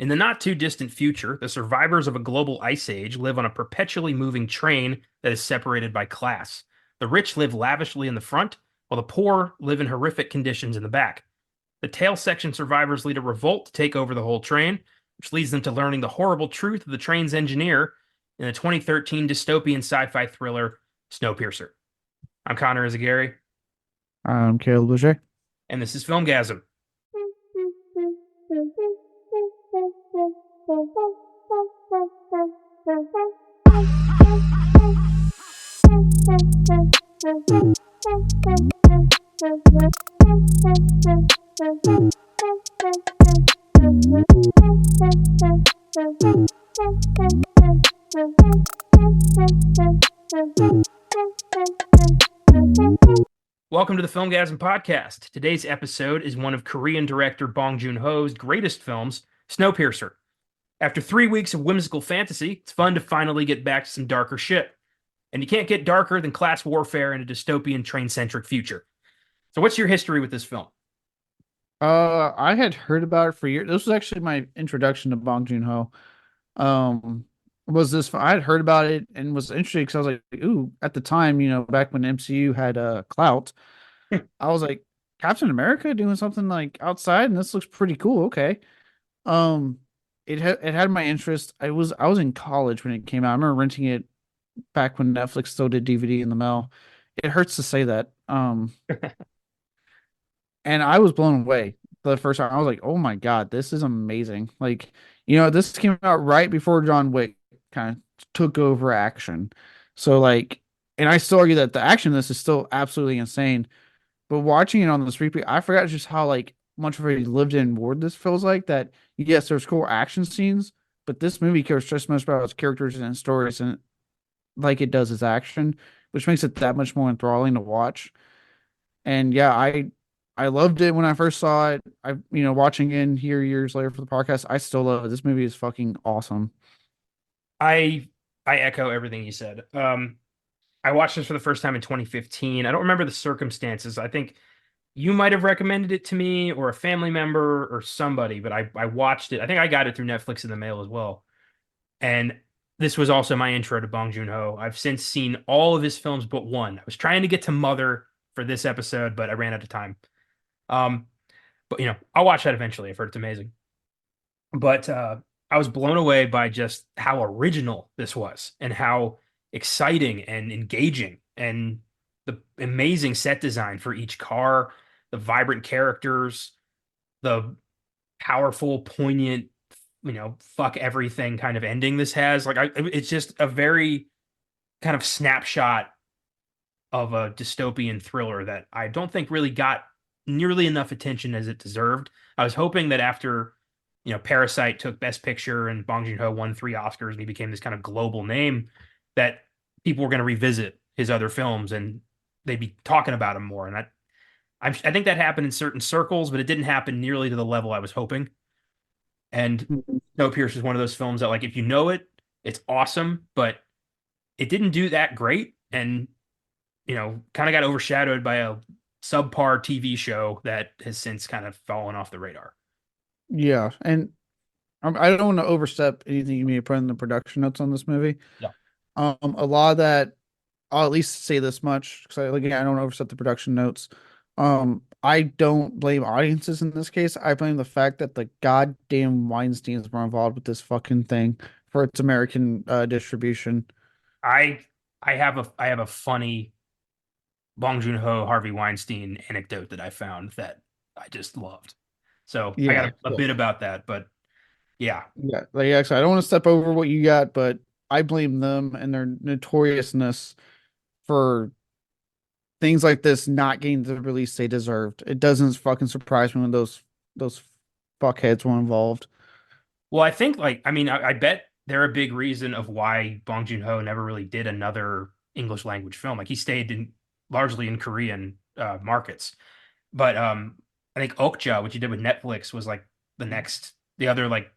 In the not too distant future, the survivors of a global ice age live on a perpetually moving train that is separated by class. The rich live lavishly in the front, while the poor live in horrific conditions in the back. The tail section survivors lead a revolt to take over the whole train, which leads them to learning the horrible truth of the train's engineer in the 2013 dystopian sci-fi thriller Snowpiercer. I'm Connor Eyzaguirre, I'm Caleb Boucher. and this is Filmgazm. Welcome to the Filmgazm podcast. Today's episode is one of Korean director Bong Joon Ho's greatest films, Snowpiercer. After 3 weeks of whimsical fantasy, it's fun to finally get back to some darker shit. And you can't get darker than class warfare in a dystopian train-centric future. So what's your history with this film? I had heard about it for years. This was actually my introduction to Bong Joon Ho. Um, was this I had heard about it and was interested because I was like, ooh, at the time, back when MCU had clout, I was like, Captain America doing something like outside, and this looks pretty cool. Okay. Um, it had my interest. I was in college when it came out. I remember renting it back when Netflix still did DVD in the mail. It hurts to say that. And I was blown away the first time. I was like, "Oh my God, this is amazing!" Like, this came out right before John Wick kind of took over action. So like, and I still argue that the action in this is still absolutely insane. But watching it on this repeat, I forgot just how like much of a lived-in world this feels like. That yes, there's cool action scenes, but this movie cares just as much about its characters and its stories, and like it does its action, which makes it that much more enthralling to watch. And yeah, I loved it when I first saw it. Watching in here years later for the podcast, I still love it. This movie is fucking awesome. I I echo everything you said. I watched this for the first time in 2015. I don't remember the circumstances. I think you might have recommended it to me or a family member or somebody, but I watched it. I think I got it through Netflix in the mail as well. And this was also my intro to Bong Joon-ho. I've since seen all of his films but one. I was trying to get to Mother for this episode, but I ran out of time. Um, but I'll watch that eventually. I've heard it's amazing. But I was blown away by just how original this was and how exciting and engaging and the amazing set design for each car, the vibrant characters, the powerful, poignant, fuck everything kind of ending this has. It's just a very kind of snapshot of a dystopian thriller that I don't think really got nearly enough attention as it deserved. I was hoping that after, Parasite took Best Picture and Bong Joon-ho won 3 Oscars and he became this kind of global name, that people were going to revisit his other films and they'd be talking about him more. And I think that happened in certain circles, but it didn't happen nearly to the level I was hoping. And Snowpiercer is one of those films that, like, if you know it, it's awesome, but it didn't do that great. And kind of got overshadowed by a subpar TV show that has since kind of fallen off the radar. Yeah, and I don't want to overstep anything you may put in the production notes on this movie. Yeah. A lot of that, I'll at least say this much because again, I don't overstep the production notes. I don't blame audiences in this case. I blame the fact that the goddamn Weinsteins were involved with this fucking thing for its American distribution. I I have a funny Bong Joon-ho Harvey Weinstein anecdote that I found that I just loved. So I got Yeah, a bit about that, but yeah. yeah. Like actually, I don't want to step over what you got, but I blame them and their notoriousness for things like this not getting the release they deserved. It doesn't fucking surprise me when those fuckheads were involved. Well, I think, like, I mean, I bet they're a big reason of why Bong Joon-ho never really did another English language film. Like, he stayed in largely in Korean markets. But I think Okja, which he did with Netflix, was like the other, like,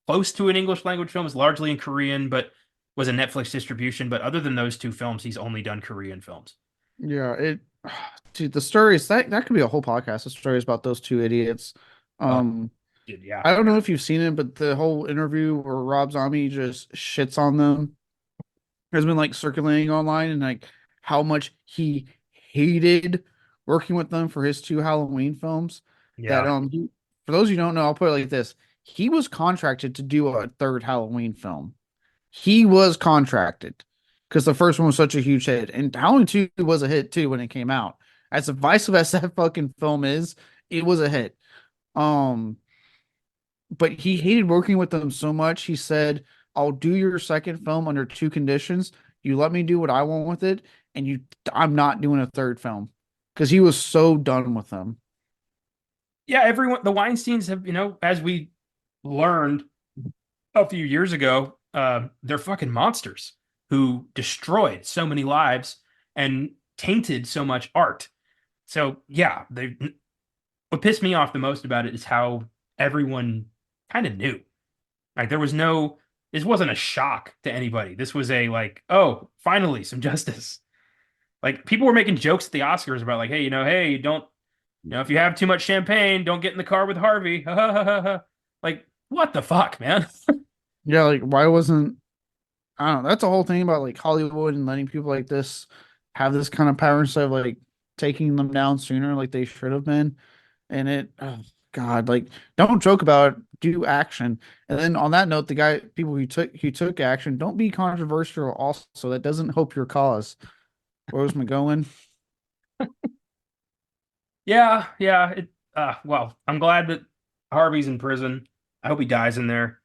close to an English language film, is largely in Korean, but was a Netflix distribution. But other than those two films, he's only done Korean films. Yeah, dude, the stories that could be a whole podcast. The stories about those two idiots. Uh, Um, Dude, yeah. I don't know if you've seen it, but the whole interview where Rob Zombie just shits on them has been like circulating online, and like how much he hated working with them for his two Halloween films. That Yeah. for those who don't know, I'll put it like this: he was contracted to do a third Halloween film. He was contracted because the first one was such a huge hit, and Halloween 2 was a hit too when it came out. As divisive as that fucking film is, it was a hit. Um, but he hated working with them so much. He said, "I'll do your second film under two conditions. You let me do what I want with it, and I'm not doing a third film." Because he was so done with them. Yeah, everyone, the Weinsteins have, as we learned a few years ago, they're fucking monsters who destroyed so many lives and tainted so much art. So yeah, what pissed me off the most about it is how everyone kind of knew. Like there was no, this wasn't a shock to anybody. This was a like, oh, finally some justice. Like people were making jokes at the Oscars about like, hey, hey, don't, if you have too much champagne, don't get in the car with Harvey. Like, what the fuck, man? Yeah, like why wasn't I don't know. That's the whole thing about like Hollywood and letting people like this have this kind of power instead of like taking them down sooner like they should have been. And oh God, like don't joke about it, do action. And then on that note, the people who took action, don't be controversial also. That doesn't help your cause. Where was McGowan? Yeah, yeah. Well, I'm glad that Harvey's in prison. I hope he dies in there.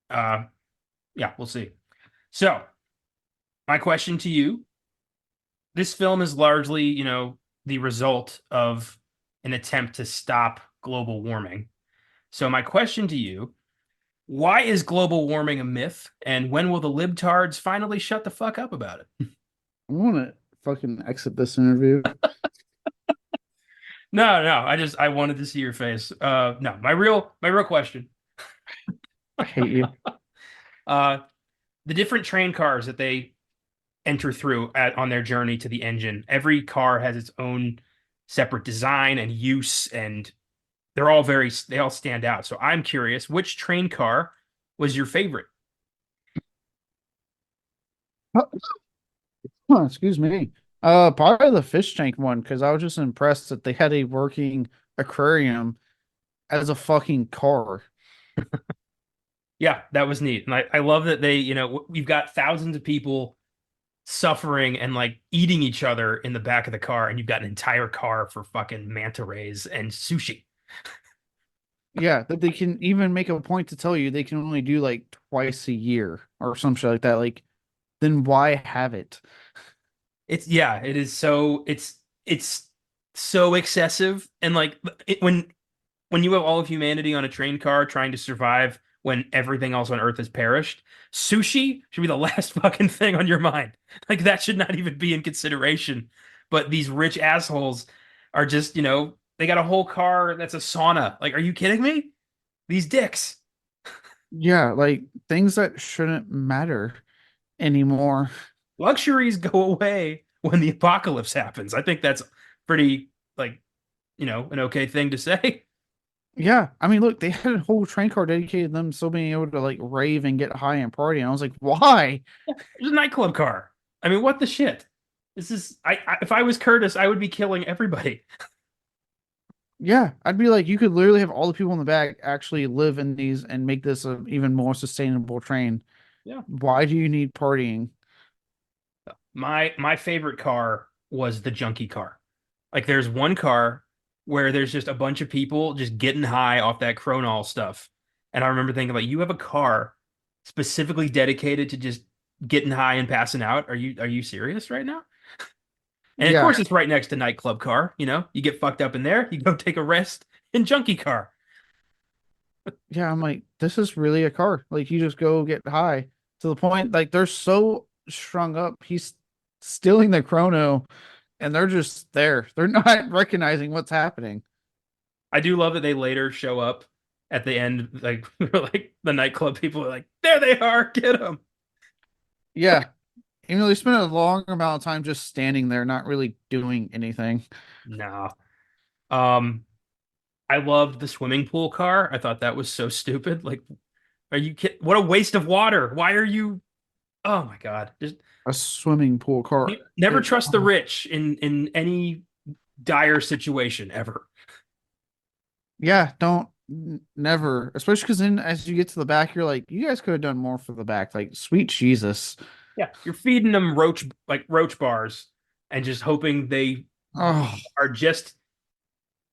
Uh, yeah, we'll see. So, my question to you, this film is largely, the result of an attempt to stop global warming. So, my question to you, why is global warming a myth, and when will the libtards finally shut the fuck up about it? I want to fucking exit this interview. No, no, I wanted to see your face. No, my real question. I hate you. Uh, the different train cars that they enter through on their journey to the engine. Every car has its own separate design and use, and they all stand out. So I'm curious, which train car was your favorite? Oh, excuse me. Probably the fish tank one because I was just impressed that they had a working aquarium as a fucking car. Yeah, that was neat. And I love that we've got thousands of people suffering and like eating each other in the back of the car, and you've got an entire car for fucking manta rays and sushi. Yeah, that they can even make a point to tell you they can only do like twice a year or some shit like that. Like, then why have it? It is it's so excessive and like when you have all of humanity on a train car trying to survive when everything else on Earth has perished, sushi should be the last fucking thing on your mind. Like that should not even be in consideration. But these rich assholes are just, they got a whole car that's a sauna. Like, are you kidding me? These dicks. Yeah, like things that shouldn't matter anymore. Luxuries go away when the apocalypse happens. I think that's pretty like, an okay thing to say. Yeah, I mean, look, they had a whole train car dedicated to them still being able to like rave and get high and party. And I was like, why? There's a nightclub car. I mean, what the shit? This is if I was Curtis, I would be killing everybody. Yeah, I'd be like, you could literally have all the people in the back actually live in these and make this a even more sustainable train. Yeah. Why do you need partying? My favorite car was the junkie car. Like there's one car where there's just a bunch of people just getting high off that Cronol stuff. And I remember thinking like you have a car specifically dedicated to just getting high and passing out. Are you serious right now? And of Yeah, course it's right next to nightclub car, You get fucked up in there, you go take a rest in junkie car. yeah, I'm like, this is really a car. Like, you just go get high to the point, like, they're so strung up. He's stealing the chrono and they're just there. They're not recognizing what's happening. I do love that they later show up at the end, like the nightclub people are like, there they are, get them. Yeah. Even though they spent a long amount of time just standing there, not really doing anything. No. Um, I loved the swimming pool car. I thought that was so stupid. Like, are you kidding? What a waste of water. Why are you? Oh my God. Just A swimming pool car. never It, trust the rich in any dire situation ever. yeah, don't never, especially because then as you get to the back, you're like, you guys could have done more for the back. Like, sweet Jesus. Yeah, you're feeding them roach bars and just hoping they Oh, are just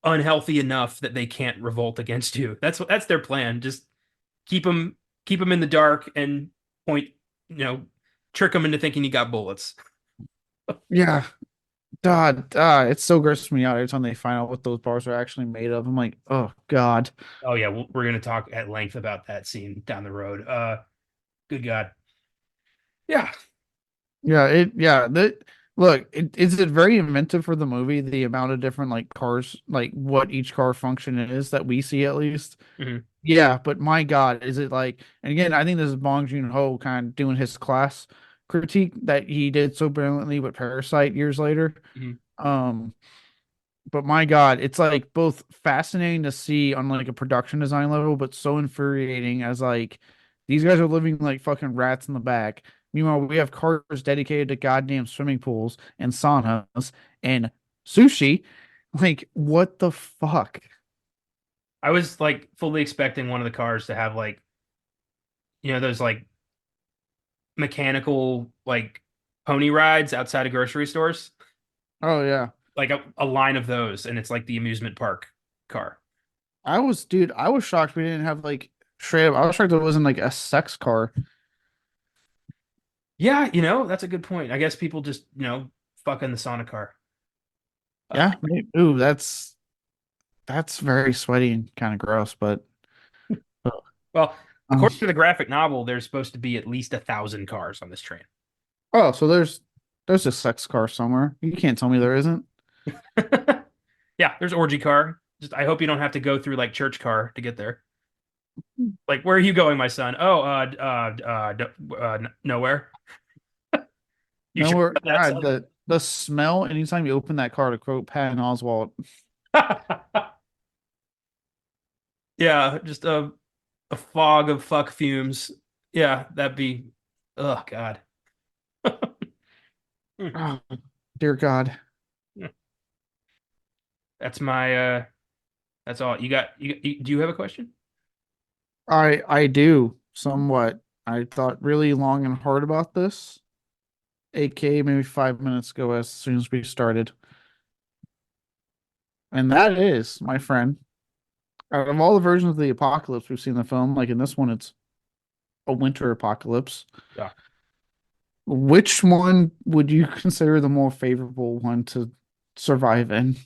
unhealthy enough that they can't revolt against you. That's their plan. Just keep them keep them in the dark and point, you know, trick them into thinking you got bullets. yeah. God, it so grosses me out every time they find out what those bars are actually made of. I'm like, oh God. Oh yeah, we're gonna talk at length about that scene down the road. Good God. Yeah. Yeah, that look, is it very inventive for the movie, the amount of different like cars, like what each car function is that we see at least. Mhm, Yeah, but my God, is it like, and again, I think this is Bong Joon Ho kind of doing his class critique that he did so brilliantly with Parasite years later. mhm. Um, but my God, it's like both fascinating to see on like a production design level, but so infuriating as like these guys are living like fucking rats in the back. Meanwhile, we have cars dedicated to goddamn swimming pools and saunas and sushi. Like, what the fuck? I was like fully expecting one of the cars to have like, those like mechanical like pony rides outside of grocery stores, Oh yeah. like a line of those, and it's like the amusement park car. Dude, I was shocked we didn't have like straight up. I was shocked it wasn't like a sex car. Yeah, that's a good point. I guess people just, fuck in the Sonic car. Uh, Yeah. Ooh, that's very sweaty and kind of gross, but well, um, according to the graphic novel, there's supposed to be at least 1,000 cars on this train. oh, so there's a sex car somewhere. You can't tell me there isn't. Yeah, there's orgy car. Just I hope you don't have to go through like church car to get there. Like, where are you going, my son? Oh, nowhere. You No, sure we're about that, God, son? the smell anytime you open that car to quote Patton Oswalt. Yeah, just a fog of fuck fumes. Yeah, that'd be. Oh God. Hmm. Oh, dear God. That's my. That's all. Do you have a question? I do somewhat. I thought really long and hard about this. AK maybe 5 minutes ago as soon as we started. And that is, my friend, out of all the versions of the apocalypse we've seen in the film, like in this one, it's a winter apocalypse. Yeah. Which one would you consider the more favorable one to survive in?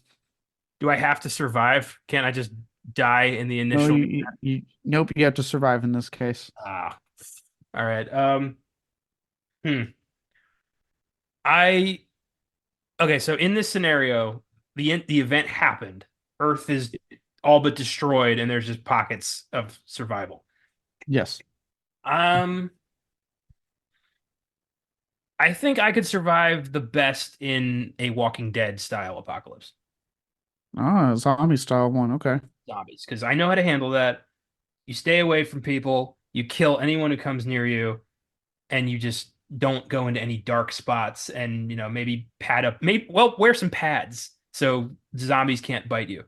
Do I have to survive? Can't I just die in the No, initial? nope, you have to survive in this case. Ah. All right. Hmm. I Okay, so in this scenario, the event happened. Earth is all but destroyed, and there's just pockets of survival. Yes. Um, I think I could survive the best in a Walking Dead style apocalypse. Ah, zombie style one. Okay. Zombies, because I know how to handle that. You stay away from people, you kill anyone who comes near you, and you just don't go into any dark spots and, maybe pad up, maybe, well, wear some pads so zombies can't bite you.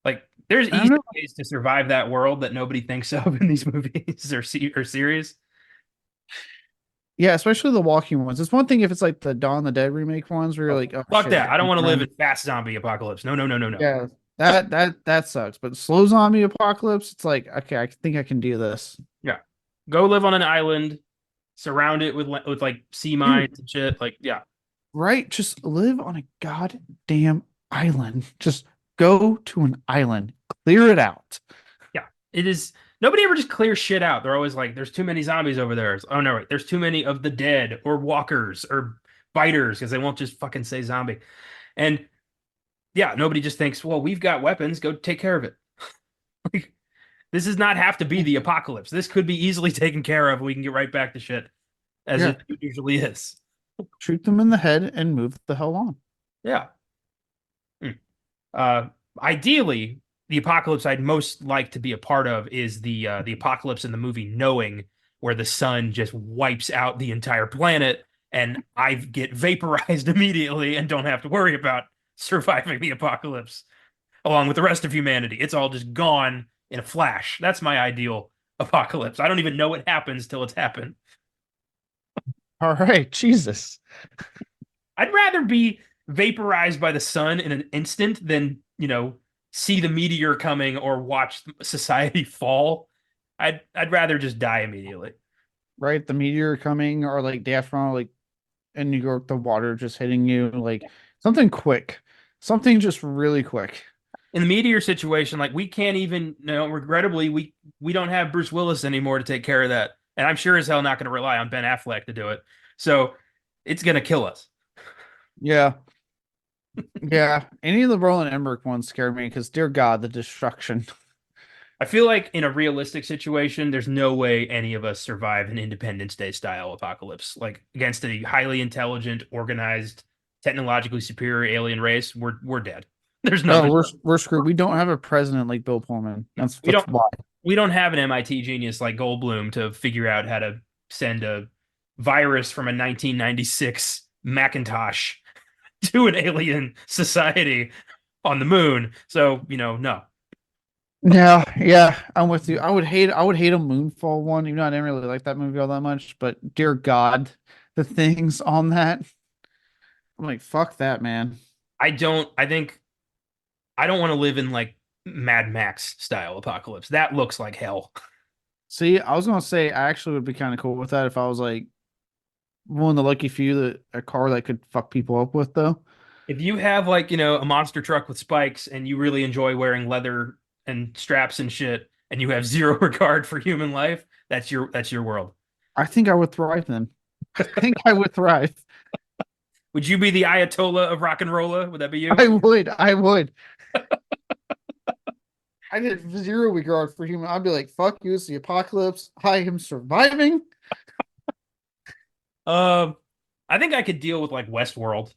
Like, there's I don't easy know. ways to survive that world that nobody thinks of in these movies or series. Yeah, especially the walking ones. It's one thing if it's like the Dawn of the Dead remake ones where you're Oh, like, oh fuck shit, I that. I don't can't want to live in run. fast zombie apocalypse. No, no, no, no, no. Yeah, that sucks. But slow zombie apocalypse, it's like, okay, I think I can do this. Yeah. Go live on an island, surround it with like sea Dude, mines and shit. Like, yeah. right? Just live on a goddamn island. Just go to an island, clear it out. Yeah. It is nobody ever just clears shit out. They're always like, there's too many zombies over there. Oh no, wait, there's too many of the dead or walkers or biters because they won't just fucking say zombie. And yeah, nobody just thinks, well, we've got weapons, go take care of it. Like, this does not have to be the apocalypse. This could be easily taken care of. We can get right back to shit as Yeah, it usually is. shoot them in the head and move the hell on. Yeah. Hmm. Uh, Ideally, the apocalypse I'd most like to be a part of is the apocalypse in the movie Knowing, where the sun just wipes out the entire planet and I get vaporized immediately and don't have to worry about surviving the apocalypse along with the rest of humanity. It's all just gone in a flash. That's my ideal apocalypse. I don't even know what happens till it's happened. All right, Jesus. I'd rather be vaporized by the sun in an instant than, see the meteor coming or watch society fall. I'd rather just die immediately. Right, the meteor coming, or like day after tomorrow, like in New York, the water just hitting you, like something quick, something just really quick. In the meteor situation, like we can't even, regrettably, we don't have Bruce Willis anymore to take care of that. And I'm sure as hell not going to rely on Ben Affleck to do it. So it's going to kill us. Yeah, yeah. Any of the Roland Emmerich ones scare me because, dear God, the destruction. I feel like in a realistic situation, there's no way any of us survive an Independence Day style apocalypse. Like against a highly intelligent, organized, technologically superior alien race, we're dead. There's no, Oh, there's, we're screwed. We don't have a president like Bill Pullman. no, That's why. we don't have an MIT genius like Goldblum to figure out how to send a virus from a 1996 Macintosh to an alien society on the moon. So, no. Yeah, yeah, I'm with you. I would hate a Moonfall one, even though I didn't really like that movie all that much. But dear God, the things on that, I'm like, fuck that, man. I think I don't want to live in like Mad Max style apocalypse. That looks like hell. See, I was gonna say I actually would be kind of cool with that if I was like one of the lucky few that a car that could fuck people up with, though. If you have like, a monster truck with spikes and you really enjoy wearing leather and straps and shit and you have zero regard for human life, that's your world. I think I would thrive then. I think I would thrive. Would you be the Ayatollah of rock and rolla? Would that be you? I would. I would. I did zero regard for human. I'd be like, fuck you, it's the apocalypse. I am surviving. Um, I think I could deal with like Westworld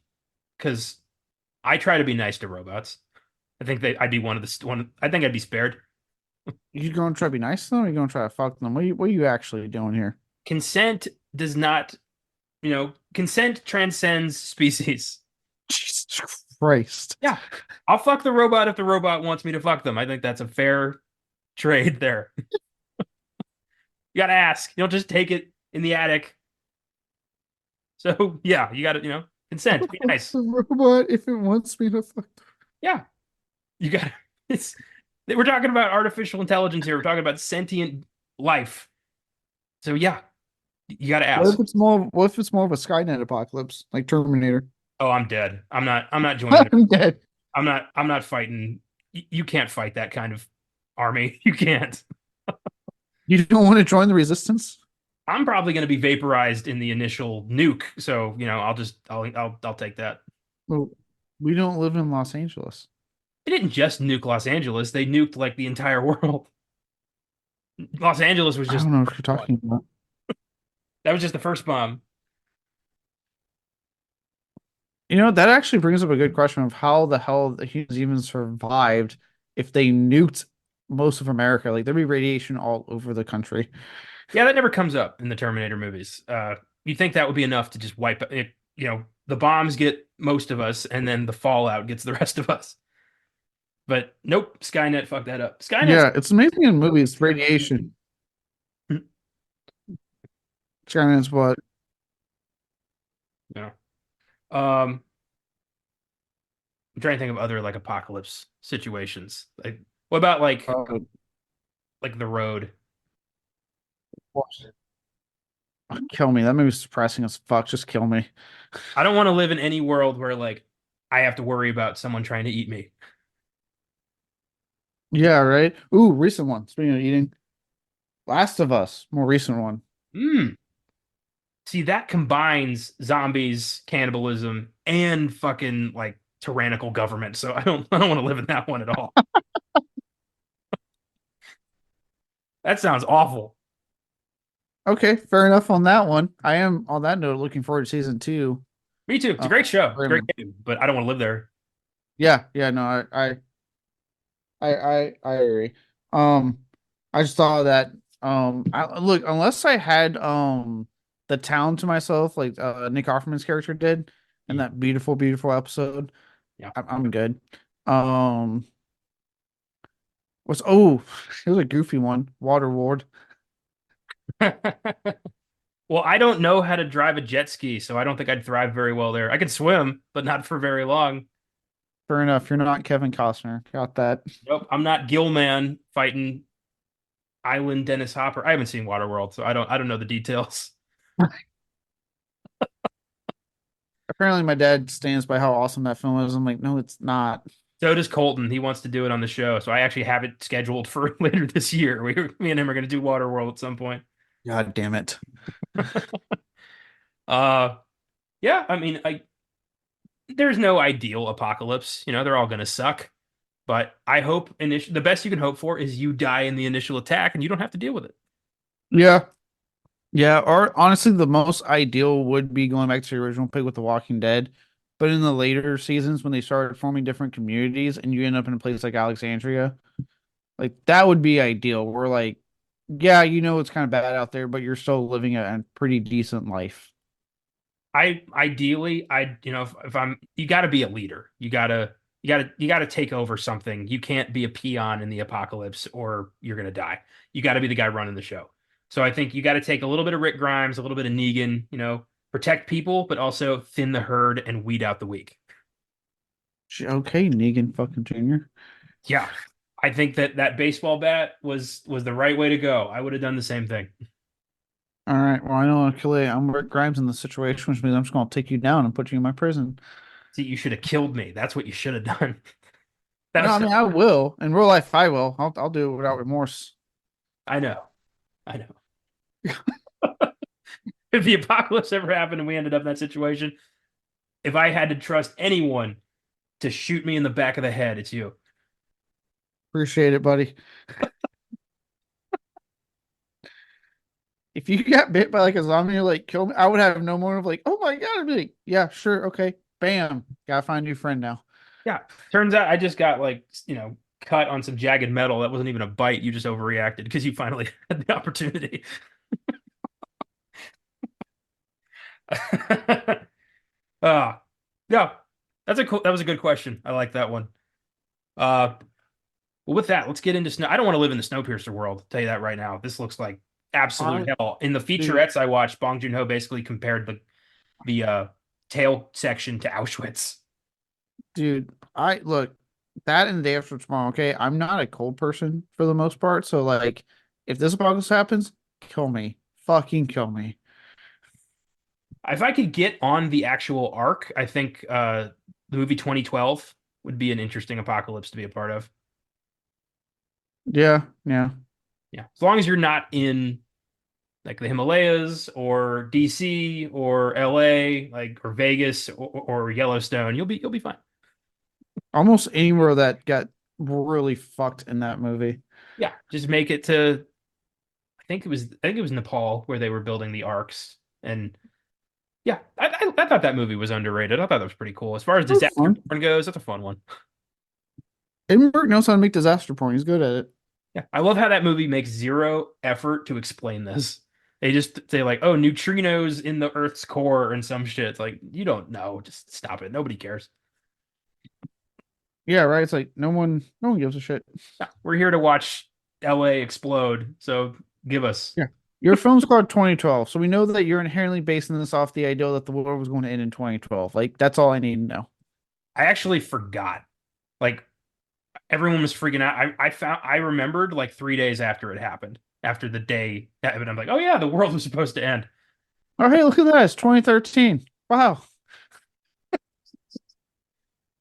because I try to be nice to robots. I think that I'd be one of the one. I think I'd be spared. You gonna try to be nice to them, or you gonna try to fuck them? What are you actually doing here? Consent does not, consent transcends species. Jesus Christ. Yeah, I'll fuck the robot if the robot wants me to fuck them. I think that's a fair trade there. You gotta ask. You don't just take it in the attic. So yeah, you gotta, consent. Be nice. The robot, if it wants me to fuck. Yeah, you gotta. It's we're talking about artificial intelligence here. We're talking about sentient life. So yeah, you gotta What ask. if it's more? What if it's more of a Skynet apocalypse, like Terminator? Oh, I'm dead. I'm not joining. I'm dead. I'm not fighting. You can't fight that kind of army. You can't. You don't want to join the resistance? I'm probably going to be vaporized in the initial nuke. So, I'll take that. Well, we don't live in Los Angeles. They didn't just nuke Los Angeles. They nuked like the entire world. Los Angeles was I just don't know what you're talking about. that was just the first bomb. That actually brings up a good question of how the hell the humans even survived if they nuked most of America. Like there'd be radiation all over the country. Yeah, that never comes up in the Terminator movies. You'd think that would be enough to just wipe it. The bombs get most of us, and then the fallout gets the rest of us. But nope, Skynet fucked that up. Skynet's Yeah, it's amazing in movies, radiation. Skynet's what? yeah. Um, I'm trying to think of other like apocalypse situations. Like, what about Uh, like The Road? what? Kill me. That movie's depressing as fuck. Just kill me. I don't want to live in any world where like I have to worry about someone trying to eat me. Yeah, right. Ooh, recent one. Speaking of eating, Last of Us, more recent one. Hmm. See, that combines zombies, cannibalism, and fucking like tyrannical government. So I don't want to live in that one at all. That sounds awful. Okay, fair enough on that one. I am on that note looking forward to season two. Me too. It's a great show. It's a Very great much. game, but I don't want to live there. Yeah, yeah, no, I I agree. Um, I just thought that look, unless I had the town to myself, like Nick Offerman's character did in that beautiful, beautiful episode, Yeah. I'm good. Um, what's oh, it was a goofy one, Waterworld. Well, I don't know how to drive a jet ski, so I don't think I'd thrive very well there. I can swim, but not for very long. Fair enough. You're not Kevin Costner. Got that. Nope, I'm not Gilman fighting Island Dennis Hopper. I haven't seen Waterworld, so I don't know the details. Apparently, my dad stands by how awesome that film is. I'm like, no, it's not. So does Colton. He wants to do it on the show, so I actually have it scheduled for later this year. Me and him are going to do Waterworld at some point. God damn it. Uh, yeah, I mean, there's no ideal apocalypse. They're all going to suck. But I hope the best you can hope for is you die in the initial attack and you don't have to deal with it. Yeah. Yeah, or honestly, the most ideal would be going back to the original pick with The Walking Dead. But in the later seasons, when they started forming different communities and you end up in a place like Alexandria, like that would be ideal. Where like, yeah, it's kind of bad out there, but you're still living a pretty decent life. I ideally, if I'm, you got to be a leader. You got to take over something. You can't be a peon in the apocalypse or you're gonna die. You got to be the guy running the show. So I think you got to take a little bit of Rick Grimes, a little bit of Negan, protect people, but also thin the herd and weed out the weak. Okay, Negan fucking Jr. Yeah, I think that baseball bat was the right way to go. I would have done the same thing. All right, well, I know Achille, I'm Rick Grimes in the situation, which means I'm just gonna take you down and put you in my prison. See, you should have killed me. That's what you should have done. That No, I was, mean I will. In real life, I will. I'll do it without remorse. I know, I know. If the apocalypse ever happened and we ended up in that situation, if I had to trust anyone to shoot me in the back of the head, it's you. Appreciate it, buddy. If you got bit by like a zombie, you're like, kill me, I would have no more of like, oh my God. I'd be like, yeah, sure, okay. Bam. Gotta find a new friend now. Yeah. Turns out I just got cut on some jagged metal. That wasn't even a bite. You just overreacted because you finally had the opportunity. Ah, yeah. That was a good question. I like that one. Uh, well, with that, let's get into snow. I don't want to live in the Snowpiercer world. I'll tell you that right now. This looks like absolute On hell. In the dude, featurettes I watched, Bong Joon Ho basically compared the tail section to Auschwitz. dude, I look that and the day after tomorrow, okay? I'm not a cold person for the most part. So like if this apocalypse happens, kill me. Fucking kill me. If I could get on the actual arc, I think the movie 2012 would be an interesting apocalypse to be a part of. Yeah, yeah. Yeah, as long as you're not in like the Himalayas or DC or LA, like or Vegas or Yellowstone, you'll be fine. Almost anywhere that got really fucked in that movie. Yeah, just make it to I think it was Nepal where they were building the arcs. And yeah, I thought that movie was underrated. I thought that was pretty cool. As far as That was disaster fun. porn goes, that's a fun one. Edinburgh knows how to make disaster porn. He's good at it. Yeah, I love how that movie makes zero effort to explain this. They just say like, "Oh, neutrinos in the Earth's core" and some shit. It's like you don't know. Just stop it. Nobody cares. Yeah, right. It's like no one gives a shit. Yeah, we're here to watch LA explode. So give us. Yeah. Your film's called 2012, so we know that you're inherently basing this off the idea that the world was going to end in 2012. Like that's all I need to know. I actually forgot. Like everyone was freaking out. I remembered like 3 days after it happened. After the day that happened, I'm like, oh yeah, the world was supposed to end. Oh, hey, look at that. It's 2013. Wow.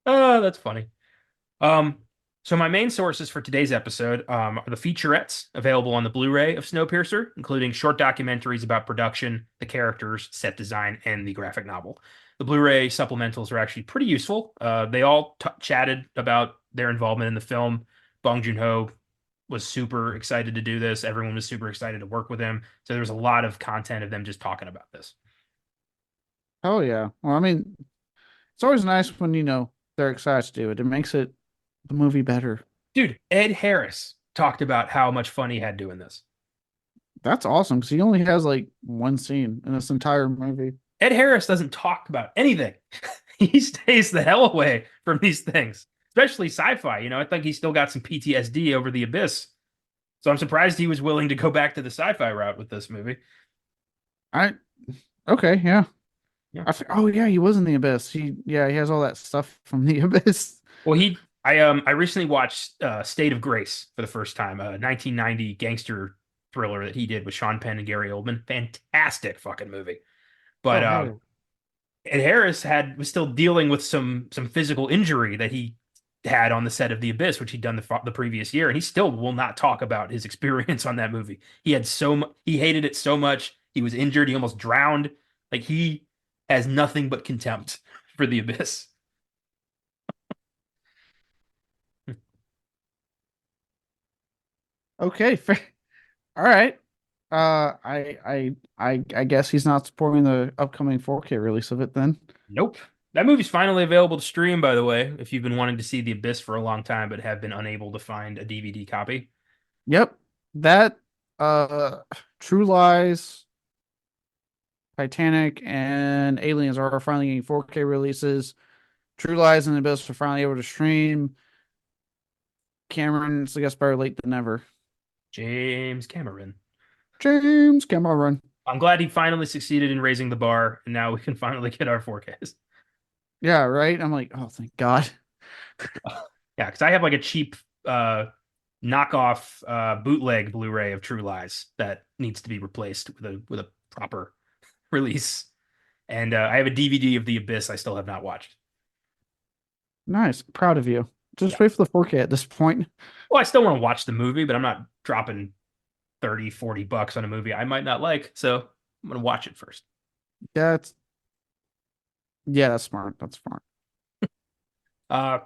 Oh, that's funny. Um, so my main sources for today's episode are the featurettes available on the Blu-ray of Snowpiercer, including short documentaries about production, the characters, set design, and the graphic novel. The Blu-ray supplementals are actually pretty useful. They all chatted about their involvement in the film. Bong Joon-ho was super excited to do this. Everyone was super excited to work with him. So there was a lot of content of them just talking about this. Oh yeah. Well, I mean, it's always nice when they're excited to do it. It makes the movie better. Dude, Ed Harris talked about how much fun he had doing this. That's awesome because he only has like one scene in this entire movie. Ed Harris doesn't talk about anything. He stays the hell away from these things, especially sci-fi. I think he's still got some PTSD over the abyss. So I'm surprised he was willing to go back to the sci-fi route with this movie. I okay, yeah. Yeah. Oh yeah, he was in the Abyss. He has all that stuff from the Abyss. Well, I recently watched State of Grace for the first time, a 1990 gangster thriller that he did with Sean Penn and Gary Oldman. Fantastic fucking movie. But Oh hell yeah. Ed Harris was still dealing with some physical injury that he had on the set of The Abyss, which he'd done the previous year, and he still will not talk about his experience on that movie. He hated it so much. He was injured. He almost drowned. Like he has nothing but contempt for The Abyss. Okay, fair. All right. I guess he's not supporting the upcoming 4K release of it then. Nope. That movie's finally available to stream, by the way, if you've been wanting to see The Abyss for a long time but have been unable to find a DVD copy. Yep. That uh True Lies, Titanic, and Aliens are finally getting 4K releases. True Lies and the Abyss are finally able to stream. Cameron's, I guess, better late than never. James Cameron. James Cameron. I'm glad he finally succeeded in raising the bar, and now we can finally get our forecast. Yeah, right. I'm like, oh, thank God. Yeah, because I have like a cheap knockoff bootleg Blu-ray of True Lies that needs to be replaced with a proper release. And I have a DVD of The Abyss I still have not watched. Nice. Proud of you. Yeah. Just wait for the 4K at this point. Well, I still want to watch the movie, but I'm not dropping 30, $40 on a movie I might not like. So I'm gonna watch it first. That's yeah, that's smart. That's smart. Uh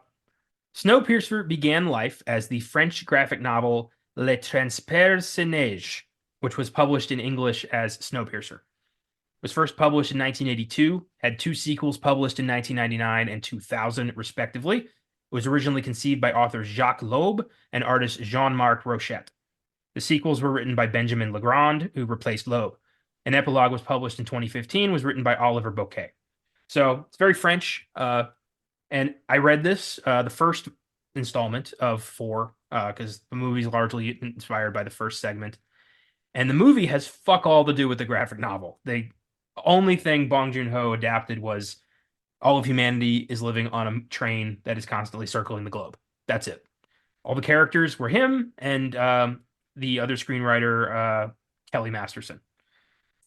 Snowpiercer began life as the French graphic novel Le Transperce Neige, which was published in English as Snowpiercer. Was first published in 1982, had two sequels published in 1999 and 2000, respectively. It was originally conceived by authors Jacques Loeb and artist Jean-Marc Rochette. The sequels were written by Benjamin Legrand, who replaced Loeb. An epilogue was published in 2015, was written by Oliver Bouquet. So it's very French. And I read this, the first installment of four, because the movie's largely inspired by the first segment. And the movie has fuck all to do with the graphic novel. The only thing Bong Joon Ho adapted was all of humanity is living on a train that is constantly circling the globe. That's it. All the characters were him and the other screenwriter, Kelly Masterson.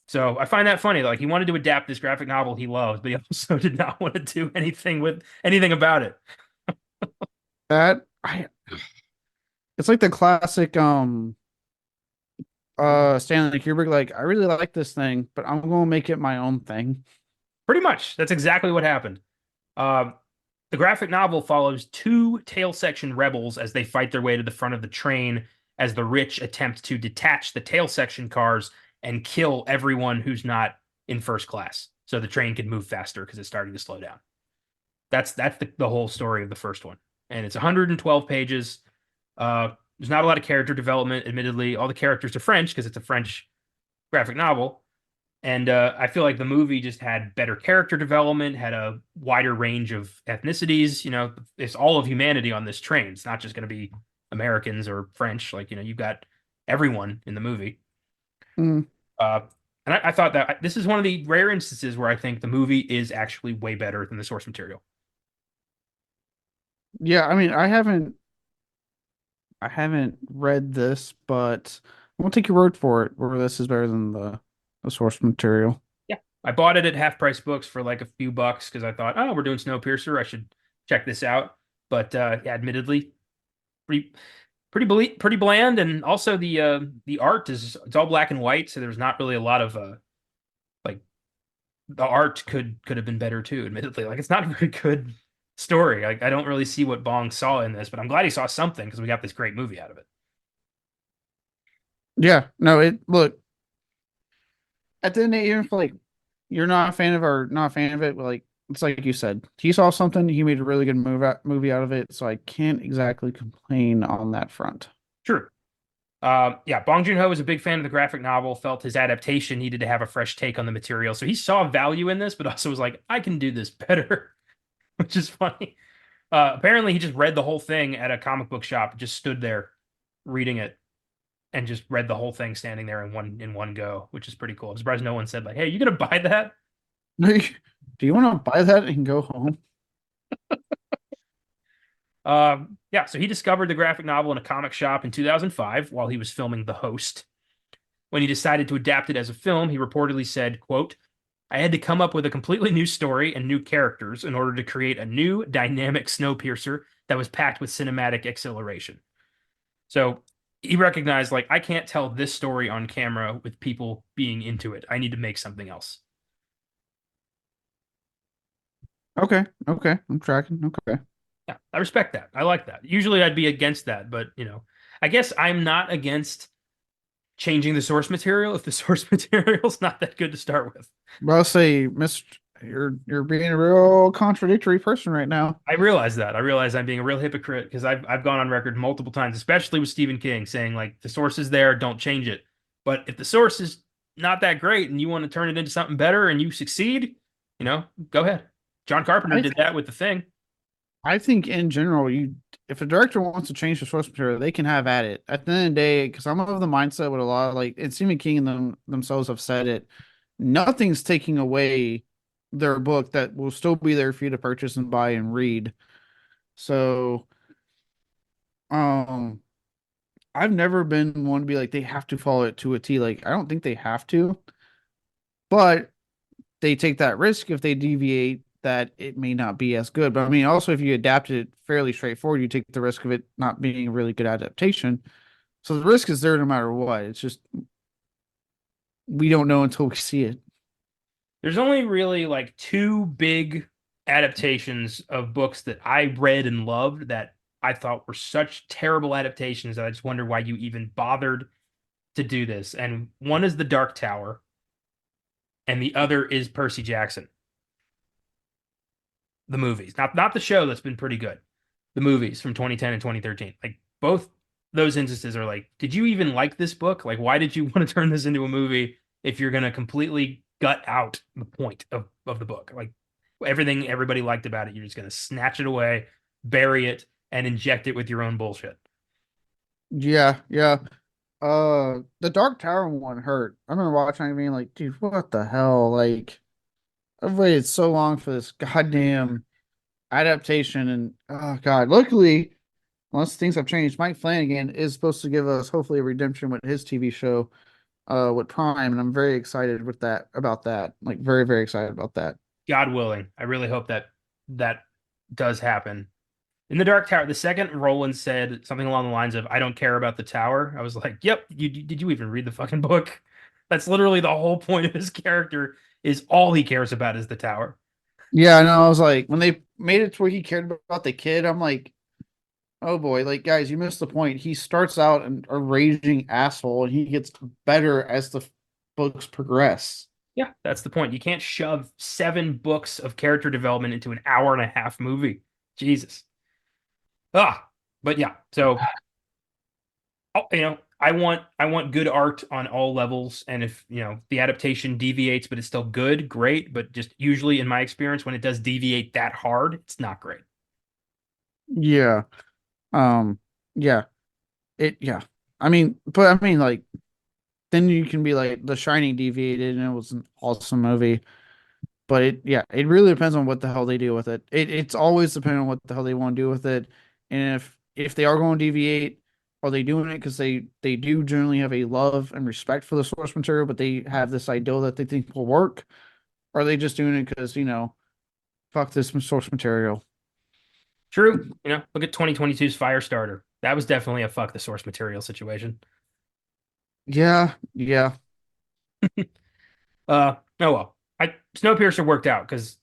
So I find that funny. Like he wanted to adapt this graphic novel he loves, but he also did not want to do anything about it. That I it's like the classic Stanley Kubrick, like, I really like this thing, but I'm gonna make it my own thing. Pretty much, that's exactly what happened. Uh, the graphic novel follows two tail section rebels as they fight their way to the front of the train as the rich attempt to detach the tail section cars and kill everyone who's not in first class, so the train can move faster because it's starting to slow down. That's the whole story of the first one, and it's 112 pages. There's not a lot of character development, admittedly. All the characters are French because it's a French graphic novel. And I feel like the movie just had better character development, had a wider range of ethnicities. It's all of humanity on this train. It's not just going to be Americans or French. Like, you've got everyone in the movie. Mm, Uh, and I thought that this is one of the rare instances where I think the movie is actually way better than the source material. yeah, I mean, I haven't read this, but I won't take your word for it, where this is better than the source material. Yeah. I bought it at half price books for like a few bucks because I thought, oh, we're doing Snowpiercer. I should check this out. But yeah, admittedly, pretty pretty bland, and also the art it's all black and white, so there's not really a lot of like the art could have been better too, admittedly. Like it's not a very good story. Like I don't really see what Bong saw in this, but I'm glad he saw something because we got this great movie out of it. Yeah, no, it look at the end, even if like you're not a fan of or not a fan of it, like it's like you said, he saw something, he made a really good movie out of it, so I can't exactly complain on that front. True. Yeah, Bong Joon Ho was a big fan of the graphic novel, felt his adaptation needed to have a fresh take on the material. So he saw value in this, but also was like, I can do this better, which is funny. Apparently, he just read the whole thing at a comic book shop, just stood there reading it, and just read the whole thing standing there in one go, which is pretty cool. I'm surprised no one said like, "Hey, you gonna buy that?" Do you want to buy that and go home? Yeah, so he discovered the graphic novel in a comic shop in 2005 while he was filming The Host. When he decided to adapt it as a film, he reportedly said, quote, I had to come up with a completely new story and new characters in order to create a new dynamic Snowpiercer that was packed with cinematic exhilaration. So he recognized, like, I can't tell this story on camera with people being into it. I need to make something else. Okay, okay, I'm tracking. Okay. Yeah, I respect that. I like that. Usually I'd be against that, but I guess I'm not against changing the source material if the source material's not that good to start with. Well, I'll say, Mr. You're being a real contradictory person right now. I realize that. I realize I'm being a real hypocrite because I've gone on record multiple times, especially with Stephen King, saying like the source is there, don't change it. But if the source is not that great and you want to turn it into something better and you succeed, go ahead. John Carpenter I did that with The Thing. I think in general, you if a director wants to change the source material, they can have at it. At the end of the day, because I'm of the mindset with a lot of like, and Stephen King and themselves have said it, nothing's taking away their book that will still be there for you to purchase and buy and read. So, um, I've never been one to be like they have to follow it to a T. Like, I don't think they have to, but they take that risk if they deviate that it may not be as good. But I mean, also if you adapt it fairly straightforward, you take the risk of it not being a really good adaptation. So the risk is there no matter what. It's just we don't know until we see it. There's only really like two big adaptations of books that I read and loved that I thought were such terrible adaptations that I just wonder why you even bothered to do this. And one is The Dark Tower, and the other is Percy Jackson. The movies, not the show that's been pretty good. The movies from 2010 and 2013. Like both those instances are like, did you even like this book? Like, why did you want to turn this into a movie if you're gonna completely gut out the point of the book? Like everything everybody liked about it, you're just gonna snatch it away, bury it, and inject it with your own bullshit. Yeah, yeah. The Dark Tower one hurt. I remember watching it being like, dude, what the hell? Like, I've waited so long for this goddamn adaptation, and oh god, luckily, unless things have changed, Mike Flanagan is supposed to give us hopefully a redemption with his TV show, with Prime, and I'm very excited with that about that. Like, very, very excited about that. God willing, I really hope that does happen. In the Dark Tower, the second Roland said something along the lines of, I don't care about the tower. I was like, yep, did you even read the fucking book? That's literally the whole point of his character is all he cares about is the tower. Yeah, I know. I was like, when they made it to where he cared about the kid, I'm like, oh boy, like guys, you missed the point. He starts out a raging asshole, and he gets better as the books progress. Yeah, that's the point. You can't shove 7 books of character development into an hour and a half movie. Jesus. But yeah, so I want good art on all levels, and if the adaptation deviates, but it's still good, great. But just usually, in my experience, when it does deviate that hard, it's not great. Yeah. Um, yeah. Yeah. I mean, but I mean, like, then you can be like, The Shining deviated and it was an awesome movie. But yeah, it really depends on what the hell they do with it. It's always depending on what the hell they want to do with it. And if they are going to deviate, are they doing it because they do generally have a love and respect for the source material, but they have this ideal that they think will work? Or are they just doing it because, fuck this source material? True. Look at 2022's Firestarter. That was definitely a fuck the source material situation. Yeah, yeah. Oh well. Snowpiercer worked out because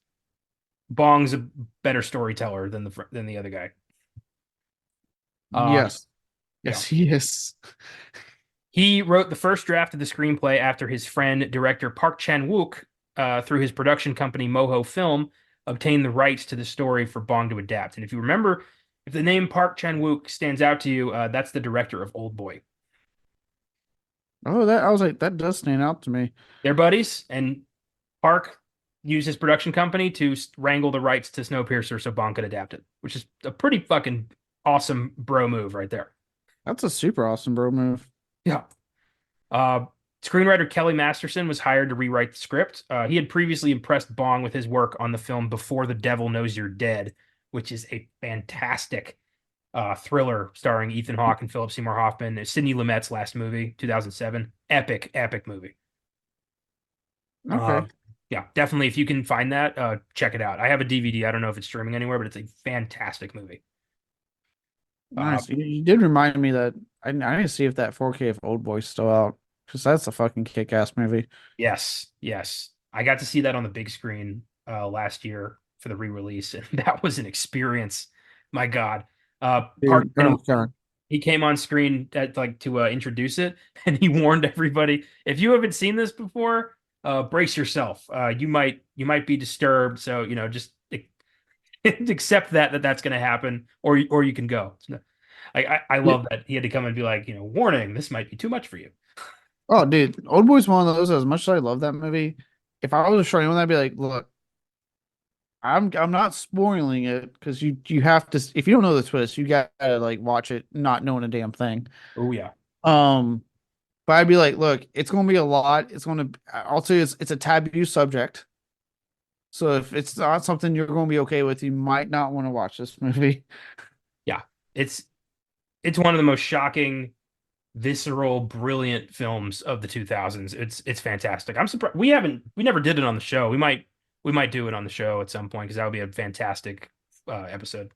Bong's a better storyteller than the other guy. Um, Yes. yeah. Yes, he is. He wrote the first draft of the screenplay after his friend director Park Chan-wook, through his production company Moho Film, obtained the rights to the story for Bong to adapt. And if you remember, if the name Park Chan-wook stands out to you, that's the director of Old Boy. Oh, that I was like, that does stand out to me. They're buddies, and Park used his production company to wrangle the rights to Snowpiercer so Bong could adapt it, which is a pretty fucking awesome bro move right there. That's a super awesome bro move. Yeah. Uh, Screenwriter Kelly Masterson was hired to rewrite the script. He had previously impressed Bong with his work on the film Before the Devil Knows You're Dead, which is a fantastic thriller starring Ethan Hawke and Philip Seymour Hoffman. It's Sidney Lumet's last movie, 2007. Epic, epic movie. Uh, Okay. yeah, definitely. If you can find that, check it out. I have a DVD. I don't know if it's streaming anywhere, but it's a fantastic movie. Uh, Nice. You did remind me that I need to see if that 4K of Old Boy's still out because that's a fucking kick-ass movie. yes, yes. I got to see that on the big screen last year for the re-release, and that was an experience. My God. Park Dude, oh and God. he came on screen at, like to introduce it, and he warned everybody, if you haven't seen this before, brace yourself. You might be disturbed, so just accept that that's going to happen, or you can go. I Yeah. love that he had to come and be like, warning, this might be too much for you. Oh, dude, Old Boy's one of those. As much as I love that movie, if I was showing anyone, I'd be like, look, I'm not spoiling it because you have to. If you don't know the twist, you gotta like watch it, not knowing a damn thing. Oh yeah, Um, but I'd be like, look, it's gonna be a lot. I'll tell you, it's a taboo subject. So if it's not something you're gonna be okay with, you might not want to watch this movie. yeah. It's one of the most shocking, visceral, brilliant films of the 2000s. It's fantastic. I'm surprised we never did it on the show. We might do it on the show at some point because that would be a fantastic episode.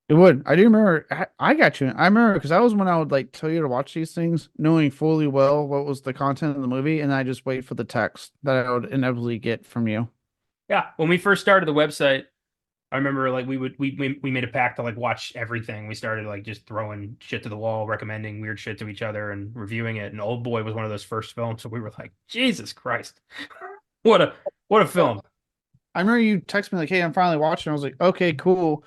It would. I do remember. I got you. I remember because that was when I would like tell you to watch these things, knowing fully well what was the content of the movie, and I just wait for the text that I would inevitably get from you. Yeah, when we first started the website, I remember like we made a pact to like watch everything. We started like just throwing shit to the wall, recommending weird shit to each other and reviewing it. And Old Boy was one of those first films, so we were like, Jesus Christ, what a what a film. I remember you text me like, "Hey, I'm finally watching." I was like, "Okay, cool."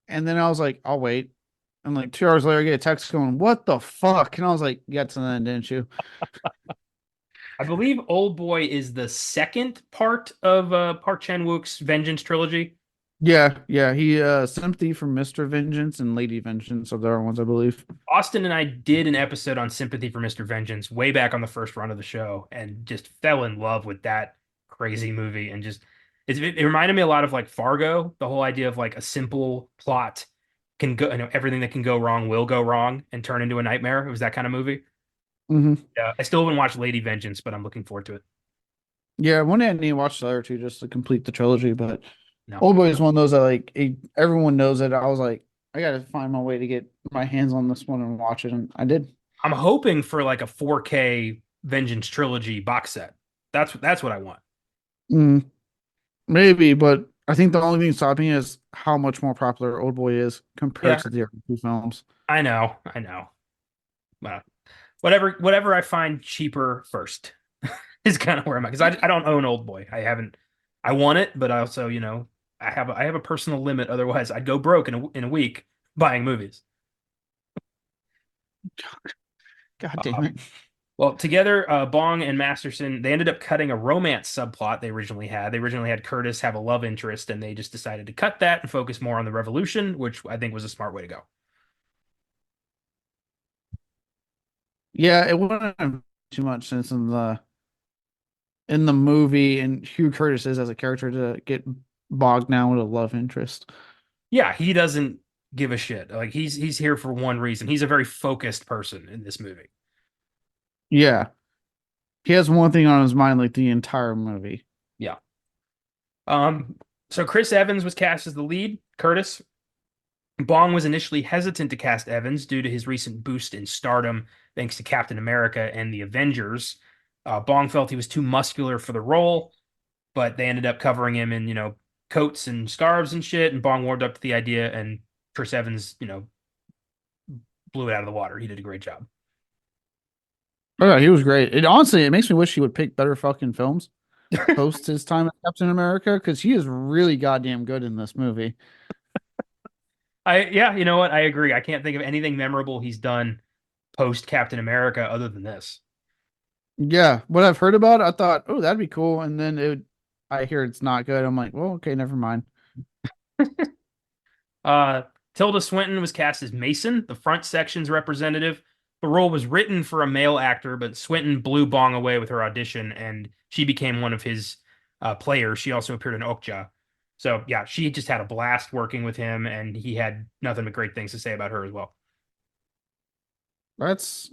And then I was like, "I'll wait." And like 2 hours later, I get a text going, "What the fuck?" And I was like, "You got to the end, didn't you?" I believe Old Boy is the second part of Park Chan-wook's Vengeance trilogy. Yeah, yeah. He Sympathy for Mr. Vengeance and Lady Vengeance are the other ones, I believe. Austin and I did an episode on Sympathy for Mr. Vengeance way back on the first run of the show and just fell in love with that crazy movie and just it reminded me a lot of like Fargo, the whole idea of like a simple plot can go, everything that can go wrong will go wrong and turn into a nightmare. It was that kind of movie. Hmm. Yeah, I still haven't watched Lady Vengeance, but I'm looking forward to it. Yeah, one day I need to watch the other two just to complete the trilogy. But No. Old Boy is one of those that like everyone knows it. I was like, I gotta find my way to get my hands on this one and watch it, and I did. I'm hoping for like a 4K Vengeance trilogy box set. That's what I want. Mm, maybe, but I think the only thing stopping is how much more popular Old Boy is compared Yeah, to the other two films. I know, I know. Well, whatever I find cheaper first is kind of where I'm at because I don't own Old Boy. I haven't. I want it, but I also I have a personal limit. Otherwise, I'd go broke in a week buying movies. God damn Uh, it. well, together, Bong and Masterson they ended up cutting a romance subplot they originally had. They originally had Curtis have a love interest, and they just decided to cut that and focus more on the revolution, which I think was a smart way to go. Yeah, it wouldn't too much since in the movie and Hugh Curtis is as a character to get bogged down with a love interest. Yeah, he doesn't give a shit. Like he's here for one reason. He's a very focused person in this movie. Yeah. He has one thing on his mind like the entire movie. Yeah. Um, so Chris Evans was cast as the lead, Curtis. Bong was initially hesitant to cast Evans due to his recent boost in stardom thanks to Captain America and the Avengers. Bong felt he was too muscular for the role, but they ended up covering him in, coats and scarves and shit. And Bong warmed up to the idea, and Chris Evans, blew it out of the water. He did a great job. Oh, yeah, he was great. It honestly, it makes me wish he would pick better fucking films. post his time as Captain America because he is really goddamn good in this movie. Yeah, you know what? I agree. I can't think of anything memorable he's done post Captain America other than this. Yeah, what I've heard about, it, I thought, oh, that'd be cool, and then I hear it's not good. I'm like, well, okay, never mind. Uh, Tilda Swinton was cast as Mason, the front section's representative. The role was written for a male actor, but Swinton blew Bong away with her audition, and she became one of his players. She also appeared in Okja. So yeah, she just had a blast working with him, and he had nothing but great things to say about her as well. That's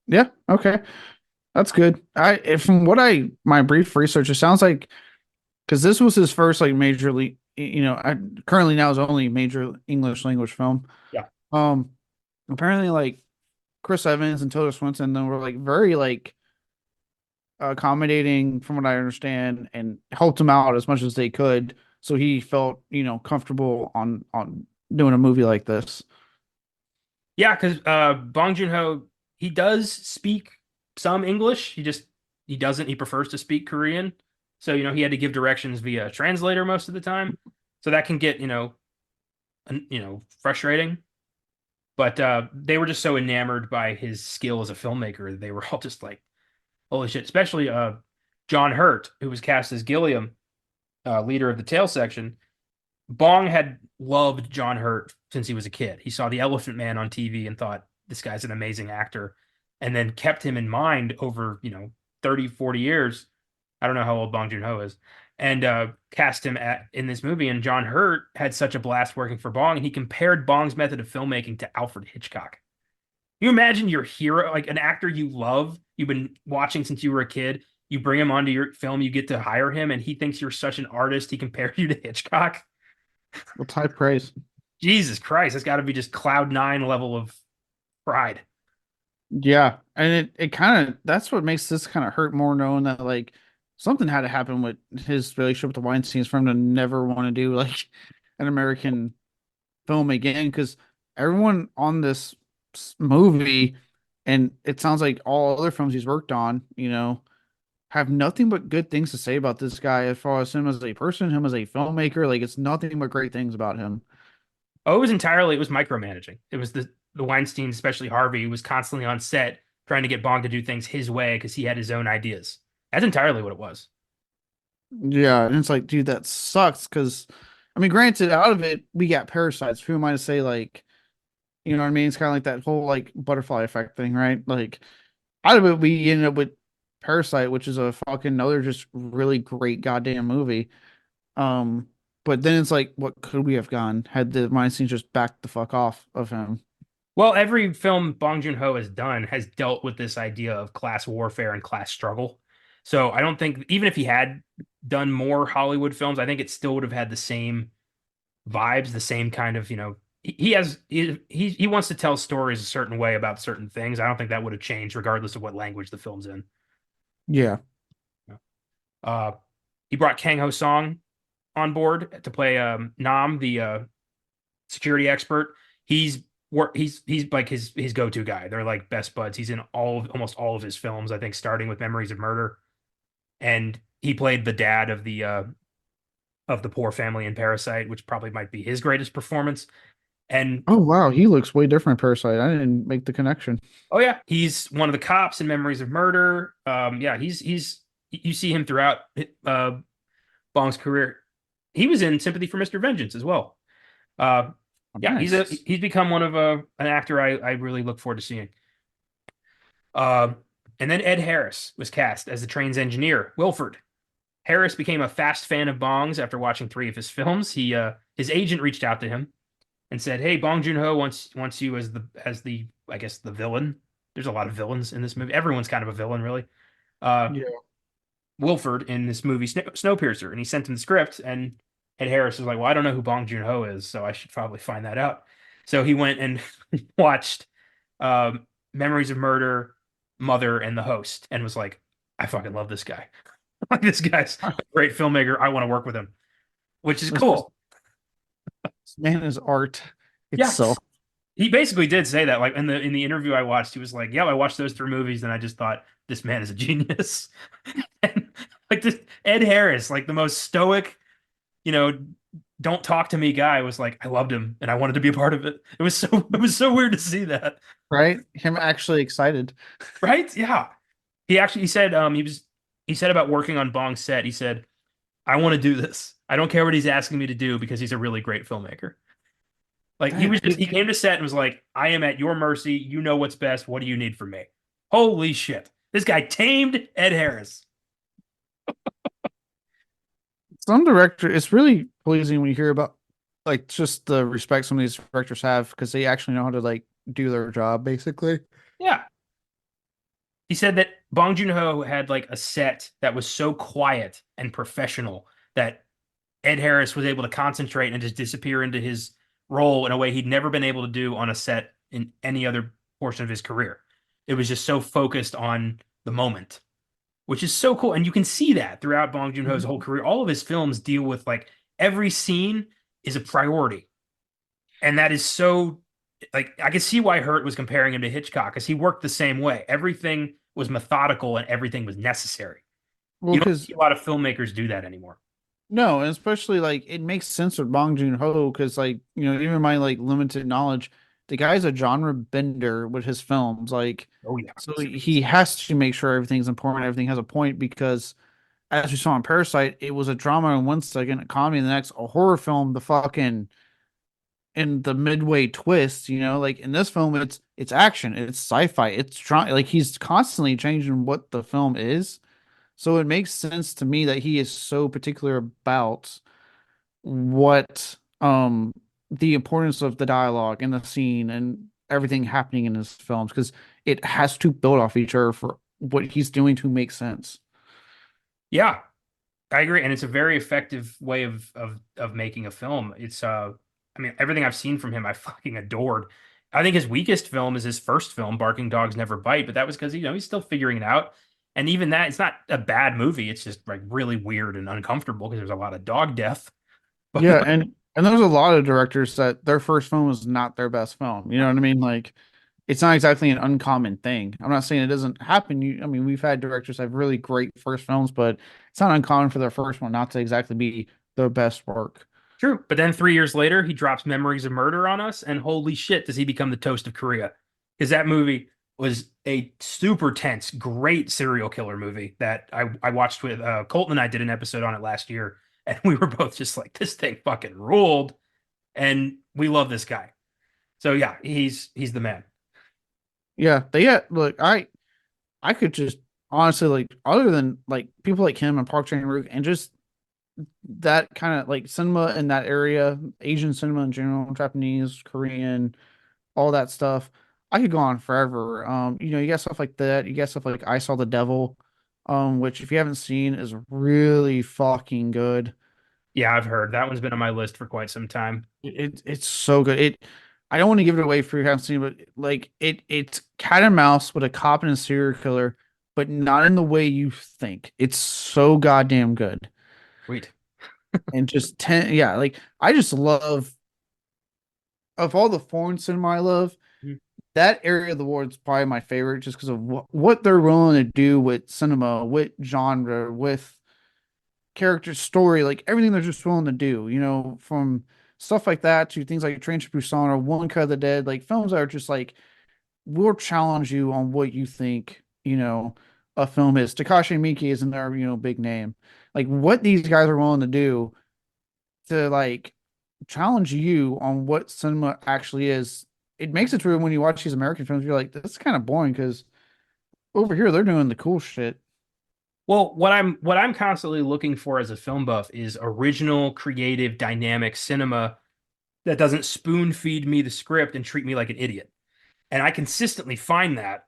yeah, okay, that's good. From what I my brief research, it sounds like because this was his first like major league, I currently now is only major English language film. Yeah. Um, apparently like Chris Evans and Tilda Swinton then were like very like accommodating from what I understand and helped him out as much as they could. So he felt, comfortable on doing a movie like this. Yeah, because Bong Joon Ho, he does speak some English. He doesn't. He prefers to speak Korean. So he had to give directions via translator most of the time. So that can get frustrating. But they were just so enamored by his skill as a filmmaker that they were all just like, holy shit. Especially John Hurt, who was cast as Gilliam, leader of the tail section. Bong had loved John Hurt since he was a kid. He saw The Elephant Man on TV and thought, this guy's an amazing actor, and then kept him in mind over, 30, 40 years. I don't know how old Bong Joon-ho is. And cast him in this movie. And John Hurt had such a blast working for Bong, and he compared Bong's method of filmmaking to Alfred Hitchcock. You imagine your hero, like an actor you love, you've been watching since you were a kid, you bring him onto your film, you get to hire him, and he thinks you're such an artist, he compared you to Hitchcock. Well, high praise. Jesus Christ, that's got to be just cloud nine level of pride. Yeah. And it kind of that's what makes this kind of hurt more knowing that like something had to happen with his relationship with the Weinsteins for him to never want to do like an American film again because everyone on this movie and it sounds like all other films he's worked on, have nothing but good things to say about this guy as far as him as a person, him as a filmmaker. Like it's nothing but great things about him. Oh, it was micromanaging. It was the Weinstein, especially Harvey, was constantly on set trying to get Bong to do things his way because he had his own ideas. That's entirely what it was. Yeah, and it's like, dude, that sucks because I mean, granted, out of it, we got parasites. Who am I to say like, you know what I mean? It's kind of like that whole like butterfly effect thing, right? Like out of it, we ended up with Parasite, which is a fucking another just really great goddamn movie. Um, but then it's like, what could we have gone had the Weinstein just backed the fuck off of him? Well, every film Bong Joon-ho has done has dealt with this idea of class warfare and class struggle. So I don't think even if he had done more Hollywood films, I think it still would have had the same vibes, the same kind of, he wants to tell stories a certain way about certain things. I don't think that would have changed regardless of what language the film's in. Yeah. Uh, he brought Kang Ho Song on board to play Nam, the security expert. He's like his go-to guy. They're like best buds. He's in almost all of his films, I think, starting with Memories of Murder. And he played the dad of the poor family in Parasite, which probably might be his greatest performance. And Oh wow, he looks way different in Parasite. I didn't make the connection. oh yeah, he's one of the cops in Memories of Murder. Yeah, he's you see him throughout Bong's career. He was in Sympathy for Mr. Vengeance as well. Uh, Oh, yeah, nice. he's become one of an actor I really look forward to seeing. Uh, and then Ed Harris was cast as the train's engineer, Wilford. Harris became a fast fan of Bong's after watching three of his films. His agent reached out to him and said, "Hey, Bong Joon-ho wants you as the I guess the villain." There's a lot of villains in this movie. Everyone's kind of a villain, really. Uh, Yeah. Wilford in this movie Snowpiercer, and he sent him the script, and Ed Harris was like, "Well, I don't know who Bong Joon-ho is, so I should probably find that out." So he went and watched Memories of Murder, Mother, and The Host, and was like, "I fucking love this guy. Like this guy's a great filmmaker. I want to work with him," which is This cool. man is art Yeah, itself. he basically did say that. Like in the interview I watched, he was like, "Yeah, I watched those three movies, and I just thought this man is a genius." And Like this Ed Harris, like the most stoic, you know, don't talk to me guy was like, I loved him and I wanted to be a part of it. It was so weird to see that. right? Him actually excited. Right? Yeah. He said he said about working on Bong's set, he said, I want to do this. I don't care what he's asking me to do because he's a really great filmmaker. Like Damn, he came to set and was like, I am at your mercy. You know what's best. What do you need from me? Holy shit. This guy tamed Ed Harris. some director, it's really pleasing when you hear about like just the respect some of these directors have because they actually know how to like do their job, basically. Yeah. He said that Bong Joon Ho had like a set that was so quiet and professional that Ed Harris was able to concentrate and just disappear into his role in a way he'd never been able to do on a set in any other portion of his career. It was just so focused on the moment, which is so cool. And you can see that throughout Bong Joon Ho's whole career. All of his films deal with like every scene is a priority. And that is so like I can see why Hurt was comparing him to Hitchcock because he worked the same way. Everything was methodical and everything was necessary. Well, You don't because see a lot of filmmakers do that anymore. no, and especially like it makes sense with Bong Joon Ho because like even my like limited knowledge, the guy's a genre bender with his films. Like, Oh yeah. so he has to make sure everything's important, everything has a point because as we saw in Parasite, it was a drama in one second, a comedy in the next, a horror film, the fucking in the midway twist. Like in this film, it's action, it's sci-fi, it's trying like he's constantly changing what the film is. So it makes sense to me that he is so particular about what the importance of the dialogue and the scene and everything happening in his films because it has to build off each other for what he's doing to make sense. Yeah, I agree, and it's a very effective way of making a film. It's I mean, everything I've seen from him, I fucking adored. I think his weakest film is his first film, Barking Dogs Never Bite, but that was because he's still figuring it out. And even that, it's not a bad movie. It's just like really weird and uncomfortable because there's a lot of dog death. But Yeah, and there's a lot of directors that their first film was not their best film. You know what I mean? Like it's not exactly an uncommon thing. I'm not saying it doesn't happen. I mean, we've had directors have really great first films, but it's not uncommon for their first one not to exactly be their best work. true. But then 3 years later, he drops Memories of Murder on us, and holy shit, does he become the toast of Korea? Because that movie was a super tense, great serial killer movie that I watched with Colton and I did an episode on it last year, and we were both just like, this thing fucking ruled, and we love this guy. So yeah, he's the man. Yeah, they had look, I could just honestly like other than like people like him and Park Chan-wook and just that kind of like cinema in that area, Asian cinema in general, Japanese, Korean, all that stuff. I could go on forever. You got stuff like that. You got stuff like I Saw the Devil, which if you haven't seen is really fucking good. Yeah, I've heard that one's been on my list for quite some time. It's so good. I don't want to give it away for you haven't seen it, but like it's cat and mouse with a cop and a serial killer, but not in the way you think. It's so goddamn good. Sweet. And just yeah, like I just love of all the foreign cinema I love, Mhm. that area of the world is probably my favorite just because of what they're willing to do with cinema, with genre, with character story, like everything they're just willing to do, from stuff like that to things like Train to Busan or One Cut of the Dead, like films that are just like will challenge you on what you think, a film is. Takashi Miike isn't their, big name. Like what these guys are willing to do to like challenge you on what cinema actually is. It makes it true when you watch these American films, you're like, this is kind of boring because over here they're doing the cool shit. Well, what I'm constantly looking for as a film buff is original, creative, dynamic cinema that doesn't spoon feed me the script and treat me like an idiot. And I consistently find that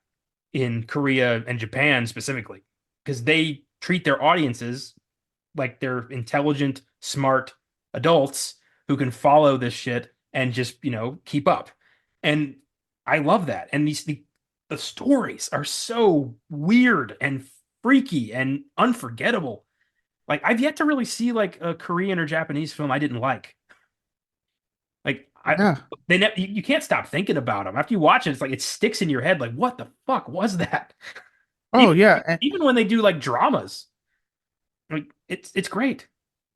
in Korea and Japan specifically, because they treat their audiences like they're intelligent, smart adults who can follow this shit and just, keep up. And I love that. And the stories are so weird and freaky and unforgettable. Like I've yet to really see like a Korean or Japanese film I didn't like. Like Yeah. you can't stop thinking about them. After you watch it, it's like it sticks in your head. Like what the fuck was that? Oh Even yeah. even when they do like dramas. Like it's great.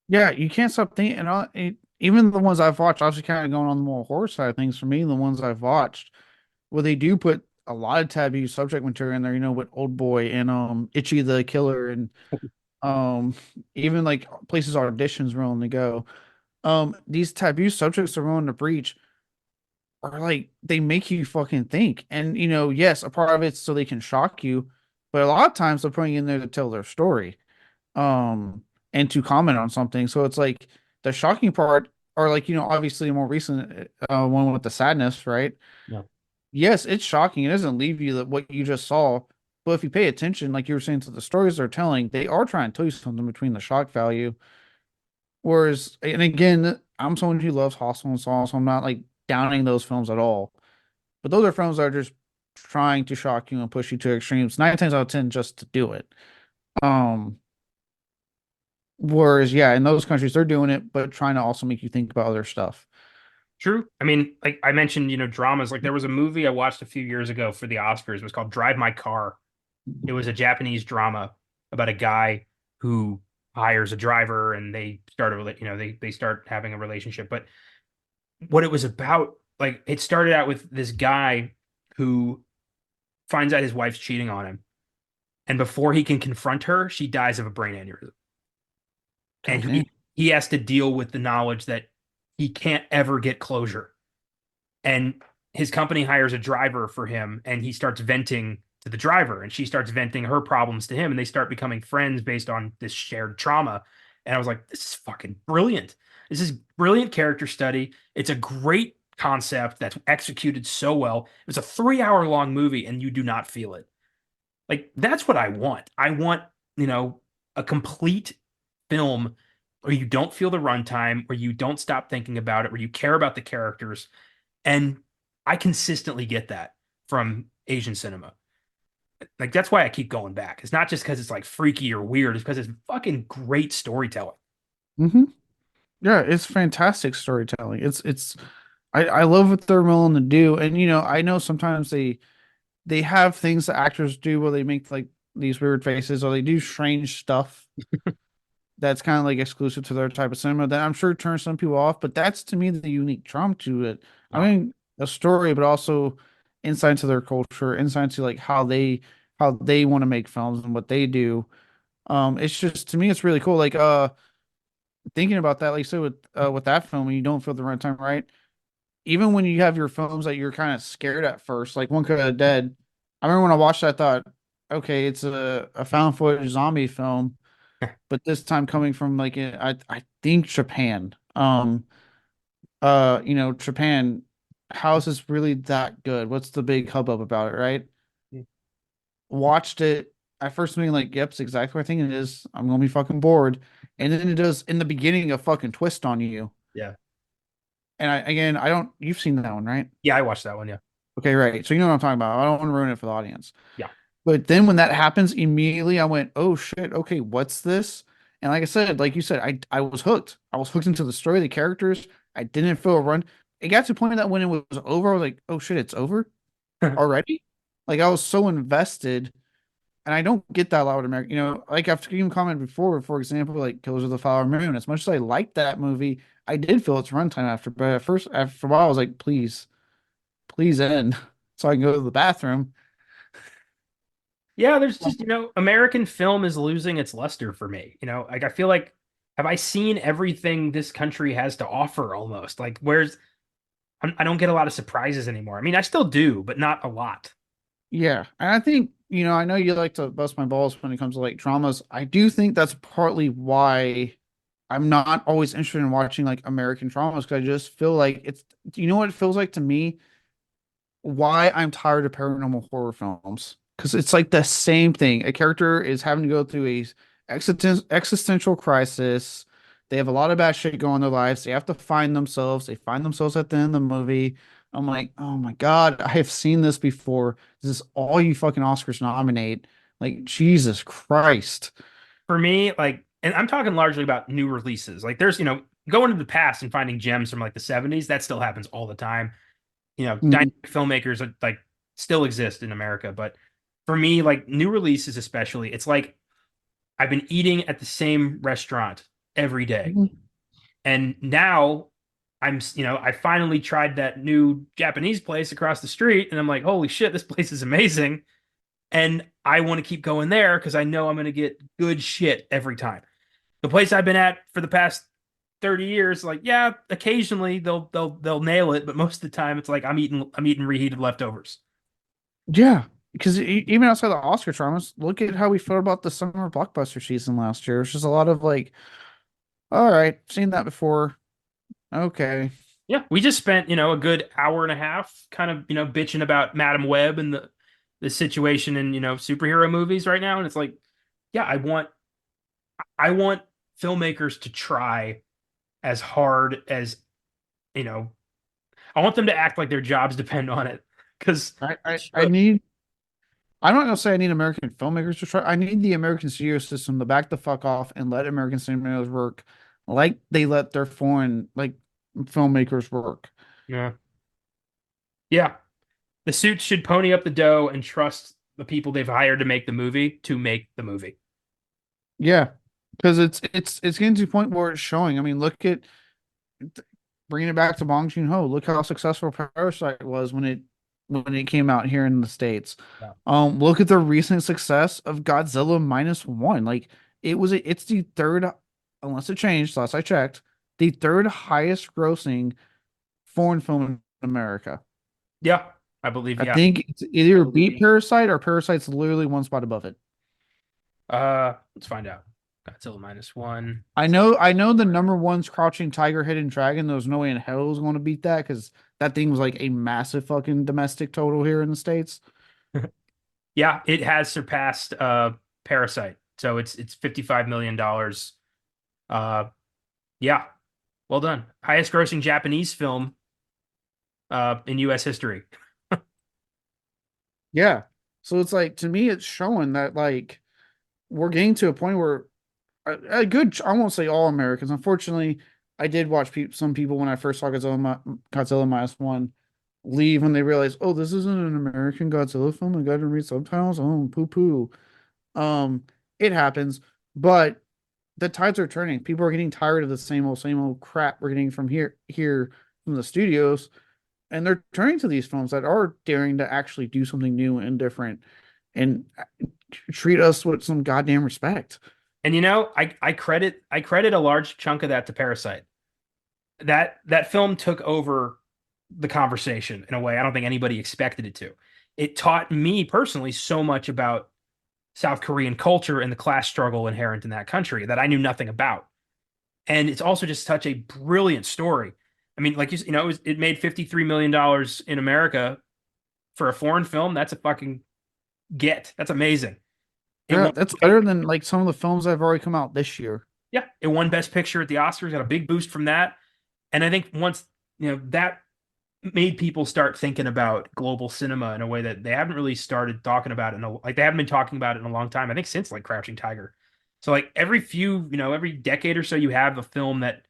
Yeah, you can't stop thinking. Even the ones I've watched, obviously, kind of going on the more horror side of things. For me, the ones I've watched, where they do put a lot of taboo subject material in there, with Old Boy and Itchy the Killer, and um even like places auditions willing to go. These taboo subjects are willing to breach are like they make you fucking think. And yes, a part of it's so they can shock you, but a lot of times they're putting in there to tell their story. And to comment on something. So it's like the shocking part, or like, obviously a more recent one with the sadness, right? Yeah. Yes, it's shocking. It doesn't leave you that what you just saw. But if you pay attention, like you were saying, to the stories they're telling, they are trying to tell you something between the shock value. Whereas, and again, I'm someone who loves Hostel and Saw, so I'm not like downing those films at all. But those are films that are just trying to shock you and push you to extremes, 9 times out of 10 just to do it. Um, Whereas, yeah, in those countries, they're doing it, but trying to also make you think about other stuff. True. I mean, like I mentioned, dramas. Like there was a movie I watched a few years ago for the Oscars. It was called Drive My Car. It was a Japanese drama about a guy who hires a driver and they start they start having a relationship. But what it was about, like it started out with this guy who finds out his wife's cheating on him. And before he can confront her, she dies of a brain aneurysm. And God damn. he has to deal with the knowledge that he can't ever get closure. And his company hires a driver for him and he starts venting to the driver and she starts venting her problems to him and they start becoming friends based on this shared trauma. And I was like, this is fucking brilliant. This is brilliant character study. It's a great concept that's executed so well. It's a 3 hour long movie and you do not feel it. Like that's what I want. I want, you know, a complete film where you don't feel the runtime, where you don't stop thinking about it, where you care about the characters. And I consistently get that from Asian cinema. Like that's why I keep going back. It's not just because it's like freaky or weird, it's because it's fucking great storytelling. Hmm. Yeah, it's fantastic storytelling. I love what they're willing to do. And I know sometimes they have things that actors do where they make like these weird faces or they do strange stuff that's kind of like exclusive to their type of cinema that I'm sure turns some people off, but that's to me the unique charm to it. I No. mean, a story, but also insight into their culture, insight into like how they want to make films and what they do. It's just to me it's really cool. Like thinking about that, like you said with that film, when you don't feel the runtime right, even when you have your films that you're kind of scared at first, like One Cut of Dead. I remember when I watched that, I thought, okay, it's a found footage zombie film, but this time coming from like I think Japan. Japan, how is this really that good? What's the big hubbub about it, right? Watched it at first being like, yep, it's exactly what I think it is. I'm gonna be fucking bored. And then it does in the beginning a fucking twist on you. Yeah. And I don't you've seen that one, right? Yeah, I watched that one. Yeah. Okay, right. So you know what I'm talking about. I don't want to ruin it for the audience. Yeah. But then when that happens, immediately I went, "Oh shit, okay, what's this?" And like I said, like you said, I was hooked. I was hooked into the story, the characters. I didn't feel a run. It got to the point that when it was over, I was like, "Oh shit, it's over already?" Like I was so invested, and I don't get that a lot with American. Like I've even commented before, for example, like Killers of the Flower Moon. As much as I liked that movie, I did feel its runtime after. But at first, after a while, I was like, "Please, please end, so I can go to the bathroom." Yeah, there's just, American film is losing its luster for me. Like I feel like have I seen everything this country has to offer almost? Like I don't get a lot of surprises anymore. I mean, I still do, but not a lot. Yeah, and I think, I know you like to bust my balls when it comes to like dramas. I do think that's partly why I'm not always interested in watching like American dramas because I just feel like you know what it feels like to me? Why I'm tired of paranormal horror films. Because it's like the same thing. A character is having to go through a existential crisis. They have a lot of bad shit going in their lives. They have to find themselves. They find themselves at the end of the movie. I'm like, oh my God, I have seen this before. This is all you fucking Oscars nominate. Like, Jesus Christ. For me, like, and I'm talking largely about new releases. Like there's, going to the past and finding gems from like the 70s, that still happens all the time. Mhm. Dynamic filmmakers that like still exist in America, but for me, like new releases especially, it's like I've been eating at the same restaurant every day. Mhm. And now I finally tried that new Japanese place across the street, and I'm like, holy shit, this place is amazing. And I want to keep going there because I know I'm going to get good shit every time. The place I've been at for the past 30 years, like, yeah, occasionally they'll nail it, but most of the time it's like I'm eating reheated leftovers. Yeah, because even outside the Oscar dramas, look at how we felt about the summer blockbuster season last year. It's just a lot of like, all right, seen that before. Okay. Yeah, we just spent, a good hour and a half kind of, bitching about Madam Web and the situation in, superhero movies right now. And it's like, yeah, I want filmmakers to try as hard as, you know, I want them to act like their jobs depend on it. Because I need I'm not gonna say I need American filmmakers to try. I need the American studio system to back the fuck off and let American cinemas work like they let their foreign like filmmakers work. yeah. Yeah. The suits should pony up the dough and trust the people they've hired to make the movie to make the movie. Yeah, because it's getting to the point where it's showing. I mean, look at bringing it back to Bong Joon Ho. Look how successful Parasite was when it came out here in the States. Yeah. Look at the recent success of Godzilla minus one. Like it's the third, unless it changed last I checked, the third highest grossing foreign film in America. Yeah, I believe, I yeah. think it's either beat Parasite or Parasite's literally one spot above it. Let's find out. Godzilla minus one. I know the number one's Crouching Tiger, Hidden Dragon. There's no way in hell was going to beat that because that thing was like a massive fucking domestic total here in the States. Yeah, it has surpassed Parasite. So it's $55 million. Yeah, well done. Highest grossing Japanese film in US history. Yeah. So it's like to me, it's showing that like we're getting to a point where a good, I won't say all Americans. Unfortunately, I did watch some people when I first saw Godzilla minus one leave when they realized, oh, this isn't an American Godzilla film. I got to read subtitles. Oh, poo poo. Um, it happens, but the tides are turning. People are getting tired of the same old crap we're getting from here from the studios, and they're turning to these films that are daring to actually do something new and different and treat us with some goddamn respect. And I credit a large chunk of that to Parasite. That film took over the conversation in a way I don't think anybody expected it to. It taught me personally so much about South Korean culture and the class struggle inherent in that country that I knew nothing about. And it's also just such a brilliant story. I mean, like it made $53 million in America for a foreign film. That's a fucking get. That's amazing. It Yeah, won, that's better than like some of the films that have already come out this year. yeah, it won Best Picture at the Oscars. Got a big boost from that. And I think once that made people start thinking about global cinema in a way that they haven't really started talking about it like they haven't been talking about it in a long time. I think since like Crouching Tiger. So like every decade or so you have a film that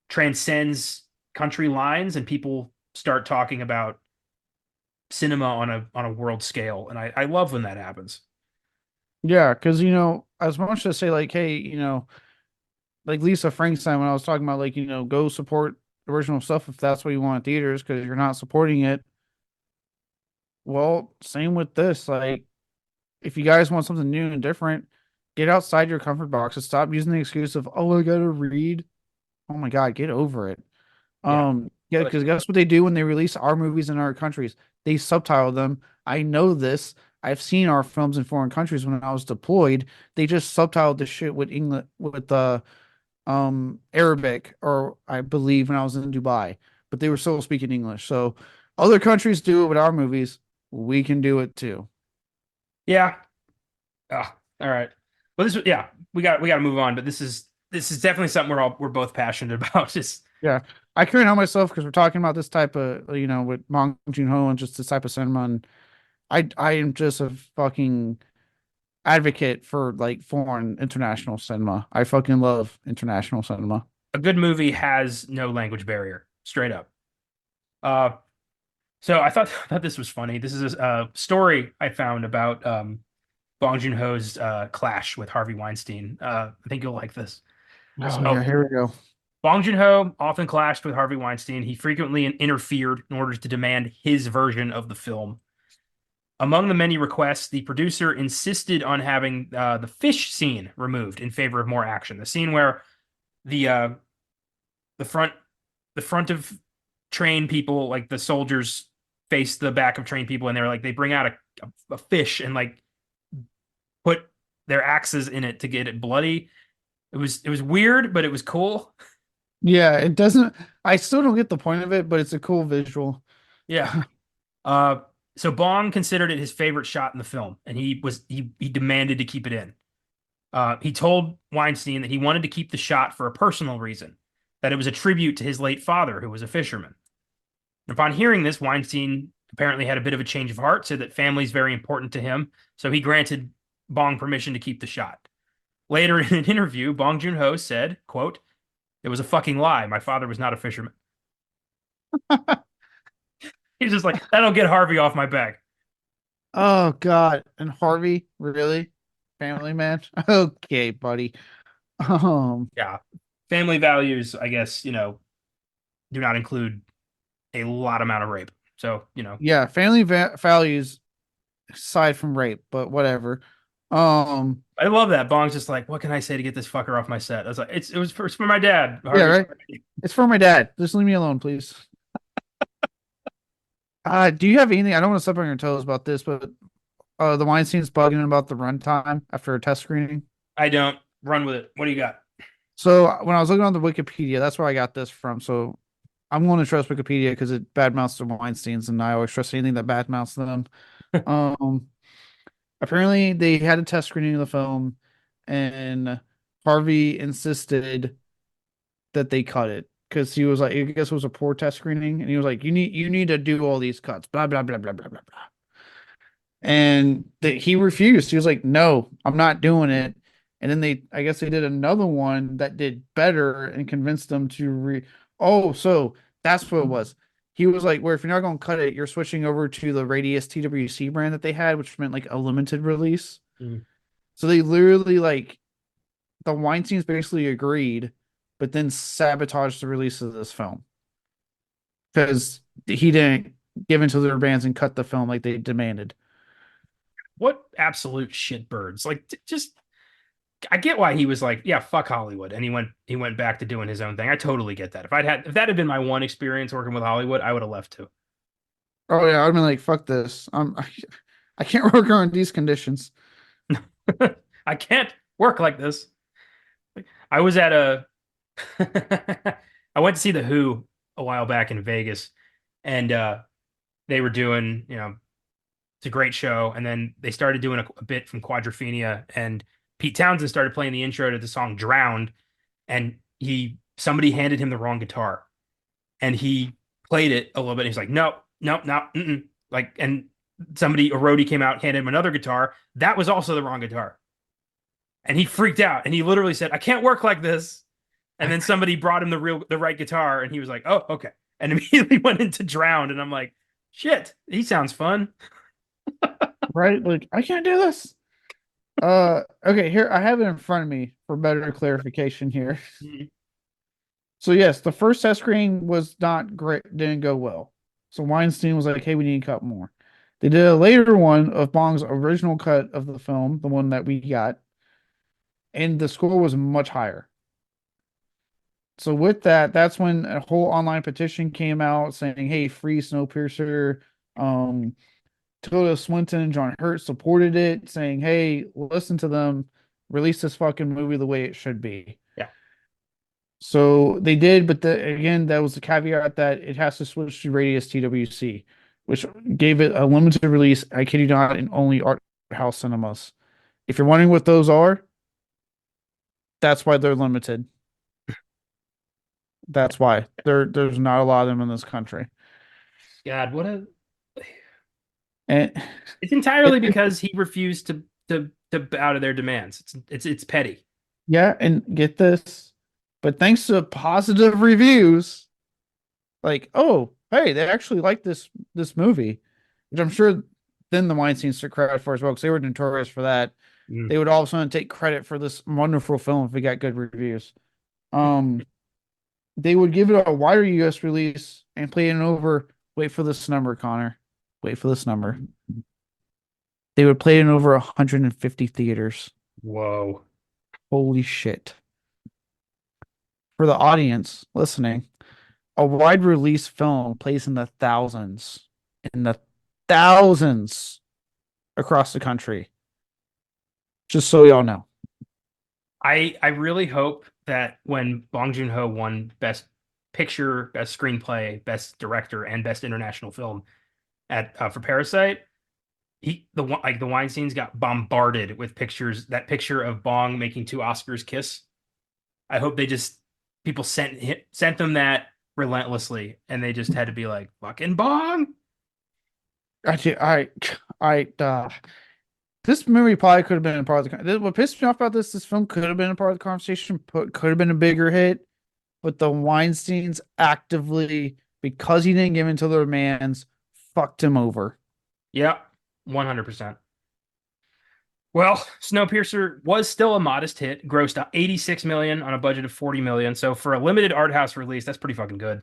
transcends country lines and people start talking about cinema on a world scale. And I love when that happens. Yeah, because as much as say like, hey, like Lisa Frankenstein when I was talking about like, go support original stuff if that's what you want in theaters because you're not supporting it. Well, same with this. Like, if you guys want something new and different, get outside your comfort box and stop using the excuse of, oh, I gotta read. Oh my God, get over it. Yeah. Yeah, But because guess what they do when they release our movies in our countries? They subtitle them. I know this. I've seen our films in foreign countries when I was deployed. They just subtitled the shit with English with the Arabic, or I believe when I was in Dubai, but they were still speaking English. So other countries do it with our movies. We can do it too. yeah. Oh, all right. Well, yeah, we got to move on, but this is definitely something we're both passionate about. Just Yeah. I can't help myself because we're talking about this type of, with Bong Joon Ho and just this type of cinema. And I am just a fucking advocate for like foreign international cinema. I fucking love international cinema. a good movie has no language barrier, straight up. Uh, so I thought thought this was funny. This is a story I found about Bong Joon Ho's clash with Harvey Weinstein. I think you'll like this. Oh So yeah, here we go. Bong Joon Ho often clashed with Harvey Weinstein. He frequently interfered in order to demand his version of the film. Among the many requests, the producer insisted on having the fish scene removed in favor of more action. The scene where the uh, the front the front of train people, like the soldiers, face the back of train people, and they're like they bring out a fish and like put their axes in it to get it bloody. It was weird, but it was cool. Yeah, it doesn't. I still don't get the point of it, but it's a cool visual. Yeah. Uh, so Bong considered it his favorite shot in the film, and he demanded to keep it in. He told Weinstein that he wanted to keep the shot for a personal reason, that it was a tribute to his late father, who was a fisherman. Upon hearing this, Weinstein apparently had a bit of a change of heart, said that family is very important to him, so he granted Bong permission to keep the shot. Later in an interview, Bong Joon Ho said, quote, "It was a fucking lie. My father was not a fisherman." He's just like, that'll get Harvey off my back. Oh God. And Harvey, really? Family man? Okay, buddy. Um, Yeah. Family values, I guess, do not include a lot amount of rape. So, yeah, family values aside from rape, but whatever. Um, I love that. Bong's just like, what can I say to get this fucker off my set? I was like, it's for my dad, yeah, Harvey. right. It's for my dad. Just leave me alone, please. Do you have anything? I don't want to step on your toes about this, but the Weinstein's bugging about the runtime after a test screening. I don't run with it. What do you got? So when I was looking on the Wikipedia, that's where I got this from. So I'm going to trust Wikipedia because it badmouths the Weinsteins, and I always trust anything that badmouths them. Um, Apparently they had a test screening of the film, and Harvey insisted that they cut it because he was like, I guess it was a poor test screening, and he was like, you need to do all these cuts, blah blah blah blah blah blah blah. And he refused. He was like, "No, I'm not doing it." And then I guess they did another one that did better and convinced them to Oh, so that's what it was. He was like, "Where if you're not going to cut it, you're switching over to the Radius TWC brand that they had, which meant like a limited release." Mm. So they literally like the Weinstein's basically agreed, but then sabotaged the release of this film because he didn't give into their bands and cut the film like they demanded. What absolute shitbirds. Like, just, I get why he was like, yeah, fuck Hollywood. And he went back to doing his own thing. I totally get that. If that had been my one experience working with Hollywood, I would have left too. Oh yeah, I'd been like, "Fuck this. I can't work on these conditions." I can't work like this. I was at a I went to see the Who a while back in Vegas, and they were doing, it's a great show, and then they started doing a bit from Quadrophenia, and Pete Townsend started playing the intro to the song "Drowned," and somebody handed him the wrong guitar, and he played it a little bit. And he's like, "No, no, no," like, and a roadie came out, handed him another guitar. That was also the wrong guitar. And he freaked out and he literally said, "I can't work like this." And then somebody brought him the right guitar, and he was like, "Oh, okay." And immediately went into Drowned, and I'm like, "Shit, he sounds fun." Right? Like, I can't do this. Okay, here I have it in front of me for better clarification here. Mhm. So yes, the first test screening was not great, didn't go well. So Weinstein was like, "Hey, we need to cut more." They did a later one of Bong's original cut of the film, the one that we got, and the score was much higher. So with that, that's when a whole online petition came out saying, "Hey, free Snowpiercer." Um, Tilda Swinton and John Hurt supported it, saying, "Hey, listen to them, release this fucking movie the way it should be." Yeah. So they did, but again, that was the caveat that it has to switch to Radius TWC, which gave it a limited release. I kid you not, in only art house cinemas. If you're wondering what those are, that's why they're limited. That's why there's not a lot of them in this country. God, what a And it's entirely because he refused to bow to their demands. It's petty. yeah, and get this, but thanks to positive reviews, like, oh, hey, they actually like this movie, which I'm sure then the Weinsteins took credit for as well because they were notorious for that. Mm. They would all of a sudden take credit for this wonderful film if it got good reviews. Um, they would give it a wider U.S. release and play it over. Wait for this number, Connor. Wait for this number. They would play it in over 150 theaters. Whoa. Holy shit. For the audience listening, a wide release film plays in the thousands across the country. Just so y'all know. I really hope that when Bong Joon Ho won Best Picture, Best Screenplay, Best Director, and Best International Film at for Parasite, the Weinsteins got bombarded with pictures. That picture of Bong making two Oscars kiss. I hope they just people sent them that relentlessly, and they just had to be like fucking Bong. Actually, this movie probably could have been a part of what pissed me off about this film could have been a part of the conversation, could have been a bigger hit, but the Weinsteins actively, because he didn't give in to their demands, fucked him over. Yeah, 100%. Well, Snowpiercer was still a modest hit, grossed 86 million on a budget of 40 million. So for a limited art house release, that's pretty fucking good.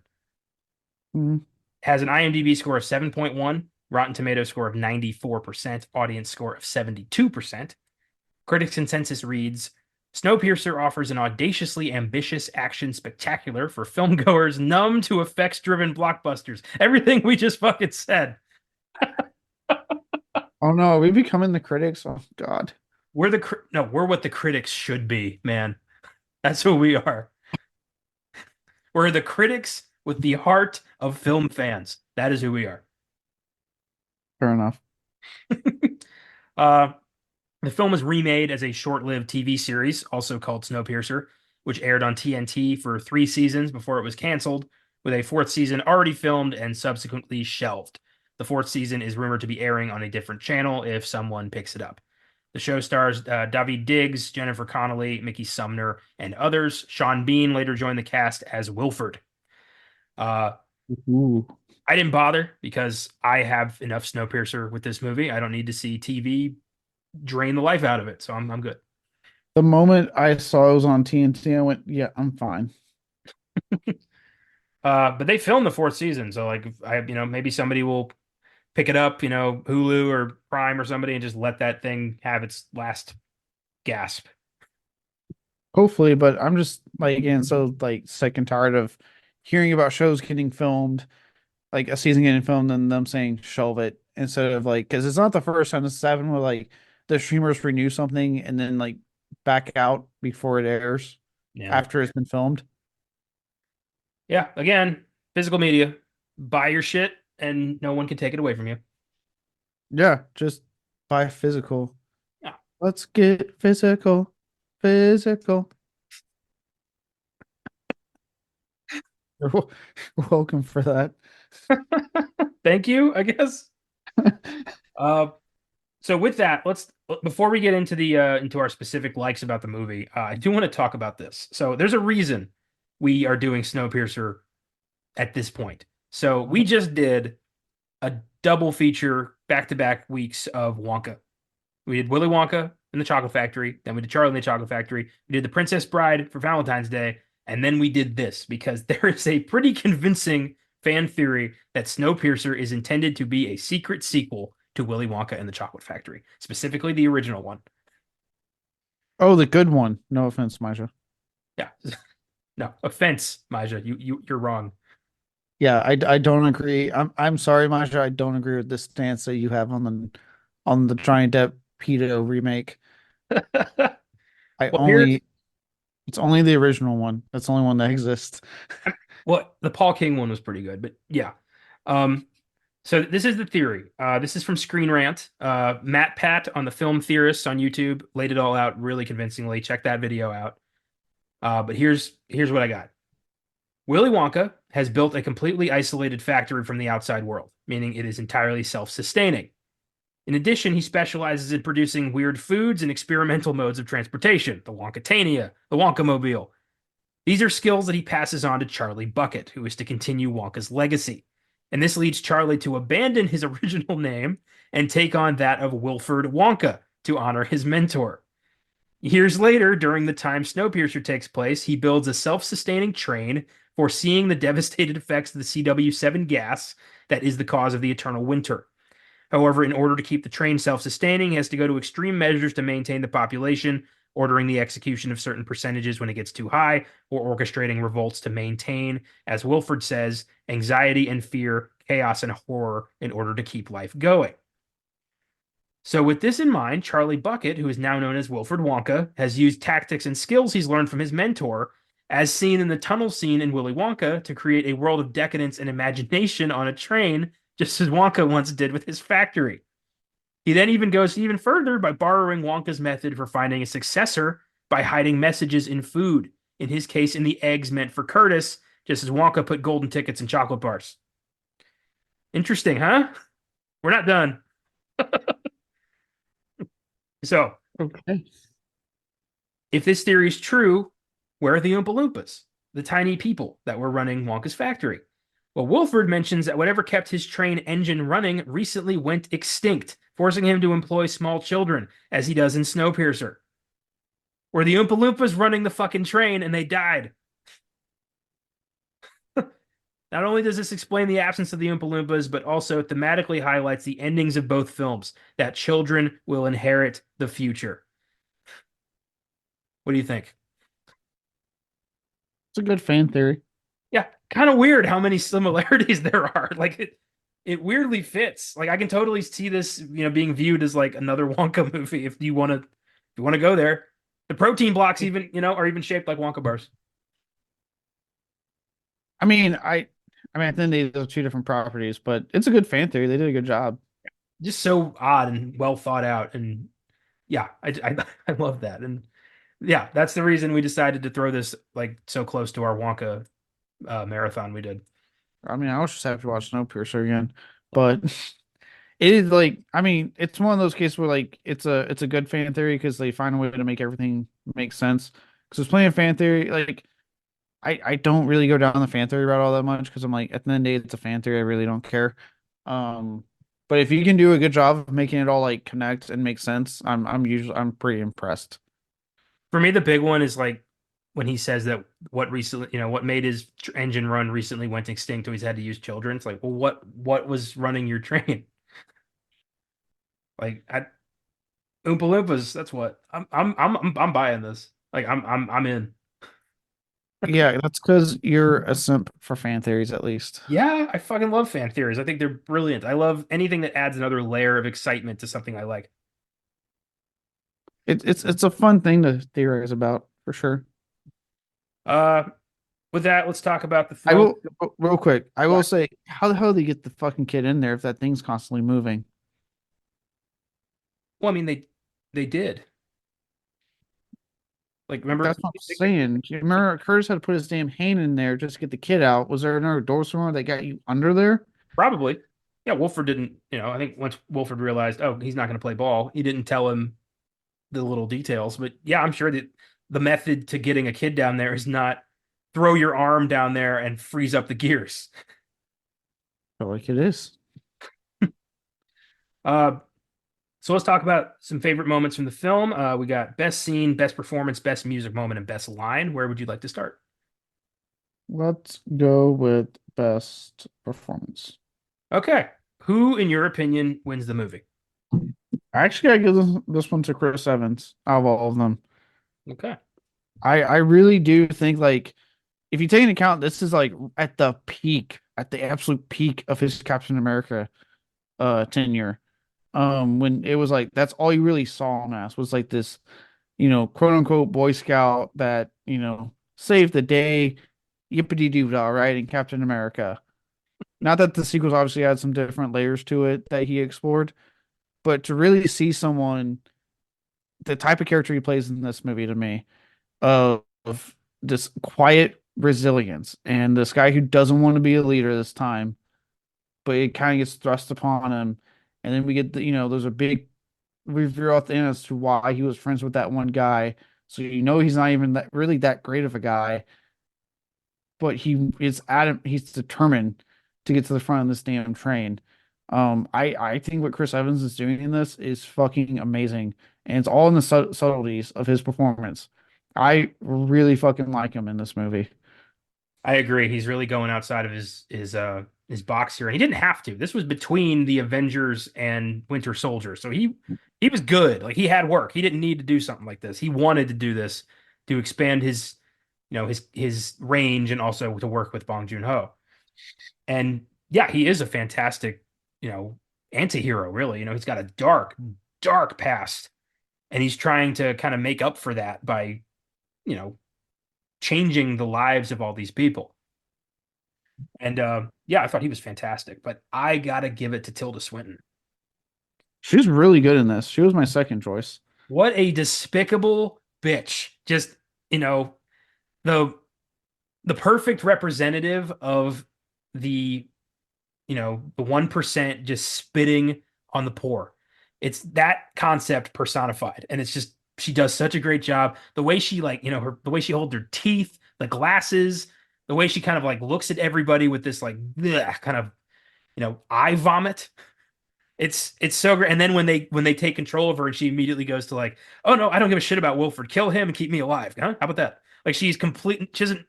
Mhm. Has an IMDb score of 7.1, Rotten Tomatoes score of 94%, audience score of 72%. Critics' consensus reads, Snowpiercer offers an audaciously ambitious action spectacular for filmgoers numb to effects-driven blockbusters. Everything we just fucking said. Oh no, are we becoming the critics? Oh God. We're what the critics should be, man. That's who we are. We're the critics with the heart of film fans. That is who we are. Fair enough. uh, the film was remade as a short-lived TV series, also called Snowpiercer, which aired on TNT for 3 seasons before it was canceled, with a fourth season already filmed and subsequently shelved. The fourth season is rumored to be airing on a different channel if someone picks it up. The show stars Daveed Diggs, Jennifer Connelly, Mickey Sumner, and others. Sean Bean later joined the cast as Wilford. Uh, Ooh. I didn't bother because I have enough Snowpiercer with this movie. I don't need to see TV drain the life out of it, so I'm good. The moment I saw it was on TNT, I went, yeah, I'm fine. But they filmed the fourth season, so like maybe somebody will pick it up, Hulu or Prime or somebody, and just let that thing have its last gasp. Hopefully, but I'm just like again so like sick and tired of hearing about shows getting filmed, like a season getting filmed and them saying shelve it instead of like because it's not the first time this has happened where like the streamers renew something and then like back out before it airs Yeah. after it's been filmed. Yeah. Again, physical media. Buy your shit, and no one can take it away from you. Yeah, just buy physical. Yeah. Let's get physical. Physical. You're welcome for that. Thank you, I guess. Uh, so with that, let's before we get into the into our specific likes about the movie, I do want to talk about this. So there's a reason we are doing Snowpiercer at this point. So we just did a double feature back-to-back weeks of Wonka. We did Willy Wonka in the Chocolate Factory, then we did Charlie in the Chocolate Factory. We did The Princess Bride for Valentine's Day, and then we did this because there is a pretty convincing fan theory that Snowpiercer is intended to be a secret sequel to Willy Wonka and the Chocolate Factory, specifically the original one. Oh, the good one. No offense, Maja. Yeah. No, offense, Maja. You're wrong. Yeah, I don't agree. I'm sorry, Maja. I don't agree with this stance that you have on the Johnny Depp pedo remake. I Well, here's only it's only the original one. That's the only one that exists. well, the Paul King one was pretty good, but yeah. Um, so this is the theory. This is from Screen Rant. Matt Pat on the Film Theorists on YouTube laid it all out really convincingly. Check that video out. But here's what I got. Willy Wonka has built a completely isolated factory from the outside world, meaning it is entirely self-sustaining. In addition, he specializes in producing weird foods and experimental modes of transportation, the Wonkatania, the Wonkamobile. These are skills that he passes on to Charlie Bucket, who is to continue Wonka's legacy. And this leads Charlie to abandon his original name and take on that of Wilford Wonka to honor his mentor. Years later, during the time Snowpiercer takes place, he builds a self-sustaining train, foreseeing the devastating effects of the CW7 gas that is the cause of the eternal winter. However, in order to keep the train self-sustaining, he has to go to extreme measures to maintain the population, ordering the execution of certain percentages when it gets too high, or orchestrating revolts to maintain, as Wilford says, anxiety and fear, chaos and horror in order to keep life going. So, with this in mind, Charlie Bucket, who is now known as Wilford Wonka, has used tactics and skills he's learned from his mentor, as seen in the tunnel scene in Willy Wonka, to create a world of decadence and imagination on a train, just as Wonka once did with his factory. He then even goes even further by borrowing Wonka's method for finding a successor by hiding messages in food, in his case, in the eggs meant for Curtis, just as Wonka put golden tickets in chocolate bars. Interesting, huh? We're not done. So, Okay. if this theory is true, where are the Oompa Loompas, the tiny people that were running Wonka's factory? Well, Wilford mentions that whatever kept his train engine running recently went extinct, forcing him to employ small children, as he does in Snowpiercer. Were the Oompa Loompas running the fucking train and they died? Not only does this explain the absence of the Oompa Loompas, but also thematically highlights the endings of both films, that children will inherit the future. What do you think? It's a good fan theory. Yeah, kind of weird how many similarities there are. Like it weirdly fits. Like I can totally see this, being viewed as like another Wonka movie if you want to go there. The protein blocks even, are even shaped like Wonka bars. I mean, at the end of the day, those are two different properties, but it's a good fan theory. They did a good job. Just so odd and well thought out. And yeah, I love that. And yeah, that's the reason we decided to throw this like so close to our Wonka marathon we did. I mean, I was just happy to watch Snowpiercer again, but it is like, I mean, it's one of those cases where like it's a good fan theory because they find a way to make everything make sense. Because there's plenty of fan theory, like I don't really go down the fan theory route all that much because I'm like, at the end of the day, it's a fan theory. I really don't care. Um, but if you can do a good job of making it all like connect and make sense, I'm pretty impressed. For me, the big one is like when he says that what made his engine run recently went extinct, so he's had to use children. It's like, well, what was running your train? Like, Oompa Loompas. That's what I'm buying this. Like, I'm in. Yeah, that's because you're a simp for fan theories, at least. Yeah, I fucking love fan theories. I think they're brilliant. I love anything that adds another layer of excitement to something I like. It's a fun thing to theorize about for sure. Uh, with that, let's talk about the I film. will real quick. I Yeah. will say, how the hell do you get the fucking kid in there if that thing's constantly moving? Well, I mean, they did. Like, remember? That's what I'm saying. You remember Curtis had to put his damn hand in there just to get the kid out. Was there another door somewhere that got you under there? Probably. Yeah, Wolford didn't, I think once Wolford realized, oh, he's not going to play ball, he didn't tell him the little details. But yeah, I'm sure that the method to getting a kid down there is not throw your arm down there and freeze up the gears. I feel like it is. Uh, so let's talk about some favorite moments from the film. We got best scene, best performance, best music moment, and best line. Where would you like to start? Let's go with best performance. Okay. Who, in your opinion, wins the movie? I actually gotta give this one to Chris Evans out of all of them. Okay. I really do think like if you take into account this is like at the peak, at the absolute peak of his Captain America tenure. When it was like that's all you really saw him as was like this, quote unquote Boy Scout that, saved the day, yippity doo dah, right? In Captain America. Not that the sequels obviously had some different layers to it that he explored, but to really see someone, the type of character he plays in this movie to me, of this quiet resilience and this guy who doesn't want to be a leader this time, but it kind of gets thrust upon him. And then we get there's a big reveal at the end as to why he was friends with that one guy. So he's not even that really that great of a guy, but he's determined to get to the front of this damn train. I think what Chris Evans is doing in this is fucking amazing, and it's all in the subtleties of his performance. I really fucking like him in this movie. I agree. He's really going outside of his box here, and he didn't have to. This was between the Avengers and Winter Soldier, so he was good. Like he had work. He didn't need to do something like this. He wanted to do this to expand his, his range and also to work with Bong Joon Ho. And yeah, he is a fantastic, you know, anti-hero, really. He's got a dark, dark past, and he's trying to kind of make up for that by, you know, changing the lives of all these people. And yeah, I thought he was fantastic, but I gotta give it to Tilda Swinton. She's really good in this. She was my second choice. What a despicable bitch. Just, you know, the the perfect representative of the, the 1% just spitting on the poor. It's that concept personified. And it's just she does such a great job. The way she like, the way she holds her teeth, the glasses, the way she kind of like looks at everybody with this like bleh, kind of, eye vomit. It's so great. And then when they take control of her and she immediately goes to like, oh no, I don't give a shit about Wilford. Kill him and keep me alive. Huh? How about that? Like she's complete. She doesn't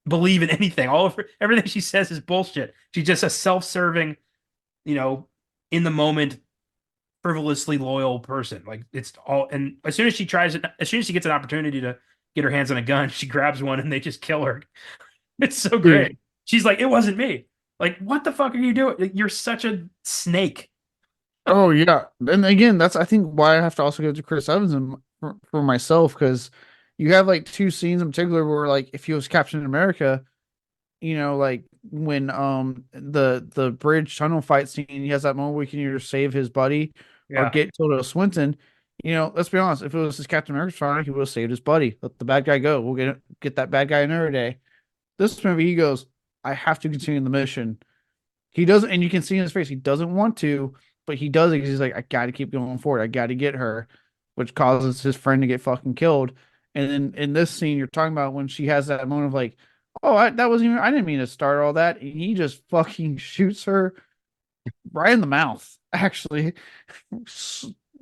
believe in anything. All of her everything she says is bullshit. She's just a self-serving, you know, in the moment, frivolously loyal person. Like it's all. And as soon as she tries it, as soon as she gets an opportunity to get her hands on a gun, she grabs one and they just kill her. It's so Dude. great. She's like, it wasn't me. Like, what the fuck are you doing? Like, you're such a snake. Oh yeah. And again, that's I think why I have to also go to Chris Evans and for myself because you have like two scenes in particular where like if he was Captain America, like when the bridge tunnel fight scene, he has that moment where he can either save his buddy or Yeah. get Tilda Swinton. Let's be honest, if it was his Captain America fighter, he would have saved his buddy. Let the bad guy go. We'll get that bad guy another day. This movie, he goes, I have to continue the mission. He doesn't, and you can see in his face, he doesn't want to, but he does it because he's like, I got to keep going forward. I got to get her, which causes his friend to get fucking killed. And then in this scene, you're talking about when she has that moment of like, oh, that wasn't even, I didn't mean to start all that. And he just fucking shoots her right in the mouth, actually,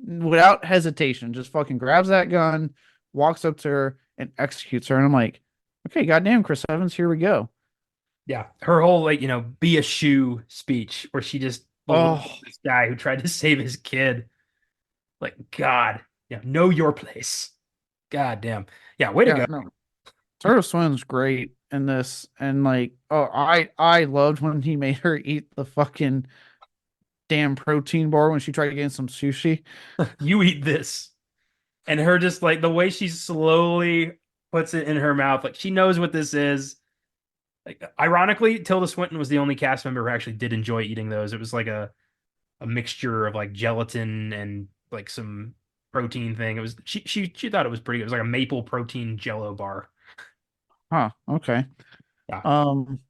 without hesitation. Just fucking grabs that gun, walks up to her, and executes her. And I'm like, okay, goddamn, Chris Evans, here we go. Yeah. Her whole like, be a shoe speech where she just believed Oh, this guy who tried to save his kid. Like, God, know your place. God damn. Yeah, way to yeah, go. no. Turtle Swim's great in this, and like, oh, I loved when he made her eat the fucking damn protein bar when she tried to get some sushi. You eat this. And her just like the way she slowly puts it in her mouth, like she knows what this is. Like, ironically, Tilda Swinton was the only cast member who actually did enjoy eating those. It was like a mixture of like gelatin and like some protein thing. It was she thought it was pretty good. It was like a maple protein jello bar. Huh? Okay. Yeah. Um.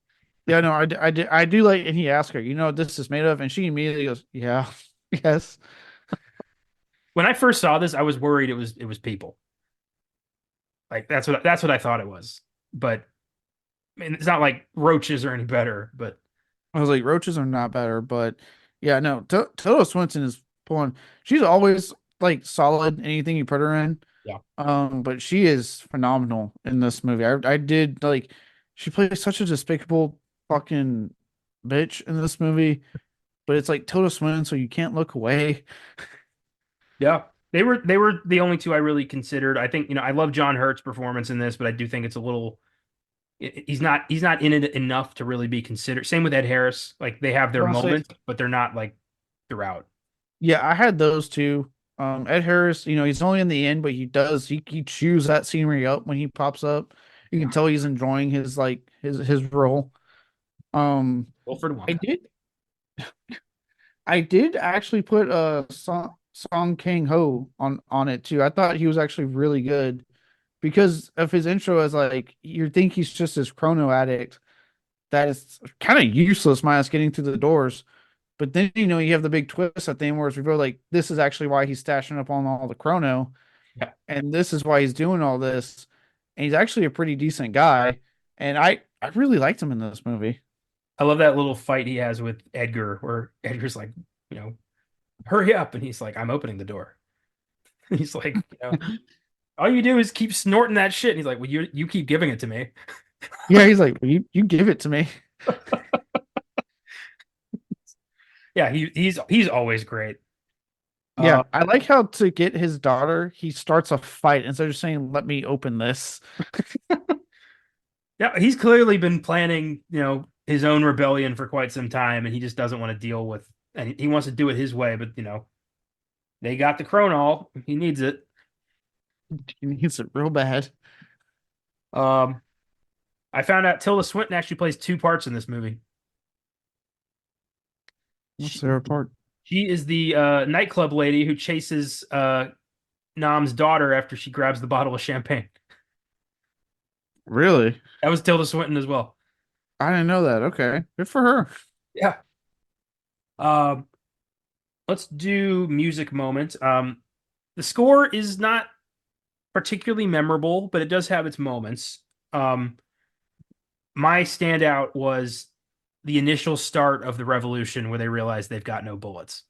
Yeah. No. I do like, and he asked her, what this is made of, and she immediately goes, "Yeah, yes." When I first saw this, I was worried it was people. Like that's what I thought it was. But I mean, it's not like roaches are any better. But I was like, roaches are not better, but yeah, no. Tilda Swinton is pulling. She's always like solid anything you put her in. yeah, But she is phenomenal in this movie. I did like she plays such a despicable fucking bitch in this movie, but it's like Tilda Swinton, so you can't look away. yeah, they were the only two I really considered. I think I love John Hurt's performance in this, but I do think it's a little. He's not in it enough to really be considered. Same with Ed Harris. Like they have their Well, I'll say, moments, but they're not like throughout. yeah, I had those two. Ed Harris, he's only in the end, but he chews that scenery up when he pops up. You can Yeah, tell he's enjoying his like his role. Um, Wilford I Wonka. did I did actually put Song Kang Ho on it too. I thought he was actually really good because of his intro as like you think he's just this chrono addict that is kind of useless minus getting through the doors. But then you have the big twist at the end where it's revealed like this is actually why he's stashing up on all the chrono, Yeah. and this is why he's doing all this. And he's actually a pretty decent guy. And I really liked him in this movie. I love that little fight he has with Edgar, where Edgar's like, you know, hurry up, and he's like, I'm opening the door. He's like, all you do is keep snorting that shit. And he's like, well, you keep giving it to me. Yeah, he's like, you give it to me. Yeah, he's always great. Yeah, I like how to get his daughter, he starts a fight instead of just saying, "Let me open this." Yeah, he's clearly been planning, his own rebellion for quite some time, and he just doesn't want to deal with, and he wants to do it his way, but they got the Chronol. He needs it. He needs it real bad. Um, I found out Tilda Swinton actually plays two parts in this movie. What's She, their part? she is the nightclub lady who chases Nam's daughter after she grabs the bottle of champagne. Really? That was Tilda Swinton as well. I didn't know that. Okay, good for her. Yeah. Um, let's do music moment. The score is not particularly memorable, but it does have its moments. Um, my standout was the initial start of the revolution where they realize they've got no bullets.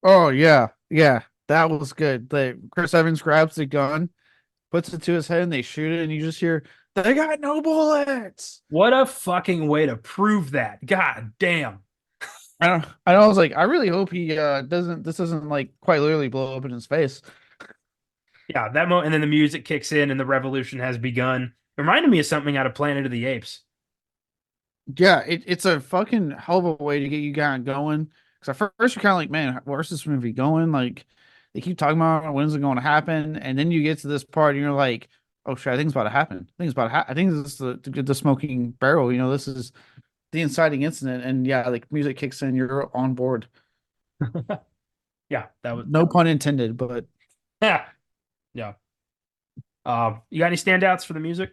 Oh yeah, yeah, that was good. The Chris Evans grabs the gun, puts it to his head, and they shoot it, and you just hear, "They got no bullets." What a fucking way to prove that. God damn. I was like, I really hope he doesn't. This doesn't like quite literally blow up in his face. Yeah, that moment, and then the music kicks in and the revolution has begun. It reminded me of something out of Planet of the Apes. Yeah, it's a fucking hell of a way to get you kind of going. Because at first you're kind of like, man, where's this movie going? Like, they keep talking about when's it going to happen, and then you get to this part, and you're like, oh shit, I think it's about to happen. I think it's about to I think this is the smoking barrel. This is the inciting incident, and yeah, like music kicks in, you're on board. Yeah, No pun intended, but yeah. Yeah. You got any standouts for the music?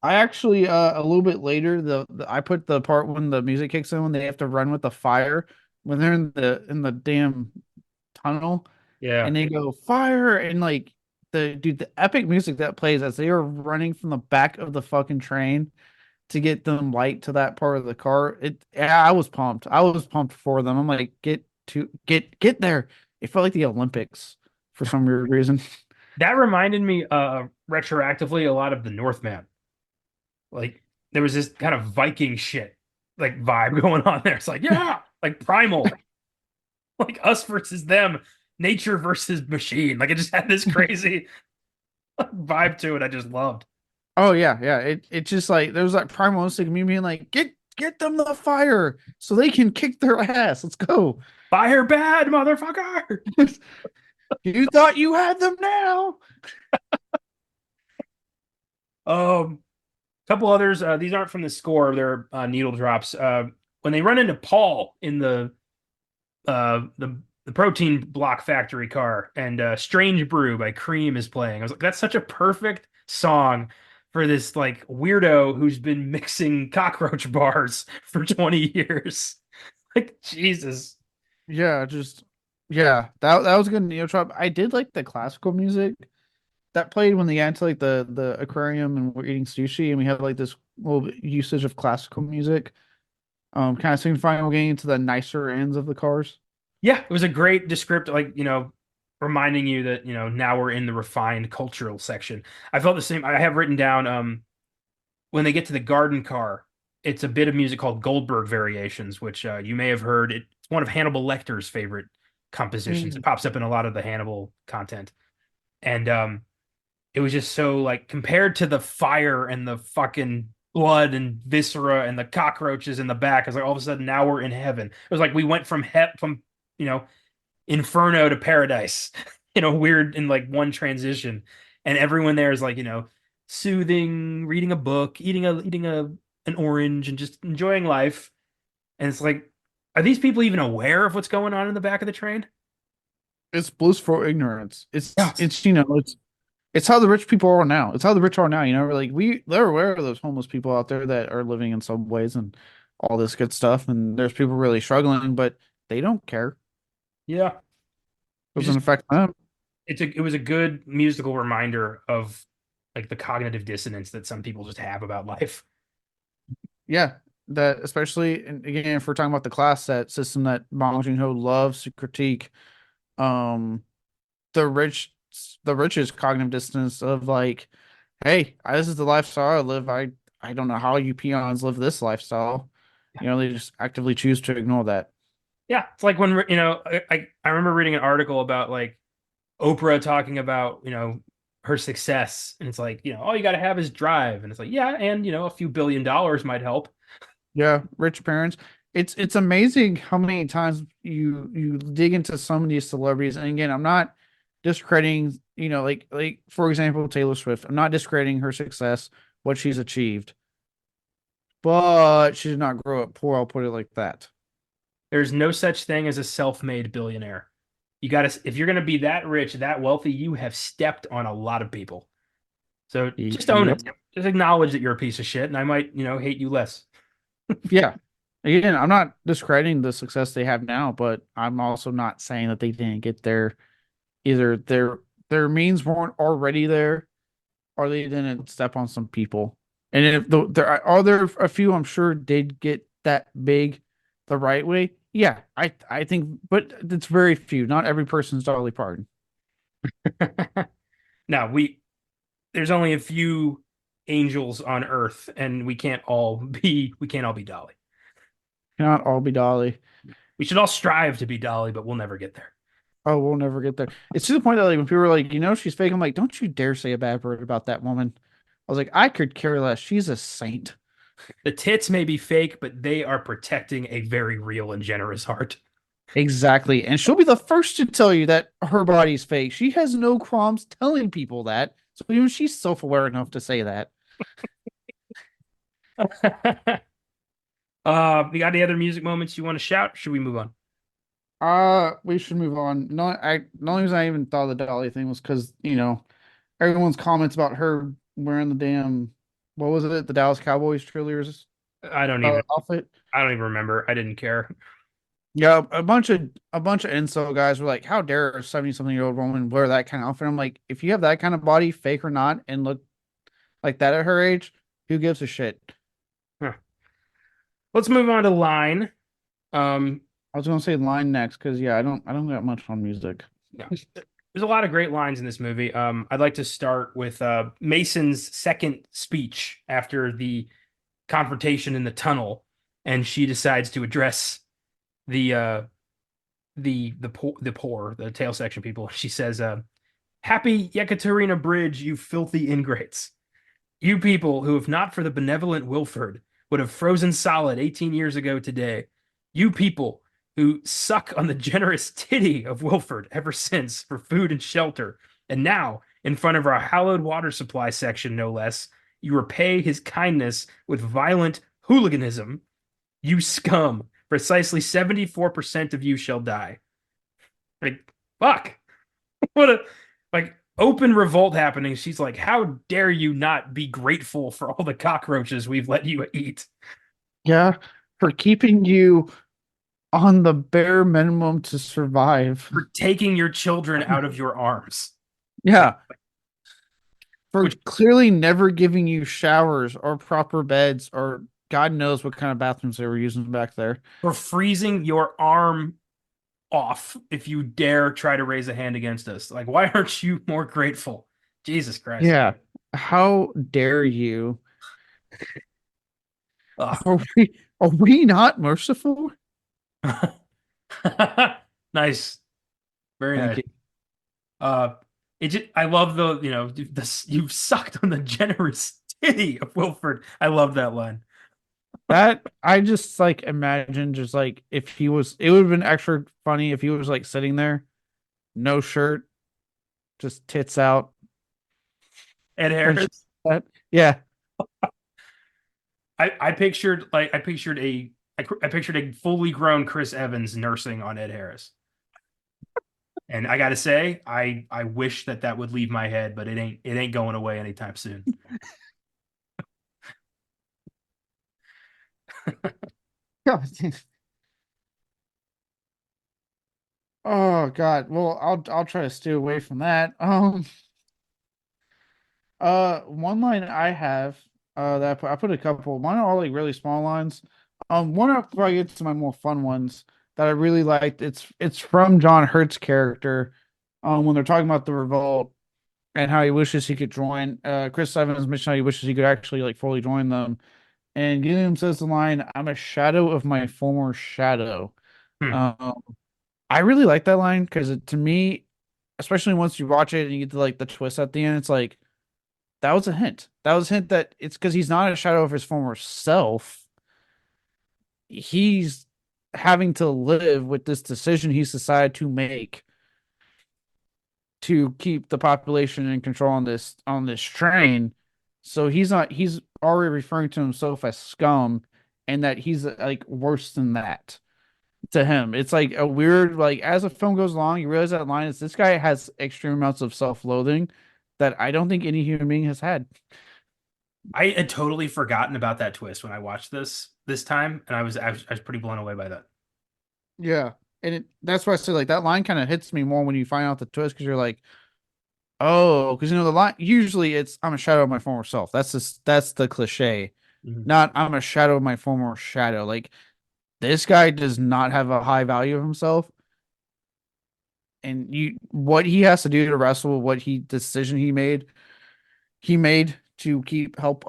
I actually a little bit later I put the part when the music kicks in when they have to run with the fire when they're in the damn tunnel Yeah. and they go fire and like the epic music that plays as they are running from the back of the fucking train to get them light to that part of the car. Yeah, I was pumped. I was pumped for them. I'm like, get there. It felt like the Olympics for some weird reason. That reminded me retroactively a lot of the Northman. Like there was this kind of Viking shit like vibe going on there. It's like, yeah, like primal, like us versus them, nature versus machine. Like it just had this crazy vibe to it. I just loved. Oh yeah, yeah. It just like there was like primal instinct me being like, get them the fire so they can kick their ass. Let's go. Fire bad, motherfucker. You thought you had them now. Um, couple others. These aren't from the score. They're needle drops. When they run into Paul in the protein block factory car, and "Strange Brew" by Cream is playing. I was like, that's such a perfect song for this like weirdo who's been mixing cockroach bars for 20 years. Like Jesus. Yeah, just yeah. That was a good neo trap. I did like the classical music that played when they got into like the aquarium and we're eating sushi and we had like this little bit usage of classical music. Kind of signifying we're getting into the nicer ends of the cars. Yeah, it was a great descriptor, like, reminding you that, now we're in the refined cultural section. I felt the same. I have written down when they get to the garden car, it's a bit of music called Goldberg Variations, which you may have heard. It's one of Hannibal Lecter's favorite compositions. It Mm. pops up in a lot of the Hannibal content. And it was just so like compared to the fire and the fucking blood and viscera and the cockroaches in the back, it's like all of a sudden now we're in heaven. It was like we went from you know inferno to paradise, weird in like one transition. And everyone there is like, soothing, reading a book, eating a an orange and just enjoying life. And it's like, are these people even aware of what's going on in the back of the train? It's blissful ignorance. It's Yes. it's it's how the rich people are now. It's how the rich are now. Like they're aware of those homeless people out there that are living in subways and all this good stuff. And there's people really struggling, but they don't care. Yeah. It was Doesn't just affect them. it was a good musical reminder of like the cognitive dissonance that some people just have about life. Yeah. that especially, and again, if we're talking about the class set system that Bong Joon Ho loves to critique, um, the rich, the rich's cognitive dissonance of like, hey, this is the lifestyle I live. I don't know how you peons live this lifestyle. You know, they just actively choose to ignore that. Yeah, it's like when I remember reading an article about like Oprah talking about her success, and it's like all you got to have is drive, and it's like yeah, and a few $1 billion might help. Yeah, rich parents. It's amazing how many times you dig into some of these celebrities. And again, I'm not discrediting, like for example, Taylor Swift. I'm not discrediting her success, what she's achieved, but she did not grow up poor. I'll put it like that. There's no such thing as a self-made billionaire. You got to if you're going to be that rich, that wealthy, you have stepped on a lot of people. So just own Yep. it. Just acknowledge that you're a piece of shit, and I might hate you less. Yeah. Again, I'm not discrediting the success they have now, but I'm also not saying that they didn't get there. Either their means weren't already there, or they didn't step on some people. And if there a few I'm sure did get that big the right way. Yeah, I think, but it's very few. Not every person's Dolly Parton. Now there's only a few angels on Earth, and we can't all be Dolly. Cannot all be Dolly. We should all strive to be Dolly, but we'll never get there. Oh, we'll never get there. It's to the point that like when people are like, she's fake. I'm like, don't you dare say a bad word about that woman. I was like, I could care less. She's a saint. The tits may be fake, but they are protecting a very real and generous heart. Exactly. And she'll be the first to tell you that her body's fake. She has no qualms telling people that. So even she's self-aware enough to say that. You got any other music moments you want to shout? Should we move on? We should move on. No, the only reason I even thought the Dolly thing was because, everyone's comments about her wearing the damn, what was it? The Dallas Cowboys cheerleaders I don't even outfit. I don't even remember. I didn't care. Yeah, a bunch of incel guys were like, "How dare a 70-something-year-old woman wear that kind of outfit?" I'm like, if you have that kind of body, fake or not, and look like that at her age, who gives a shit? Huh. Let's move on to Line. Um, I was gonna say line next because yeah, I don't got much on music. yeah. There's a lot of great lines in this movie. I'd like to start with Mason's second speech after the confrontation in the tunnel, and she decides to address the poor, the tail section people. She says, "Happy Yekaterina Bridge, you filthy ingrates! You people who, if not for the benevolent Wilford, would have frozen solid 18 years ago today. You people who suck on the generous titty of Wilford ever since for food and shelter, and now, in front of our hallowed water supply section, no less, you repay his kindness with violent hooliganism. You scum! Precisely 74% of you shall die." Like, fuck. What a like open revolt happening. She's like, "How dare you not be grateful for all the cockroaches we've let you eat? Yeah, for keeping you on the bare minimum to survive. For taking your children out of your arms." Like, Yeah, for which clearly never giving you showers or proper beds or God knows what kind of bathrooms they were using back there. for freezing your arm off if you dare try to raise a hand against us. Like, why aren't you more grateful? Jesus Christ. Yeah, how dare you? Ugh. Are we not merciful? Nice. Very Thank nice. you. I love this you've sucked on the generous titty of Wilford. I love that line. That I just like imagine just like if he was, it would have been extra funny if he was like sitting there, no shirt, just tits out, Ed and she, Harris. that, yeah, I pictured a fully grown Chris Evans nursing on Ed Harris. And I gotta say, I wish that would leave my head, but it ain't going away anytime soon. God. Oh God. Well, I'll try to stay away from that. One line I have. That I put a couple. Mine are all like really small lines. One before I get to my more fun ones that I really liked. It's from John Hurt's character. When they're talking about the revolt and how he wishes he could join. Chris Evans mentioned how he wishes he could actually like fully join them. And Gilliam says the line, "I'm a shadow of my former shadow." Hmm. Um, I really like that line because to me, especially once you watch it and you get to like the twist at the end, it's like that was a hint. That was a hint that it's because he's not a shadow of his former self. He's having to live with this decision he's decided to make to keep the population in control on this train. So he's already referring to himself as scum and that he's like worse than that to him. It's like a weird like as the film goes along, you realize that line is this guy has extreme amounts of self-loathing that I don't think any human being has had. I had totally forgotten about that twist when I watched this time, and I was pretty blown away by that. Yeah. And that's why I say like that line kind of hits me more when you find out the twist because you're like, oh, because you know the line usually it's I'm a shadow of my former self. That's the cliche. Mhm. Not I'm a shadow of my former shadow. Like this guy does not have a high value of himself. And you what he has to do to wrestle what he decision he made to keep help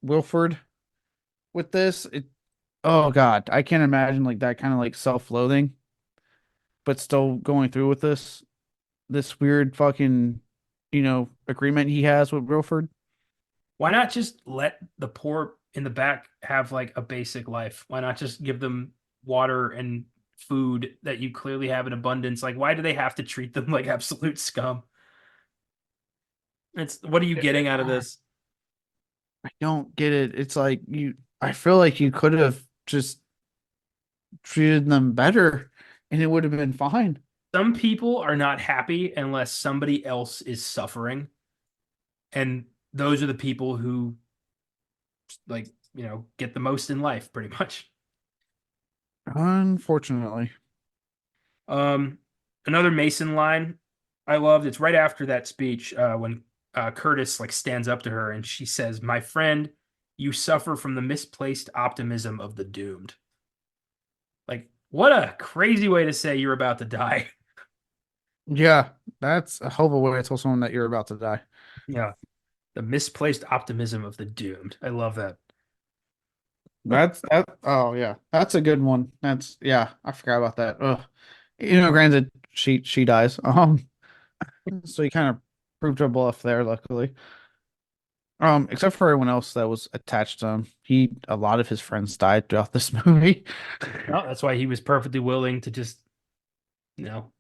Wilford with this. Oh God, I can't imagine like that kind of like self-loathing, but still going through with this weird fucking agreement he has with Wilford. Why not just let the poor in the back have like a basic life? Why not just give them water and food that you clearly have in abundance? Like, why do they have to treat them like absolute scum? It's what are you getting out of this? I don't get it. It's like I feel like you could have just treated them better and it would have been fine. Some people are not happy unless somebody else is suffering, and those are the people who like get the most in life, pretty much. Unfortunately. Um, Another Mason line I loved. It's right after that speech when Curtis like stands up to her and she says, "My friend, you suffer from the misplaced optimism of the doomed." Like, what a crazy way to say you're about to die. Yeah, that's a hell of a way to tell someone that you're about to die. Yeah, the misplaced optimism of the doomed. I love that. That's that. Oh yeah, that's a good one. That's yeah. I forgot about that. Ugh. Granted, she dies. So he kind of proved her bluff there. Luckily, except for everyone else that was attached to him. A lot of his friends died throughout this movie. No, that's why he was perfectly willing to just you know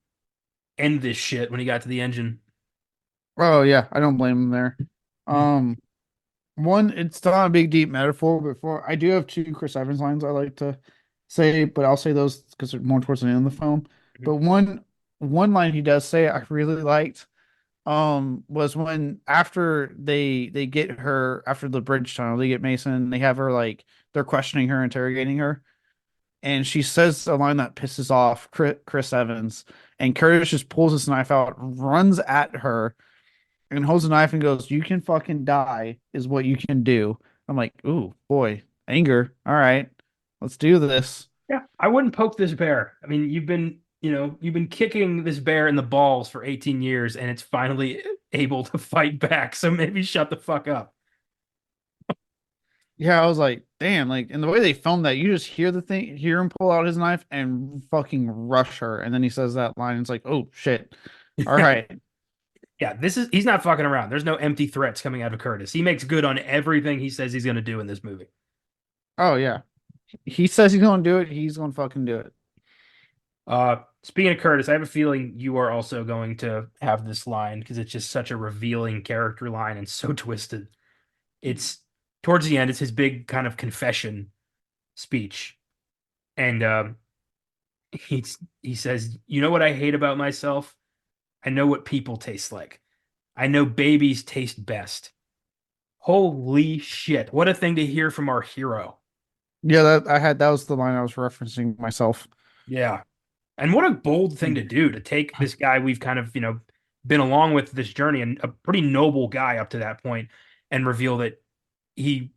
end this shit when he got to the engine. Oh yeah, I don't blame him there. Um, One, it's not a big deep metaphor. Before I do have two Chris Evans lines I like to say, but I'll say those because they're more towards the end of the film. But one line he does say I really liked was when after they get her after the bridge tunnel, they get Mason, they have her like they're questioning her, interrogating her, and she says a line that pisses off Chris Evans, and Curtis just pulls his knife out, runs at her and holds a knife and goes, "You can fucking die, is what you can do." I'm like, "Ooh, boy, anger. All right, let's do this." Yeah, I wouldn't poke this bear. I mean, you've been kicking this bear in the balls for 18 years and it's finally able to fight back. So maybe shut the fuck up. Yeah, I was like, "Damn!" Like, and the way they filmed that, you just hear him pull out his knife and fucking rush her, and then he says that line. And it's like, "Oh shit! All Yeah. right, Yeah, he's not fucking around. There's no empty threats coming out of Curtis. He makes good on everything he says he's going to do in this movie. oh yeah." He says he's gonna do it. He's gonna fucking do it. Speaking of Curtis, I have a feeling you are also going to have this line because it's just such a revealing character line and so twisted. It's towards the end, it's his big kind of confession speech. And he says, "You know what I hate about myself? I know what people taste like. I know babies taste best." Holy shit. What a thing to hear from our hero. Yeah, that was the line I was referencing myself. Yeah. And what a bold thing to do to take this guy we've kind of, been along with this journey and a pretty noble guy up to that point and reveal that he,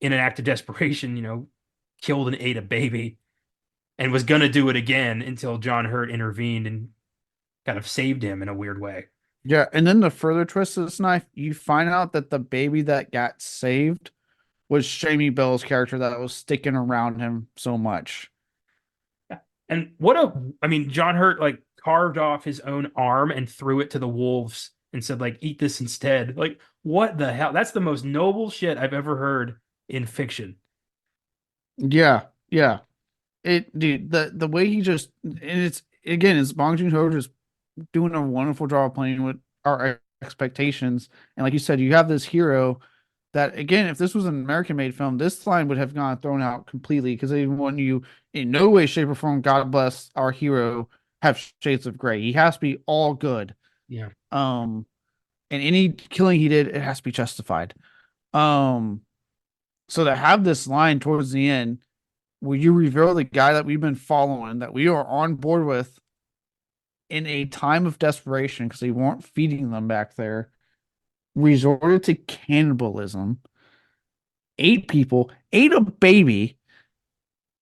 in an act of desperation, killed and ate a baby and was gonna do it again until John Hurt intervened and kind of saved him in a weird way. Yeah, and then the further twist of this knife, you find out that the baby that got saved was Jamie Bell's character that was sticking around him so much. And I mean, John Hurt like carved off his own arm and threw it to the wolves and said, like, eat this instead. Like, what the hell? That's the most noble shit I've ever heard in fiction. Yeah, yeah. It dude, the way he just and it's again, it's Bong Joon Ho just doing a wonderful job playing with our expectations. And like you said, you have this hero that again, if this was an American made film, this line would have gone thrown out completely because they want you in no way, shape, or form, God bless our hero, have shades of gray. He has to be all good. Yeah. Um, and any killing he did, it has to be justified. Um, so to have this line towards the end where you reveal the guy that we've been following, that we are on board with in a time of desperation because they weren't feeding them back there, resorted to cannibalism, ate people, ate a baby.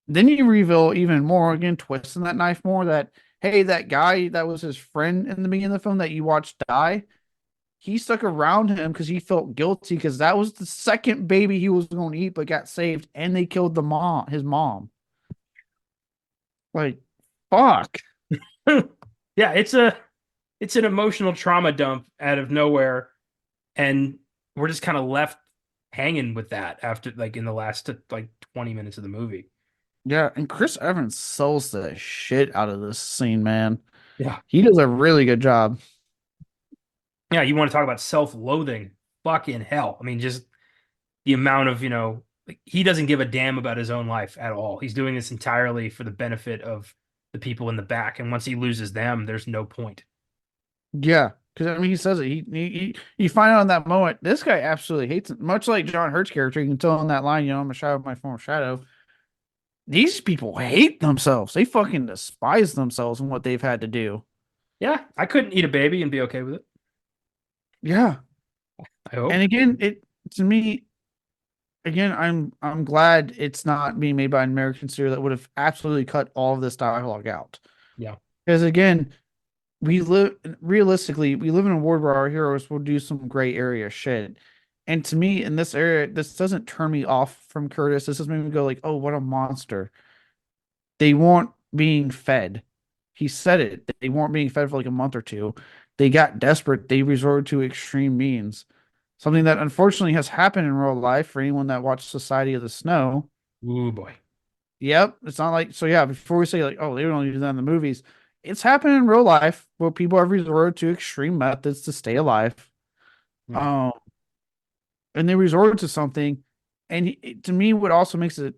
Then you reveal even more, again, twisting that knife more that, hey, that guy that was his friend in the beginning of the film that you watched die, he stuck around him because he felt guilty because that was the second baby he was going to eat but got saved and they killed his mom. Like, fuck. Yeah, it's an emotional trauma dump out of nowhere, and we're just kind of left hanging with that after like in the last like 20 minutes of the movie. Yeah, and Chris Evans sells the shit out of this scene, man. Yeah. He does a really good job. Yeah, you want to talk about self-loathing? Fucking hell. I mean, just the amount of, like, he doesn't give a damn about his own life at all. He's doing this entirely for the benefit of the people in the back. And once he loses them, there's no point. Yeah, because I mean, he says it. You find out in that moment, this guy absolutely hates it. Much like John Hurt's character, you can tell in that line, I'm a shadow of my former shadow. These people hate themselves. They fucking despise themselves and what they've had to do. Yeah, I couldn't eat a baby and be okay with it. Yeah, I and hope. again, it to me, again, I'm glad it's not being made by an American studio that would have absolutely cut all of this dialogue out. Yeah. Because again, we live realistically, we live in a world where our heroes will do some gray area shit. And to me, in this area, this doesn't turn me off from Curtis. This doesn't make me go like, "Oh, what a monster." They weren't being fed. He said it. They weren't being fed for like a month or two. They got desperate. They resorted to extreme means. Something that unfortunately has happened in real life for anyone that watched Society of the Snow. Ooh boy. Yep. It's not like, so yeah, before we say like, oh, they would only do that in the movies, it's happened in real life where people have resorted to extreme methods to stay alive. Yeah. Um, and they resorted to something. And to me, what also makes it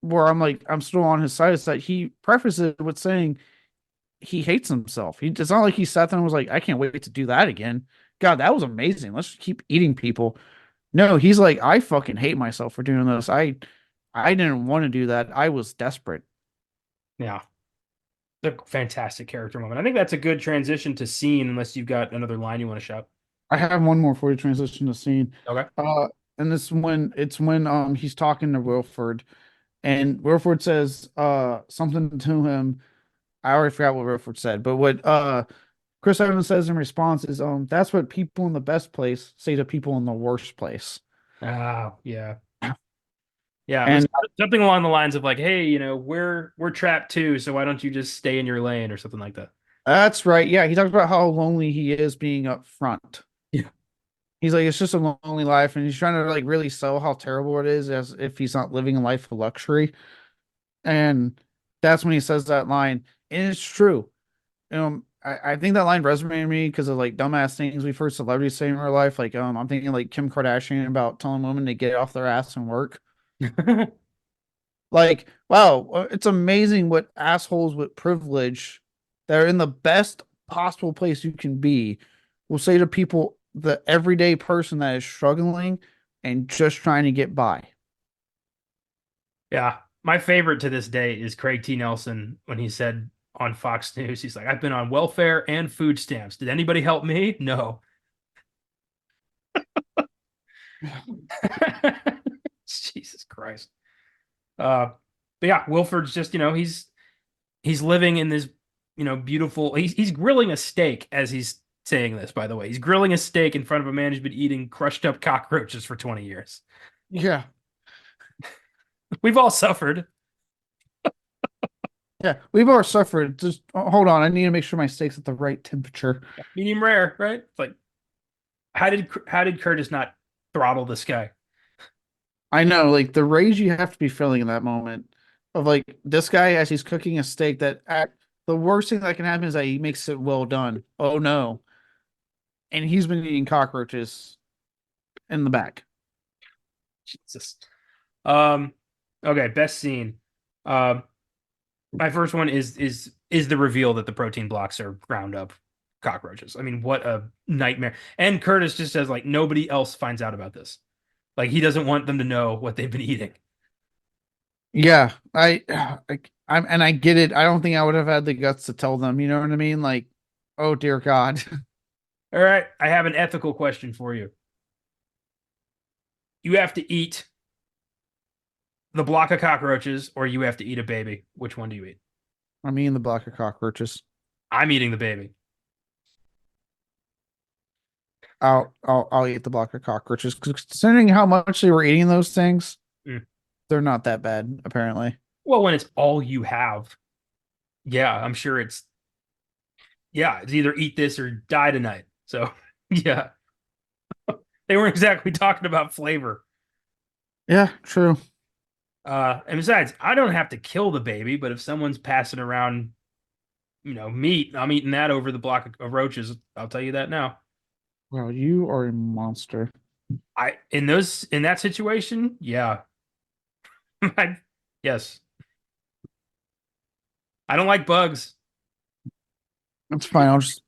where I'm like, I'm still on his side is that he prefaces it with saying he hates himself. It's not like he sat there and was like, I can't wait to do that again. God, that was amazing. Let's keep eating people. No, he's like, I fucking hate myself for doing this. I didn't want to do that. I was desperate. Yeah. A fantastic character moment. I think that's a good transition to scene, unless you've got another line you want to shout. I have one more for you transition to scene. Okay. And this when it's when he's talking to Wilford and Wilford says something to him. I already forgot what Wilford said, but what Chris Evans says in response is that's what people in the best place say to people in the worst place. Oh, yeah. Yeah, it was And something along the lines of like, hey, we're trapped too, so why don't you just stay in your lane or something like that? that's right. Yeah, he talks about how lonely he is being up front. Yeah. He's like, it's just a lonely life, and he's trying to like really sell how terrible it is as if he's not living a life of luxury. And that's when he says that line. And it's true. I think that line resonated with me because of like dumbass things we've heard celebrities say in real life. Like, I'm thinking like Kim Kardashian about telling women to get off their ass and work. Like, wow, it's amazing what assholes with privilege that are in the best possible place you can be will say to people, the everyday person that is struggling and just trying to get by. Yeah. My favorite to this day is Craig T. Nelson when he said on Fox News, he's like, I've been on welfare and food stamps. Did anybody help me? No. Christ. Uh, but yeah, Wilford's just, he's living in this, beautiful. He's grilling a steak as he's saying this, by the way. He's grilling a steak in front of a man who's been eating crushed up cockroaches for 20 years. Yeah. We've all suffered. Yeah. We've all suffered. Just hold on. I need to make sure my steak's at the right temperature. Medium rare, right? It's like, how did Curtis not throttle this guy? I know, like the rage you have to be feeling in that moment of like this guy as he's cooking a steak the worst thing that can happen is that he makes it well done. Oh no. And he's been eating cockroaches in the back. Jesus. Um, okay, best scene. Um, my first one is the reveal that the protein blocks are ground up cockroaches. I mean, what a nightmare. And Curtis just says like nobody else finds out about this. Like he doesn't want them to know what they've been eating. Yeah, I get it. I don't think I would have had the guts to tell them, you know what I mean? Like, oh dear God. All right, I have an ethical question for you. You have to eat the block of cockroaches or you have to eat a baby. Which one do you eat? I'm eating the block of cockroaches. I'm eating the baby. I'll eat the block of cockroaches because considering how much they were eating those things, Mm. they're not that bad, apparently. Well, when it's all you have, yeah, I'm sure it's either eat this or die tonight. So, yeah, they weren't exactly talking about flavor. Yeah, true. And besides, I don't have to kill the baby, but if someone's passing around, meat, I'm eating that over the block of roaches. I'll tell you that now. Wow, you are a monster. In that situation, yeah. Yes. I don't like bugs. That's fine. I'll just,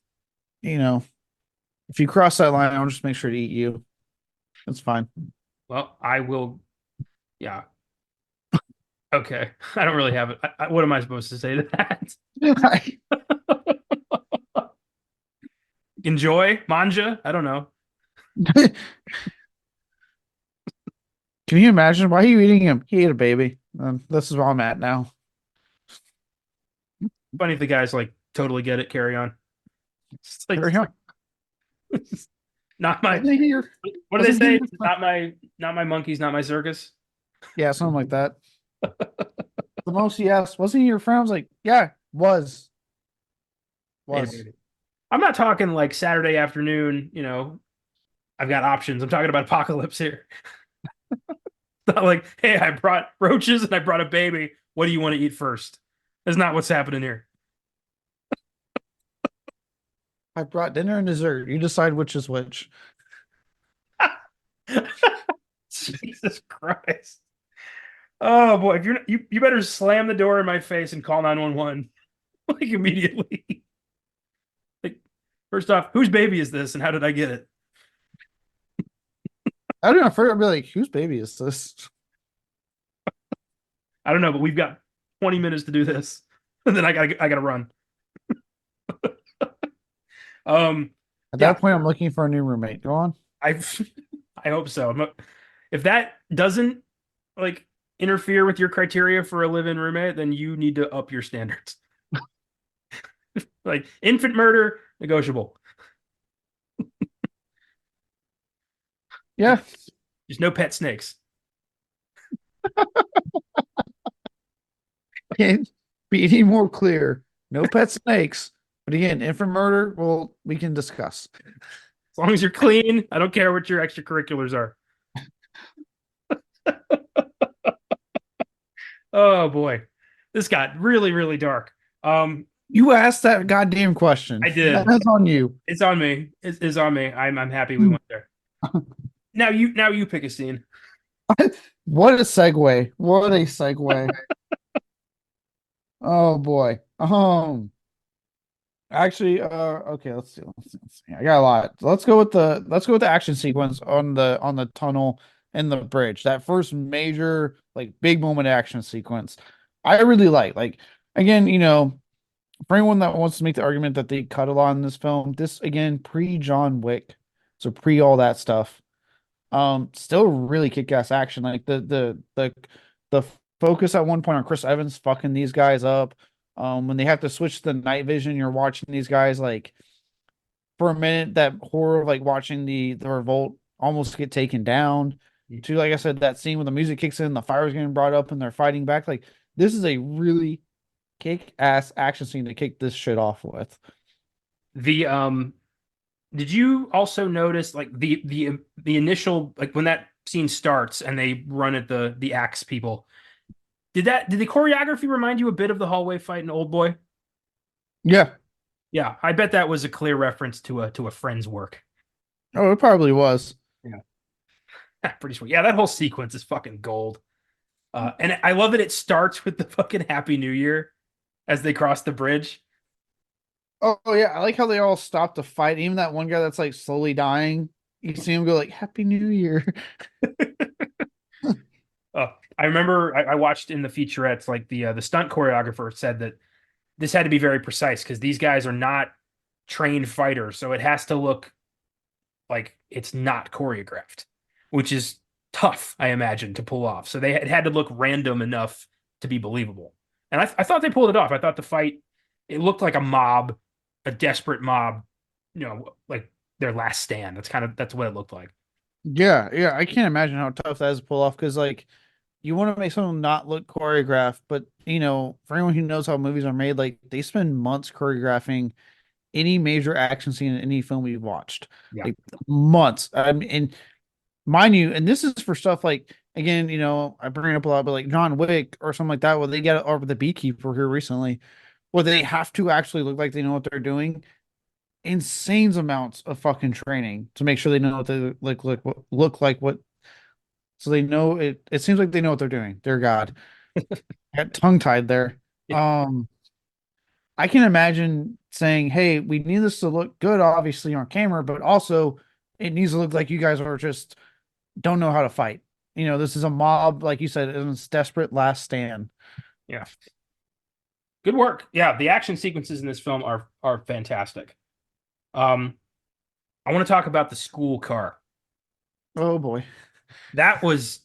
you know, if you cross that line, I'll just make sure to eat you. That's fine. Well, I will. Yeah. Okay. I don't really have it. What am I supposed to say to that? Enjoy? Manja? I don't know. Can you imagine? Why are you eating him? He ate a baby. This is where I'm at now. Funny if the guys like totally get it. Carry on. It's like Carry on. not my. Wasn't he your- What do they wasn't he say? your- Not my monkeys, not my circus. Yeah, something like that. The most he asked, wasn't he your friend? I was like, yeah, was. Hey, Was. baby. I'm not talking like Saturday afternoon. I've got options. I'm talking about apocalypse here. Not like, hey, I brought roaches and I brought a baby. What do you want to eat first? That's not what's happening here. I brought dinner and dessert. You decide which is which. Jesus Christ. Oh boy, if you better slam the door in my face and call 911 like immediately. Like, first off, whose baby is this and how did I get it? I don't know. First, I'd be like, whose baby is this? I don't know, but we've got 20 minutes to do this. And then I gotta run. At Yeah, that point, I'm looking for a new roommate. Go on. I I hope so. If that doesn't like interfere with your criteria for a live-in roommate, then you need to up your standards. Like infant murder, negotiable. Yeah. Just no pet snakes. Can't be any more clear. No pet snakes. But again, infant murder, well, we can discuss. As long as you're clean, I don't care what your extracurriculars are. Oh boy. This got really, really dark. You asked that goddamn question. I did. That's on you. It's on me. It's on me. I'm happy we went there. Now you pick a scene. What a segue. What a segue. Oh boy. Actually, okay, let's see. Let's see. I got a lot. Let's go with the action sequence on the tunnel and the bridge. That first major, like big moment action sequence. I really like again, for anyone that wants to make the argument that they cut a lot in this film, this again, pre John Wick, so pre all that stuff. Still really kick-ass action. Like the focus at one point on Chris Evans fucking these guys up. When they have to switch to the night vision, you're watching these guys like for a minute, that horror of like watching the revolt almost get taken down. To like I said, that scene when the music kicks in, the fire's getting brought up and they're fighting back. Like this is a really kick-ass action scene to kick this shit off with. The did you also notice like the initial like when that scene starts and they run at the axe people? Did the choreography remind you a bit of the hallway fight in Old Boy? Yeah. Yeah, I bet that was a clear reference to a friend's work. Oh, it probably was. Yeah, pretty sweet. Yeah, that whole sequence is fucking gold. And I love that it starts with the fucking Happy New Year as they cross the bridge. Oh yeah, I like how they all stop to fight. Even that one guy that's like slowly dying, you see him go like "Happy New Year." I remember I watched in the featurettes like the stunt choreographer said that this had to be very precise because these guys are not trained fighters, so it has to look like it's not choreographed, which is tough, I imagine, to pull off. So it had to look random enough to be believable. And I thought they pulled it off. I thought the fight, it looked like a mob, a desperate mob, like their last stand. That's what it looked like. Yeah, yeah, I can't imagine how tough that is to pull off because like you want to make something not look choreographed, but for anyone who knows how movies are made, like they spend months choreographing any major action scene in any film we've watched. Yeah. Like months. I mean, and mind you, and this is for stuff like again, I bring it up a lot, but like John Wick or something like that, where they get over the beekeeper here recently, where they have to actually look like they know what they're doing. Insane amounts of fucking training to make sure they know what they look like what so they know it seems like they know what they're doing. Dear God. Got tongue tied there. Yeah. Um I can imagine saying, hey, we need this to look good, obviously, on camera, but also it needs to look like you guys are just don't know how to fight. This is a mob, like you said, it's desperate last stand. Yeah. Good work. Yeah, the action sequences in this film are fantastic. Um, I want to talk about the school car. Oh boy. That was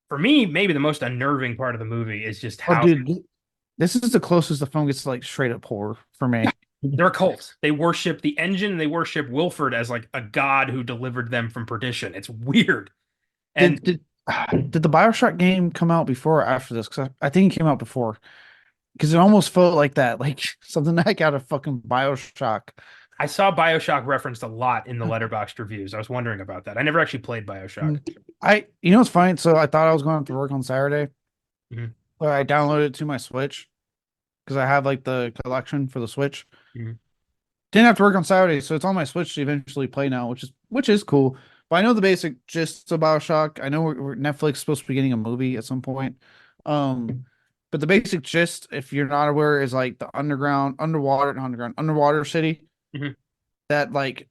for me maybe the most unnerving part of the movie is just Oh how dude, this is the closest the film gets to like straight up horror for me. they're a cult. They worship the engine and they worship Wilford as like a god who delivered them from perdition. It's weird. And Did did the BioShock game come out before or after this? Because I think it came out before. Because it almost felt like that, like something like out of fucking BioShock. I saw BioShock referenced a lot in the Letterboxd reviews. I was wondering about that. I never actually played BioShock. It's fine. So I thought I was going to work on Saturday, Mhm. but I downloaded it to my Switch because I have like the collection for the Switch. Mhm. Didn't have to work on Saturday, so it's on my Switch to eventually play now, which is cool. But I know the basic gist of BioShock. I know Netflix is supposed to be getting a movie at some point. But the basic gist, if you're not aware, is like the underwater city Mhm. that like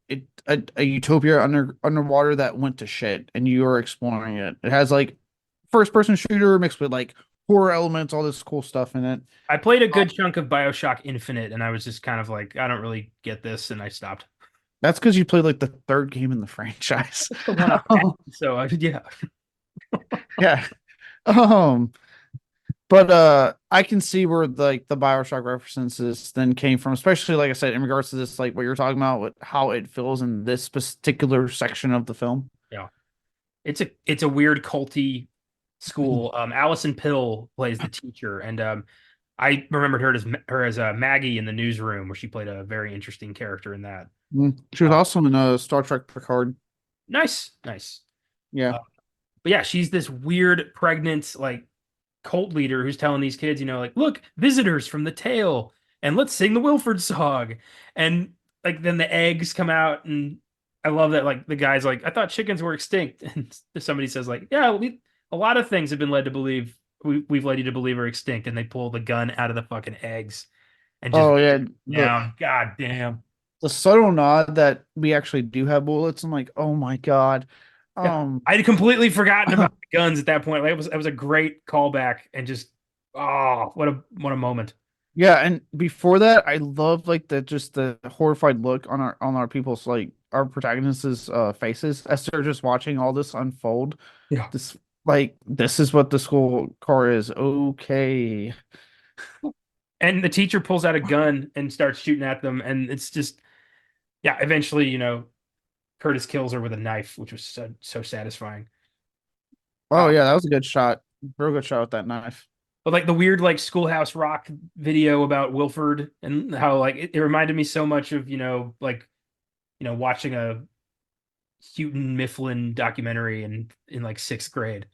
a utopia underwater that went to shit, and you are exploring it. It has like first person shooter mixed with like horror elements, all this cool stuff in it. I played a good chunk of BioShock Infinite and I was just kind of like, I don't really get this, and I stopped. That's because you played like the third game in the franchise. The one I had. So yeah. Yeah. Um, but I can see where like the BioShock references then came from, especially like I said, in regards to this, like what you're talking about with how it feels in this particular section of the film. Yeah. It's a weird culty school. Allison Pill plays the teacher, and I remembered her as Maggie in the newsroom, where she played a very interesting character in that. She was Uh, also in Star Trek Picard. nice, nice. Yeah. But yeah, she's this weird pregnant like cult leader who's telling these kids, like, look, visitors from the tail, and let's sing the Wilford song. And like then the eggs come out, and I love that like the guy's like, I thought chickens were extinct, and somebody says like, yeah, a lot of things have been led to believe we've led you to believe are extinct, and they pull the gun out of the fucking eggs and just Oh yeah. down. God damn. The subtle nod that we actually do have bullets. I'm like, oh my God. Yeah, Um, I'd completely forgotten about the guns at that point. Like it was a great callback, and just what a moment. yeah, and before that, I love like the just the horrified look on our people's like our protagonists' faces as they're just watching all this unfold. Yeah. This this is what the school car is. Okay. And the teacher pulls out a gun and starts shooting at them, and it's just yeah. Eventually, Curtis kills her with a knife, which was so satisfying. Oh yeah, that was a good shot. Real good shot with that knife. But like the weird like Schoolhouse Rock video about Wilford and how like it reminded me so much of like watching a Houghton Mifflin documentary in like sixth grade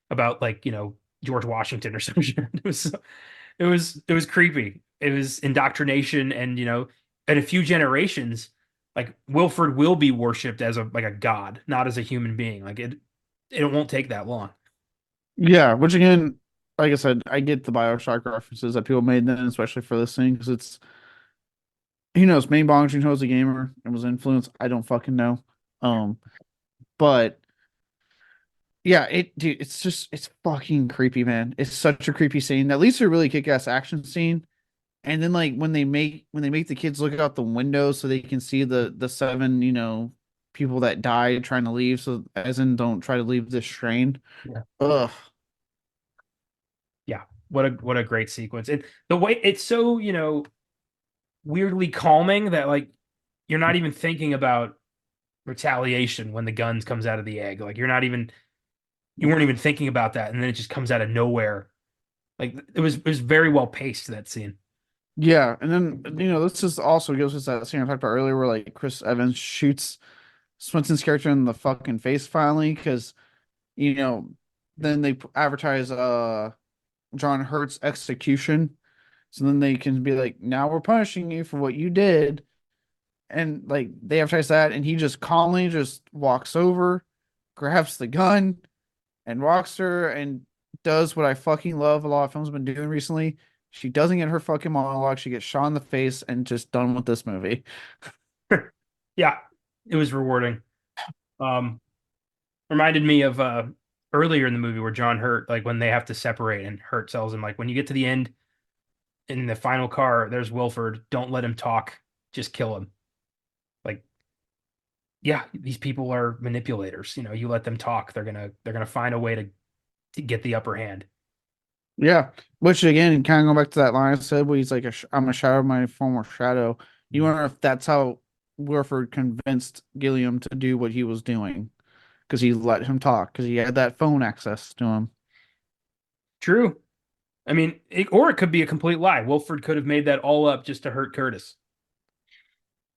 about like George Washington or some shit. It was creepy. It was indoctrination, and in a few generations, like Wilford will be worshipped as a god, not as a human being. Like it won't take that long. Yeah, which again, like I said, I get the Bioshock references that people made then, especially for this thing, because it's who knows, maybe Bong Joon Ho's a gamer and was influenced. I don't fucking know. But yeah, dude, it's fucking creepy, man. It's such a creepy scene. At least a really kick-ass action scene. And then like when they make the kids look out the window so they can see the seven, people that died trying to leave, so as in don't try to leave this strain. Yeah. Ugh. Yeah. What a great sequence. And the way it's so, weirdly calming that like you're not even thinking about retaliation when the guns comes out of the egg. Like you weren't even thinking about that, and then it just comes out of nowhere. Like it was very well paced, that scene. Yeah, and then this is also goes with that scene I talked about earlier where like Chris Evans shoots Swenson's character in the fucking face finally because you know then they advertise John Hurt's execution, so then they can be like, now we're punishing you for what you did, and like they advertise that, and he just calmly just walks over, grabs the gun, and walks her and does what I fucking love a lot of films have been doing recently. She doesn't get her fucking monologue. She gets shot in the face and just done with this movie. Yeah, it was rewarding. Um, Reminded me of earlier in the movie where John Hurt, like when they have to separate and Hurt tells him like when you get to the end in the final car, there's Wilford. Don't let him talk. Just kill him. Like, yeah, these people are manipulators. You let them talk, they're gonna find a way to get the upper hand. Yeah, which again, kind of going back to that line I said, where he's like, "I'm a shadow of my former shadow." You wonder if that's how Wilford convinced Gilliam to do what he was doing because he let him talk because he had that phone access to him. True. I mean, or it could be a complete lie. Wilford could have made that all up just to hurt Curtis.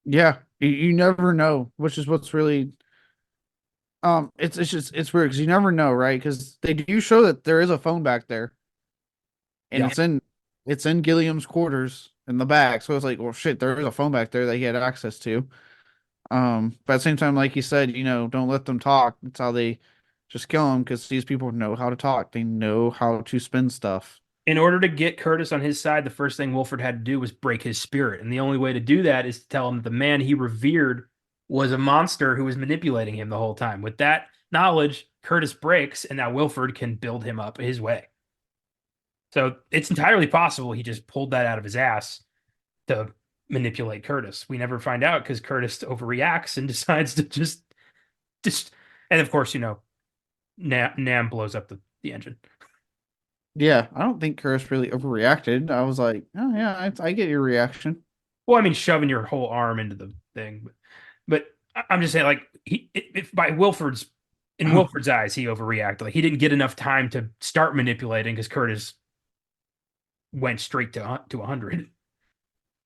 Yeah, you never know, which is what's really it's weird because you never know, right? Because they do show that there is a phone back there, and Yeah. it's in Gilliam's quarters in the back. So it's like, well, shit, there is a phone back there that he had access to. But at the same time, like you said, don't let them talk. That's how they just kill them because these people know how to talk. They know how to spin stuff. In order to get Curtis on his side, the first thing Wilford had to do was break his spirit. And the only way to do that is to tell him that the man he revered was a monster who was manipulating him the whole time. With that knowledge, Curtis breaks, and now Wilford can build him up his way. So it's entirely possible he just pulled that out of his ass to manipulate Curtis. We never find out because Curtis overreacts and decides to just and of course, Nam blows up the engine. Yeah, I don't think Curtis really overreacted. I was like, oh yeah, I get your reaction. Well, I mean, shoving your whole arm into the thing, but I'm just saying, like, if by Wilford's eyes, he overreacted. Like, he didn't get enough time to start manipulating because Curtis went straight to 100.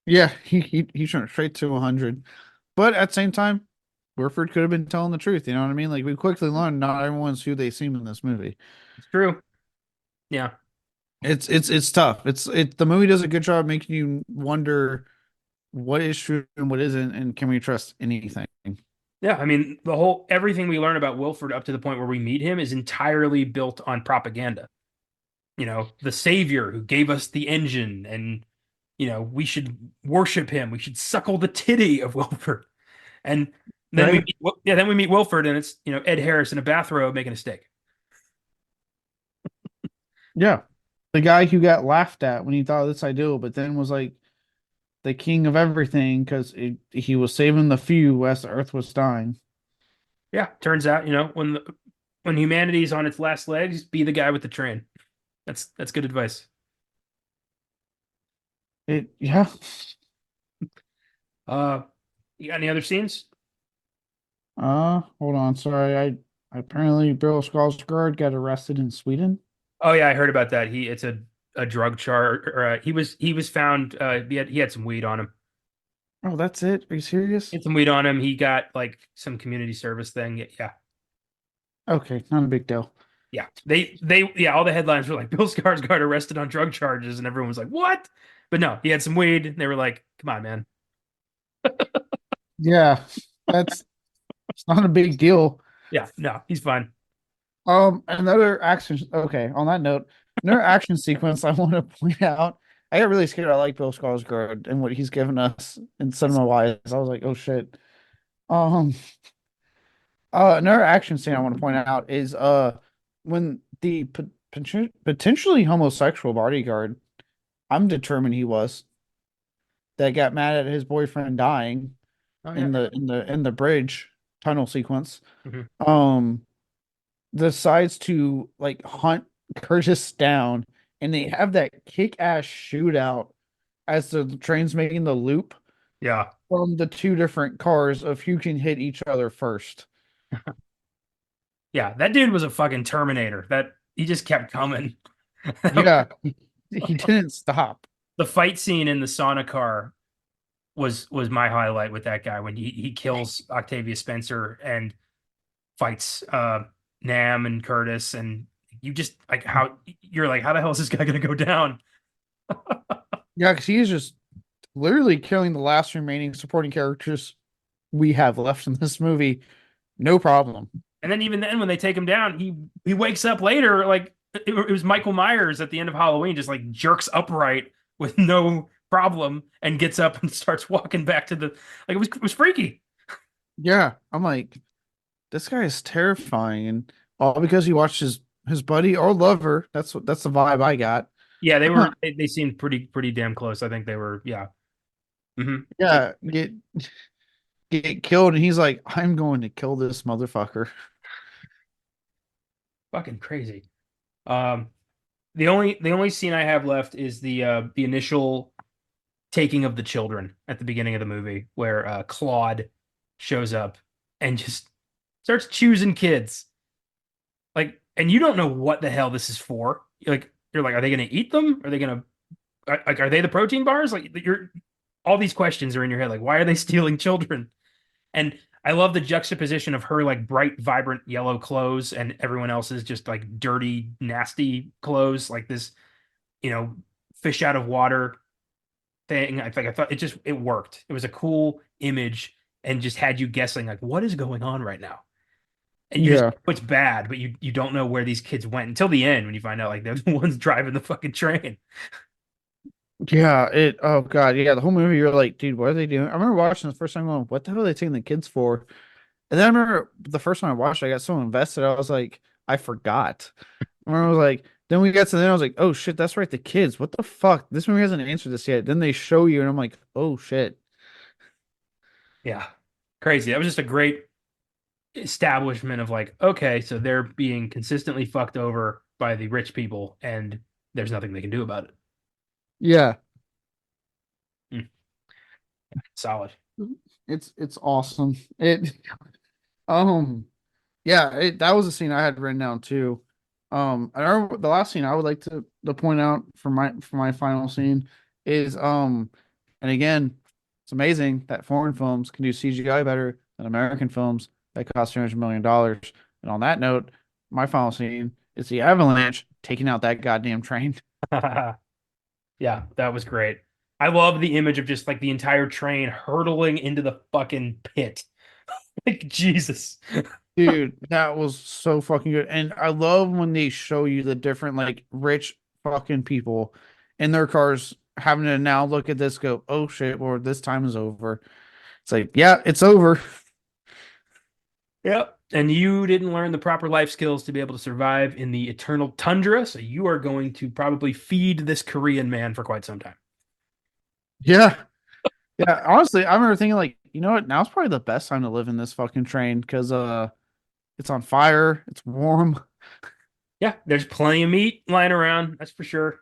Yeah, he went straight to 100. But at the same time, Wilford could have been telling the truth. You know what I mean? Like we quickly learned not everyone's who they seem in this movie. It's true. Yeah, It's tough. The movie does a good job making you wonder what is true and what isn't, and can we trust anything? yeah. I mean, the whole everything we learn about Wilford up to the point where we meet him is entirely built on propaganda. The savior who gave us the engine, and we should worship him. We should suckle the titty of Wilford. And then we Right? meet, yeah, then we meet Wilford, and it's Ed Harris in a bathrobe making a steak. Yeah. The guy who got laughed at when he thought this ideal, but then was like, the king of everything because he was saving the few as the earth was dying. Yeah, turns out, when humanity's on its last legs, be the guy with the train. That's good advice. Yeah. Uh, you got any other scenes? Hold on. Sorry, I apparently Bill Skarsgård got arrested in Sweden. Oh yeah, I heard about that. It's a drug charge. Or, he was found. He had some weed on him. Oh, that's it? Are you serious? He had some weed on him. He got like some community service thing. Yeah, Okay, not a big deal. yeah. Yeah. All the headlines were like Bill Skarsgård arrested on drug charges, and everyone was like, "What?" But no, he had some weed. And they were like, "Come on, man." Yeah, that's it's not a big deal. Yeah, no, he's fine. Another action. Okay, on that note, another action sequence I want to point out. I got really scared. I like Bill Skarsgård and what he's given us in cinema wise. I was like, oh shit. Um, another action scene I want to point out is when the potentially homosexual bodyguard, I'm determined he was, that got mad at his boyfriend dying Oh yeah. in the bridge tunnel sequence. Mhm. Um, decides to like hunt Curtis down, and they have that kick-ass shootout as the train's making the loop Yeah, from the two different cars of who can hit each other first. yeah. That dude was a fucking Terminator. That he just kept coming. Yeah, he didn't stop. The fight scene in the sauna car was my highlight with that guy when he kills Octavia Spencer and fights Nam and Curtis, and you just like how you're like, how the hell is this guy gonna go down? Yeah, because he is just literally killing the last remaining supporting characters we have left in this movie. No problem. And then even then when they take him down, he wakes up later like it was Michael Myers at the end of Halloween, just like jerks upright with no problem and gets up and starts walking back to the like it was freaky. Yeah, I'm like, this guy is terrifying, and all because he watched his buddy or lover. That's the vibe I got. Yeah, they seemed pretty damn close. I think they were, yeah. Hmm. Yeah, get killed, and he's like, I'm going to kill this motherfucker. Fucking crazy. Um, the only scene I have left is the initial taking of the children at the beginning of the movie, where Claude shows up and just starts choosing kids. Like, and you don't know what the hell this is for. You're like, are they gonna eat them? Are they gonna like are they the protein bars? Like you're all these questions are in your head. Like, why are they stealing children? And I love the juxtaposition of her like bright, vibrant yellow clothes and everyone else's just like dirty, nasty clothes, like this, you know, fish out of water thing. I thought it worked. It was a cool image and just had you guessing like what is going on right now. And you just Yeah, know it's bad, but you don't know where these kids went until the end when you find out like they're the ones driving the fucking train. yeah. It. Oh god, yeah. The whole movie, you're like, dude, what are they doing? I remember watching the first time, going, what the hell are they taking the kids for? And then I remember the first time I watched, I got so invested. I was like, I forgot. I remember I was like, then we got to then I was like, oh shit, that's right, the kids. What the fuck? This movie hasn't answered this yet. Then they show you, and I'm like, oh shit. Yeah. Crazy. That was just a great establishment of like, okay, so they're being consistently fucked over by the rich people and there's nothing they can do about it. Yeah. Mm, solid. It's awesome. It um yeah, that was a scene I had written down too. I remember the last scene I would like to point out for my final scene is and again, it's amazing that foreign films can do CGI better than American films that cost $300 million. And on that note, my final scene is the avalanche taking out that goddamn train. Yeah, that was great. I love the image of just like the entire train hurtling into the fucking pit. Like Jesus. Dude, that was so fucking good. And I love when they show you the different like rich fucking people in their cars having to now look at this, go, oh shit, or this time is over. It's like, yeah, it's over. Yep. And you didn't learn the proper life skills to be able to survive in the eternal tundra, so you are going to probably feed this Korean man for quite some time. Yeah. Yeah, honestly, I remember thinking like, you know what? Now's probably the best time to live in this fucking train because it's on fire, it's warm. Yeah, there's plenty of meat lying around, that's for sure.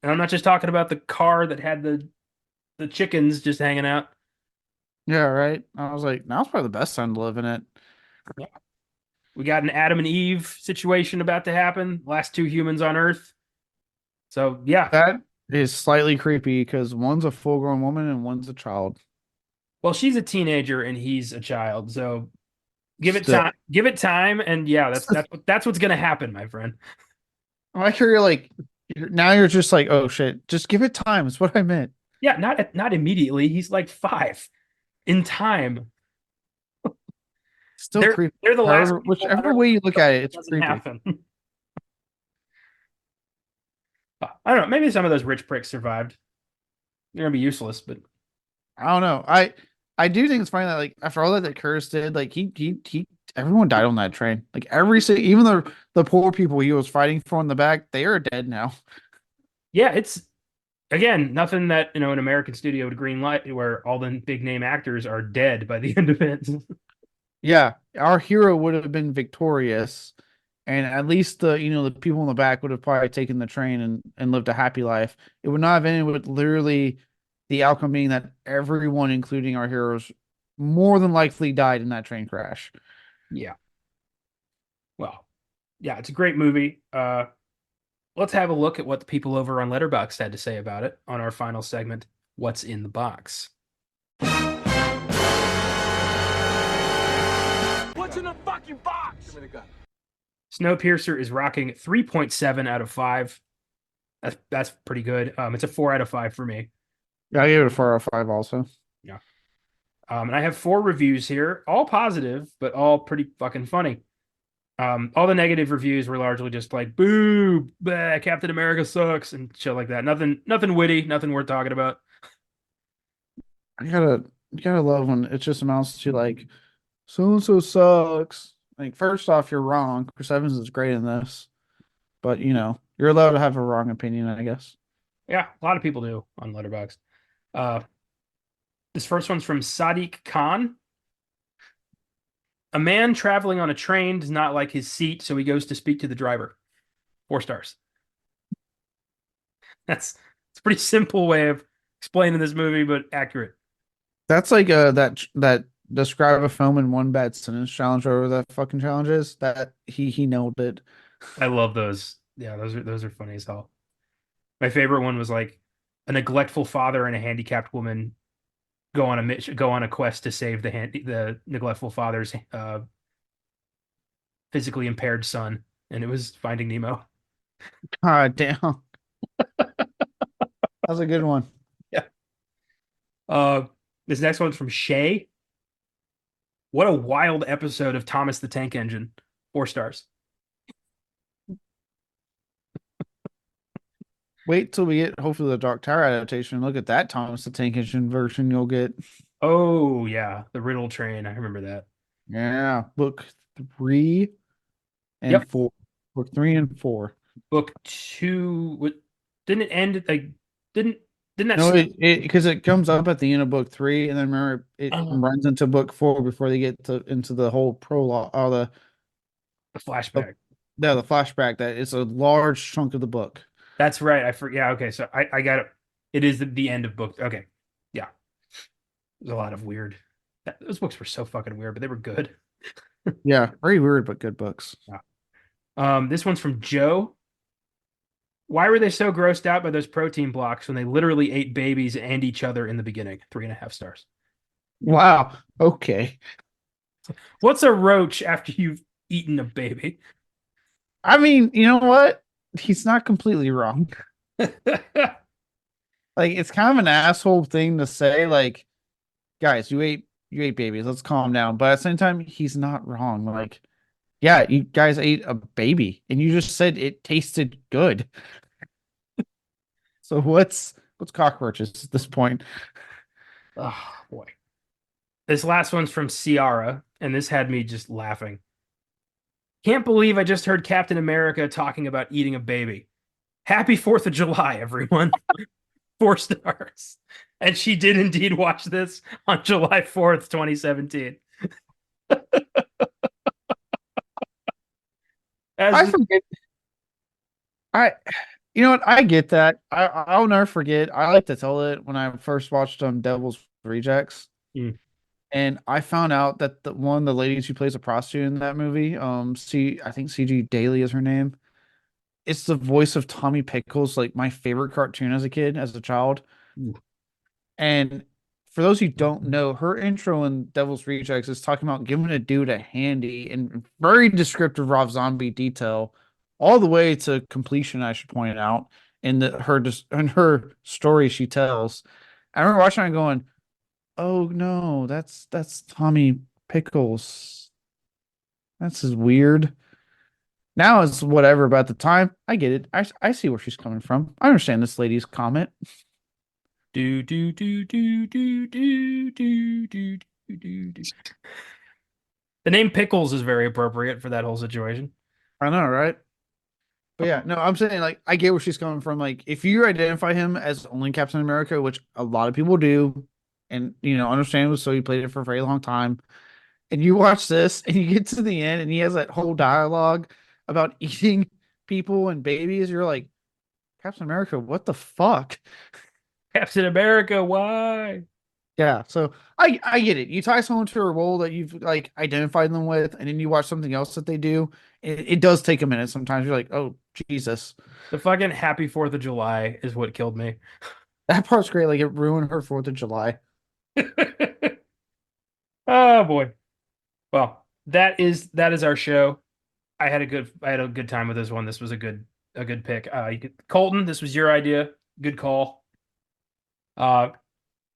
And I'm not just talking about the car that had the chickens just hanging out. Yeah, right. I was like, now's probably the best time to live in it. Yeah. We got an Adam and Eve situation about to happen. Last two humans on Earth. So yeah. That is slightly creepy because one's a full-grown woman and one's a child. Well, she's a teenager and he's a child. So give it Still, time. Give it time, and yeah, that's what's gonna happen, my friend. I hear you're like, now you're just like, oh shit, just give it time. Is what I meant. Yeah, not immediately. He's like 5 in time. Still creepy. They're the last However, people on whichever Earth. way you look So at it, it it's doesn't creepy. happen. I don't know. Maybe some of those rich pricks survived. They're gonna be useless, but I don't know. I do think it's funny that like after all that Curtis did, like he everyone died on that train. Like even the poor people he was fighting for in the back, they are dead now. yeah, it's again nothing that an American studio would green light where all the big name actors are dead by the end of it. Yeah, our hero would have been victorious, and at least the people in the back would have probably taken the train and lived a happy life. It would not have ended with literally the outcome being that everyone, including our heroes, more than likely died in that train crash. Yeah. Well, yeah, it's a great movie. Let's have a look at what the people over on Letterboxd had to say about it on our final segment. What's in the box? What's in the fucking box? Give me the gun. Snowpiercer is rocking 3.7 out of 5. That's pretty good. It's a 4 out of 5 for me. Yeah, I gave it a 4 out of 5 also. Yeah. And I have 4 reviews here, all positive, but all pretty fucking funny. All the negative reviews were largely just like, boo, bleh, Captain America sucks, and shit like that. Nothing witty, nothing worth talking about. You gotta love when it just amounts to like so and so sucks. Like first off, you're wrong. Chris Evans is great in this, but you're allowed to have a wrong opinion, I guess. Yeah, a lot of people do on Letterboxd. Uh, this first one's from Sadiq Khan. A man traveling on a train does not like his seat, so he goes to speak to the driver. 4 stars. It's a pretty simple way of explaining this movie, but accurate. That's like that describe a film in one bad sentence challenge, or whatever that fucking challenge is. That he nailed it. I love those. Yeah, those are funny as hell. My favorite one was like a neglectful father and a handicapped woman go on a quest to save the neglectful father's physically impaired son, and it was Finding Nemo. God damn, that's a good one. Yeah. Uh, this next one's from Shay. What a wild episode of Thomas the Tank Engine. 4 stars. Wait till we get hopefully the Dark Tower adaptation. Look at that Thomas the Tank Engine version you'll get. Oh yeah, the Riddle Train. I remember that. Yeah, book 3 and Yep. 4. Book 3 and 4. Book 2. Didn't it end like didn't didn't that No, start? it because it comes up at the end of book 3, and then remember it Oh, runs into book 4 before they get into the whole prologue, or the the flashback. the flashback. That it's a large chunk of the book. That's right. I forget. Yeah. Okay. So I got it. It is the end of book. Okay. Yeah. There's a lot of weird. Those books were so fucking weird, but they were good. Yeah, very weird but good books. Yeah. This one's from Joe. Why were they so grossed out by those protein blocks when they literally ate babies and each other in the beginning? 3.5 stars. Wow. Okay. What's a roach after you've eaten a baby? I mean, you know what? He's not completely wrong. Like it's kind of an asshole thing to say, like, guys, you ate babies, let's calm down. But at the same time, he's not wrong. Like, yeah, you guys ate a baby and you just said it tasted good. So what's cockroaches at this point? Oh boy. This last one's from Ciara, and this had me just laughing. Can't believe I just heard Captain America talking about eating a baby. Happy 4th of July, everyone. 4 stars. And she did indeed watch this on July 4th, 2017. I As forget. I, you know what? I get that. I'll never forget. I like to tell it when I first watched Devil's Rejects, Mm. and I found out that the one of the ladies who plays a prostitute in that movie, I think CG Daly is her name. It's the voice of Tommy Pickles, like my favorite cartoon as a kid, as a child. And for those who don't know, her intro in Devil's Rejects is talking about giving a dude a handy and very descriptive Rob Zombie detail, all the way to completion. I should point out in her story she tells. I remember watching it and going, "Oh no, that's Tommy Pickles. That's is weird." Now it's whatever, but at the time, I get it. I see where she's coming from. I understand this lady's comment. do do do do do do do do do do. The name Pickles is very appropriate for that whole situation. I know, right? But yeah, no, I'm saying like I get where she's coming from. Like if you identify him as only Captain America, which a lot of people do, and understandably so, he played it for a very long time, and you watch this and you get to the end and he has that whole dialogue about eating people and babies, you're like, Captain America, what the fuck? Captain America, why? Yeah, so I get it. You tie someone to a role that you've like identified them with, and then you watch something else that they do. It does take a minute. Sometimes you're like, oh Jesus, The fucking Happy 4th of July is what killed me. that part's great. Like it ruined her Fourth of July. Oh boy. Well, that is our show. I had a good time with this one. This was a good pick. Colton, this was your idea. Good call. Uh,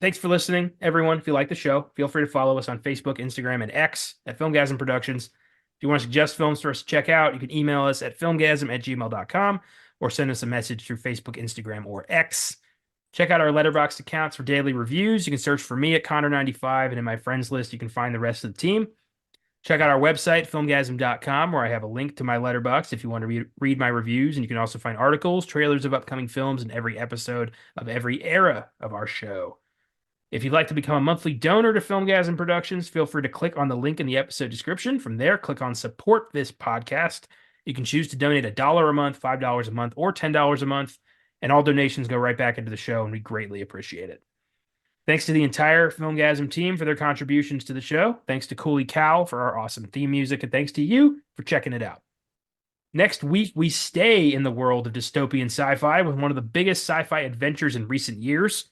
Thanks for listening, everyone. If you like the show, feel free to follow us on Facebook, Instagram, and X at Filmgazm Productions. If you want to suggest films for us to check out, you can email us at filmgazm@gmail.com or send us a message through Facebook, Instagram, or X. Check out our Letterboxd accounts for daily reviews. You can search for me at Connor95, and in my friends list, you can find the rest of the team. Check out our website, filmgazm.com, where I have a link to my Letterboxd if you want to read my reviews. And you can also find articles, trailers of upcoming films, and every episode of every era of our show. If you'd like to become a monthly donor to Filmgazm Productions, feel free to click on the link in the episode description. From there, click on Support This Podcast. You can choose to donate $1 a month, $5 a month, or $10 a month, and all donations go right back into the show, and we greatly appreciate it. Thanks to the entire Filmgazm team for their contributions to the show. Thanks to Cooley Cow for our awesome theme music, and thanks to you for checking it out. Next week, we stay in the world of dystopian sci-fi with one of the biggest sci-fi adventures in recent years.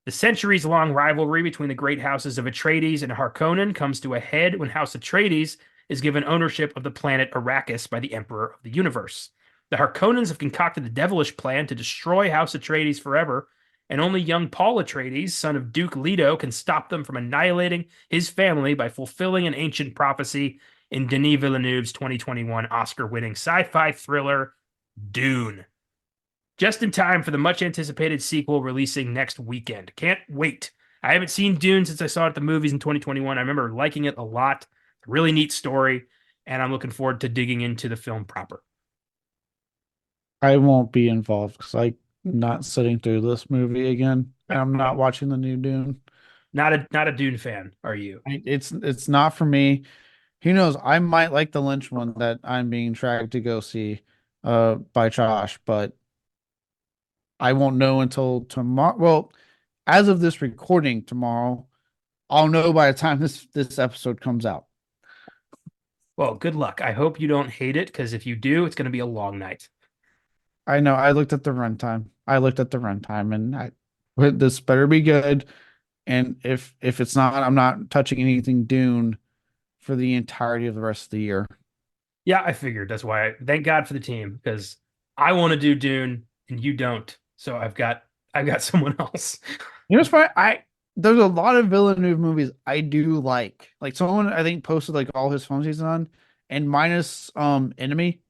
The centuries-long rivalry between the great houses of Atreides and Harkonnen comes to a head when House Atreides is given ownership of the planet Arrakis by the Emperor of the Universe. The Harkonnens have concocted a devilish plan to destroy House Atreides forever, and only young Paul Atreides, son of Duke Leto, can stop them from annihilating his family by fulfilling an ancient prophecy in Denis Villeneuve's 2021 Oscar-winning sci-fi thriller, Dune. Just in time for the much anticipated sequel releasing next weekend. Can't wait. I haven't seen Dune since I saw it at the movies in 2021. I remember liking it a lot. Really neat story, and I'm looking forward to digging into the film proper. I won't be involved because I'm not sitting through this movie again. And I'm not watching the new Dune. Not a Dune fan, are you? It's not for me. Who knows? I might like the Lynch one that I'm being dragged to go see by Josh, but I won't know until tomorrow. Well, as of this recording tomorrow, I'll know by the time this episode comes out. Well, good luck. I hope you don't hate it, because if you do, it's going to be a long night. I know. I looked at the runtime. And this better be good. And if it's not, I'm not touching anything Dune for the entirety of the rest of the year. Yeah, I figured. That's why thank God for the team, because I want to do Dune and you don't. So I've got someone else. You know what's funny? There's a lot of Villeneuve movies I do like. Like someone I think posted like all his films he's on, and minus Enemy.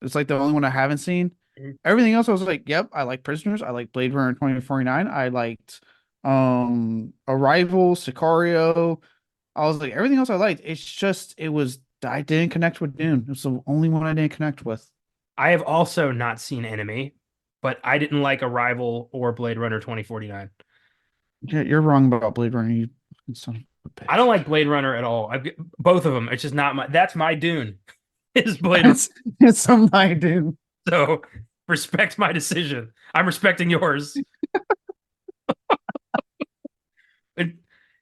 It's like the only one I haven't seen. Mhm. Everything else I was like, yep, I like Prisoners, I like Blade Runner 2049, I liked Arrival, Sicario. I was like, everything else I liked. It's just I didn't connect with Dune. It's the only one I didn't connect with. I have also not seen Enemy, but I didn't like Arrival or Blade Runner 2049. Yeah, you're wrong about Blade Runner. You son of a bitch. I don't like Blade Runner at all. Both of them. It's just not my. That's my Dune. Is Blade Runner. It's somebody, dude. So respect my decision. I'm respecting yours.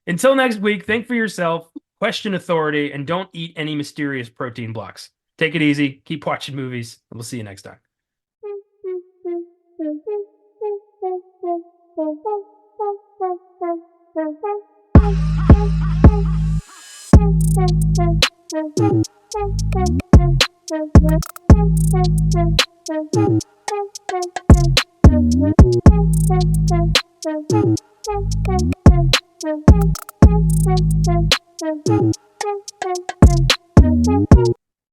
Until next week, think for yourself, question authority, and don't eat any mysterious protein blocks. Take it easy. Keep watching movies, and we'll see you next time.